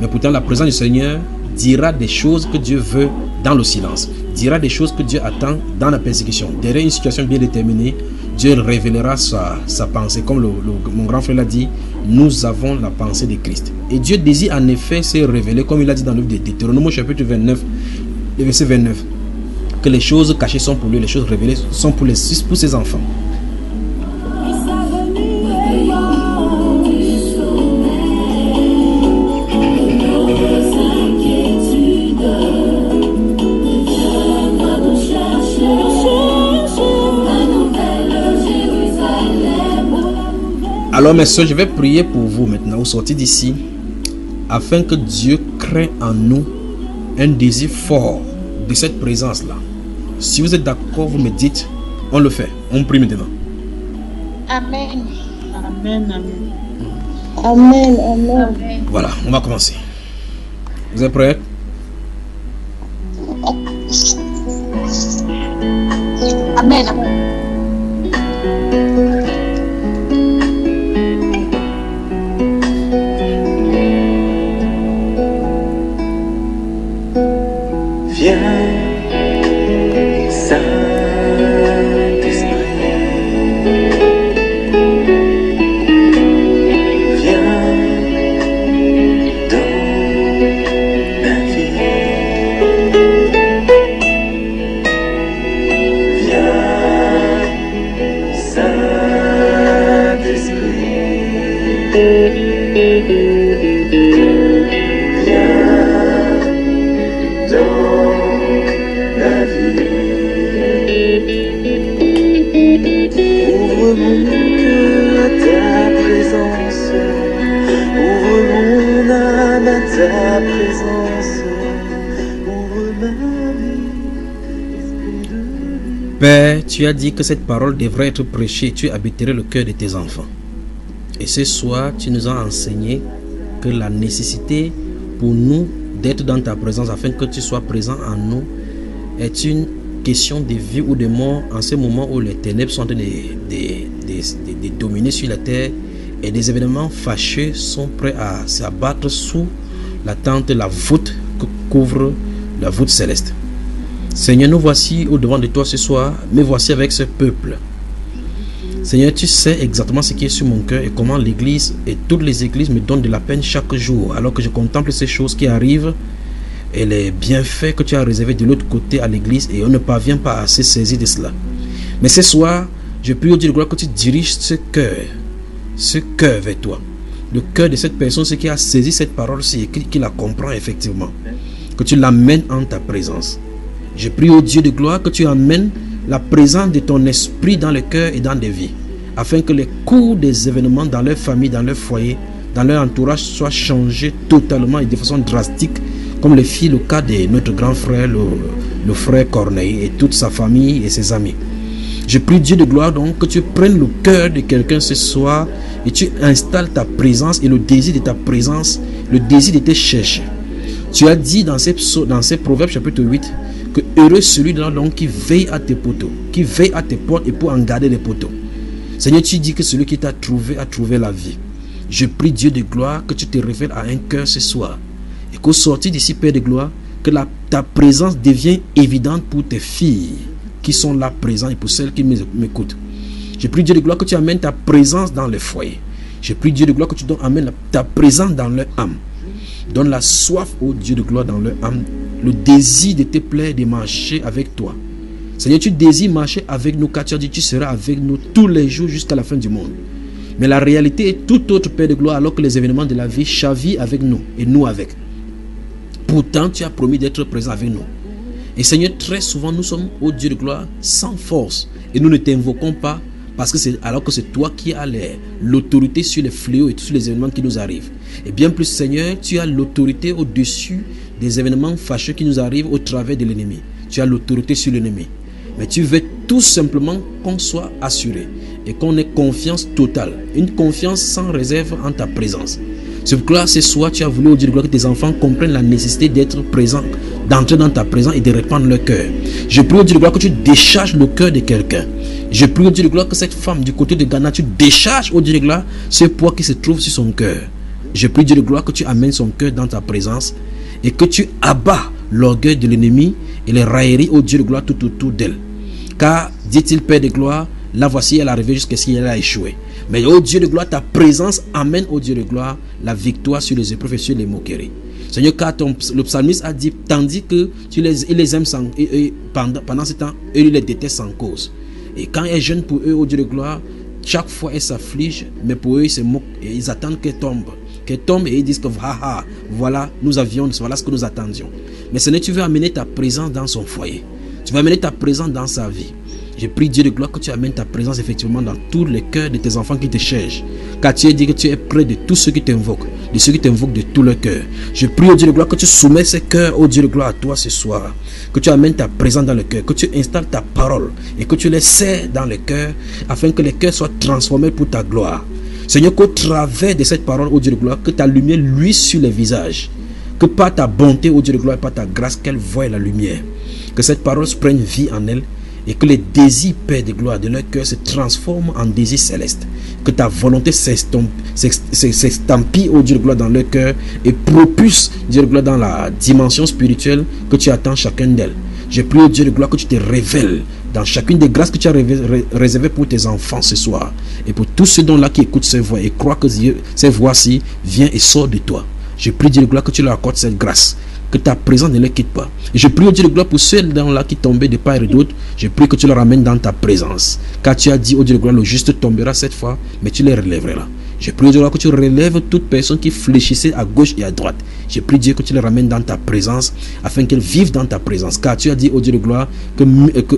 Mais pourtant, la présence du Seigneur dira des choses que Dieu veut dans le silence, dira des choses que Dieu attend dans la persécution. Derrière une situation bien déterminée, Dieu révélera sa pensée. Comme mon grand frère l'a dit, nous avons la pensée de Christ. Et Dieu désire en effet se révéler, comme il a dit dans le livre de Deutéronome chapitre 29, le verset 29, que les choses cachées sont pour lui, les choses révélées sont pour ses enfants. Alors mes soeurs, je vais prier pour vous maintenant au sortir d'ici, afin que Dieu crée en nous un désir fort de cette présence-là. Si vous êtes d'accord, vous me dites, on le fait. On prie maintenant. Amen. Amen, amen. Amen, amen. Voilà, on va commencer. Vous êtes prêts? Amen. Viens, Saint-Esprit. Viens dans ma vie. Viens, ta présence, ouvre ma vie. Père, tu as dit que cette parole devrait être prêchée, tu habiterais le cœur de tes enfants. Et ce soir, tu nous as enseigné que la nécessité pour nous d'être dans ta présence afin que tu sois présent en nous est une question de vie ou de mort en ce moment où les ténèbres sont en train de dominer sur la terre et des événements fâcheux sont prêts à s'abattre sous la tente, la voûte que couvre la voûte céleste. Seigneur, nous voici au devant de toi ce soir, mais voici avec ce peuple. Seigneur, tu sais exactement ce qui est sur mon cœur et comment l'église et toutes les églises me donnent de la peine chaque jour alors que je contemple ces choses qui arrivent et les bienfaits que tu as réservés de l'autre côté à l'église et on ne parvient pas à se saisir de cela. Mais ce soir, je prie au Dieu de gloire que tu diriges ce cœur vers toi. Le cœur de cette personne, ce qui a saisi cette parole-ci et qui la comprend effectivement. Que tu l'amènes en ta présence. Je prie au Dieu de gloire que tu amènes la présence de ton esprit dans le cœur et dans des vies, afin que les cours des événements dans leur famille, dans leur foyer, dans leur entourage soient changés totalement et de façon drastique, comme le fit le cas de notre grand frère, le frère Corneille et toute sa famille et ses amis. Je prie Dieu de gloire donc que tu prennes le cœur de quelqu'un ce soir et tu installes ta présence et le désir de ta présence, le désir de te chercher. Tu as dit dans ces Proverbes chapitre 8 que heureux celui-là donc qui veille à tes poteaux, qui veille à tes portes et pour en garder les poteaux. Seigneur, tu dis que celui qui t'a trouvé a trouvé la vie. Je prie Dieu de gloire que tu te révèles à un cœur ce soir et qu'au sortir d'ici, Père de gloire, que ta présence devienne évidente pour tes filles qui sont là présents et pour celles qui m'écoutent. Je prie Dieu de gloire que tu amènes ta présence dans le foyer. Je prie Dieu de gloire que tu amènes ta présence dans leur âme. Donne la soif au Dieu de gloire dans leur âme, le désir de te plaire, de marcher avec toi. Seigneur, tu désires marcher avec nous car tu as dit tu seras avec nous tous les jours jusqu'à la fin du monde. Mais la réalité est tout autre, Père de gloire, alors que les événements de la vie chavillent avec nous et nous avec. Pourtant, tu as promis d'être présent avec nous. Et Seigneur, très souvent, nous sommes, ô Dieu de gloire, sans force. Et nous ne t'invoquons pas parce que alors que c'est toi qui as l'autorité sur les fléaux et sur les événements qui nous arrivent. Et bien plus, Seigneur, tu as l'autorité au-dessus des événements fâcheux qui nous arrivent au travers de l'ennemi. Tu as l'autorité sur l'ennemi. Mais tu veux tout simplement qu'on soit assuré et qu'on ait confiance totale. Une confiance sans réserve en ta présence. C'est pourquoi ce soir, tu as voulu, au Dieu de gloire, que tes enfants comprennent la nécessité d'être présents, d'entrer dans ta présence et de répandre leur cœur. Je prie au Dieu de gloire que tu décharges le cœur de quelqu'un. Je prie au Dieu de gloire que cette femme du côté de Ghana, tu décharges au Dieu de gloire ce poids qui se trouve sur son cœur. Je prie Dieu de gloire que tu amènes son cœur dans ta présence et que tu abats l'orgueil de l'ennemi et les railleries au Dieu de gloire tout autour d'elle. Car, dit-il, Père de gloire, la voici, elle est arrivée jusqu'à ce qu'elle a échoué. Mais au Dieu de gloire, ta présence amène au Dieu de gloire la victoire sur les épreuves et sur les moqueries. Seigneur, car le psalmiste a dit, tandis que il les aime pendant ce temps, eux, ils les détestent sans cause. Et quand elle jeûne pour eux, au Dieu de gloire, chaque fois elle s'afflige, mais pour eux, ils se moquent et ils attendent qu'elle tombe et ils disent que voilà, voilà ce que nous attendions. Mais Seigneur, tu veux amener ta présence dans son foyer. Tu veux amener ta présence dans sa vie. Je prie Dieu de gloire que tu amènes ta présence effectivement dans tous les cœurs de tes enfants qui te cherchent. Car tu as dit que tu es près de tous ceux qui t'invoquent, de ceux qui t'invoquent de tout leur cœur. Je prie au Dieu de gloire que tu soumets ces cœurs au Dieu de gloire à toi ce soir. Que tu amènes ta présence dans le cœur, que tu installes ta parole et que tu les serres dans le cœur afin que les cœurs soient transformés pour ta gloire. Seigneur, qu'au travers de cette parole, au Dieu de gloire, que ta lumière luise sur les visages. Que par ta bonté, au Dieu de gloire, et par ta grâce, qu'elle voie la lumière. Que cette parole prenne vie en elle et que les désirs, Père de gloire, de leur cœur se transforment en désirs célestes. Que ta volonté s'estampille, au Dieu de gloire, dans leur cœur et propulse, Dieu de gloire, dans la dimension spirituelle que tu attends chacun d'elles. Je prie au Dieu de gloire que tu te révèles dans chacune des grâces que tu as réservées pour tes enfants ce soir. Et pour tous ceux dont là qui écoutent ces voix et croient que ces voix-ci viennent et sortent de toi. Je prie Dieu de gloire que tu leur accordes cette grâce. Que ta présence ne les quitte pas. Et je prie au Dieu de gloire pour ceux là qui tombaient de part et d'autre. Je prie que tu les ramènes dans ta présence. Car tu as dit au Dieu de gloire, le juste tombera cette fois, mais tu les relèveras. Je prie au Dieu de gloire que tu relèves toute personne qui fléchissait à gauche et à droite. Je prie Dieu que tu les ramènes dans ta présence afin qu'elles vivent dans ta présence. Car tu as dit au Dieu de gloire que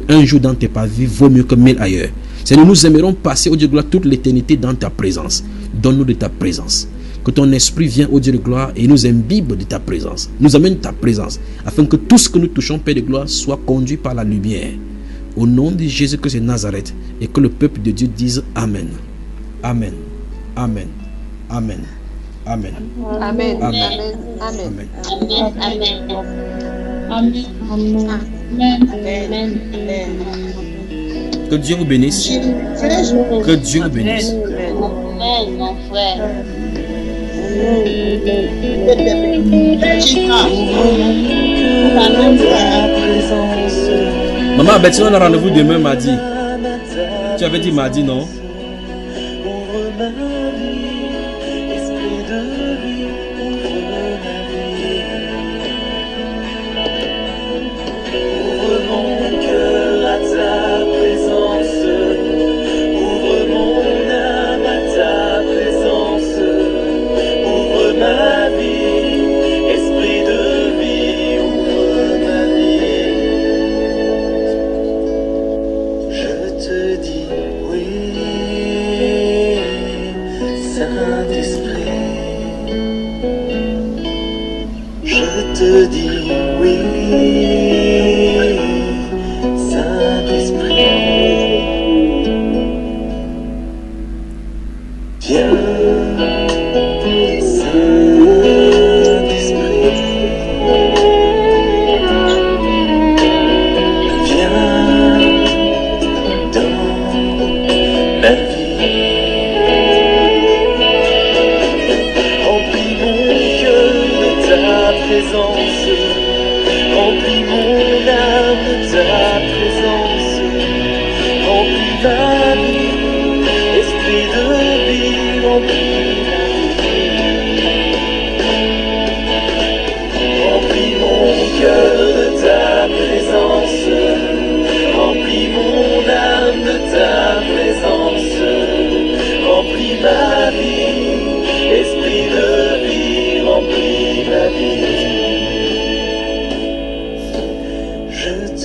un jour dans tes parvis vaut mieux que 1000 ailleurs. Seigneur, nous aimerons passer au Dieu de gloire toute l'éternité dans ta présence. Donne-nous de ta présence. Que ton esprit vienne au Dieu de gloire et nous imbibe de ta présence. Nous amène ta présence afin que tout ce que nous touchons, Père de gloire, soit conduit par la lumière. Au nom de Jésus-Christ de Nazareth, et que le peuple de Dieu dise Amen. Amen. Amen. Amen. Amen. Amen. Amen. Amen. Amen. Amen. Que Dieu vous bénisse. Que Dieu vous bénisse. Amen, mon frère. Maman, Betty, on a rendez-vous demain mardi. Tu avais dit mardi, non?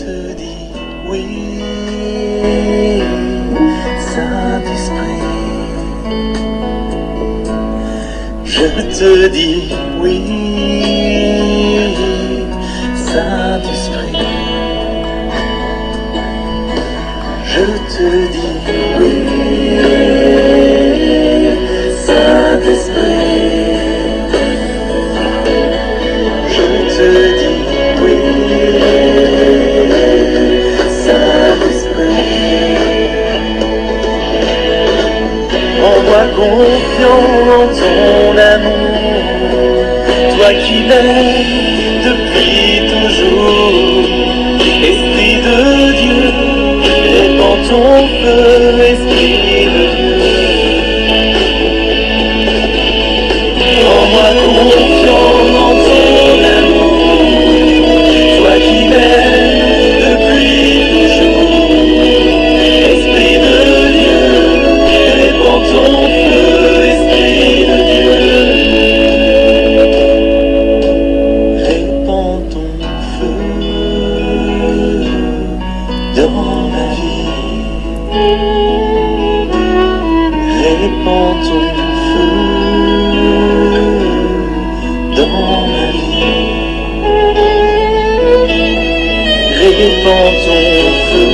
te dis oui, Saint-Esprit. Je te dis oui, Saint-Esprit. Je te dis oui, Saint-Esprit. Envoie confiant en ton amour, toi qui m'aimes depuis toujours. Esprit de Dieu, répands ton feu, Esprit de Dieu. Envoie confiant en ton amour, toi qui m'aimes depuis toujours. Esprit de Dieu, répands ton feu, Esprit de Dieu. Répands ton feu dans ma vie. Répands ton feu dans ma vie. Répands ton feu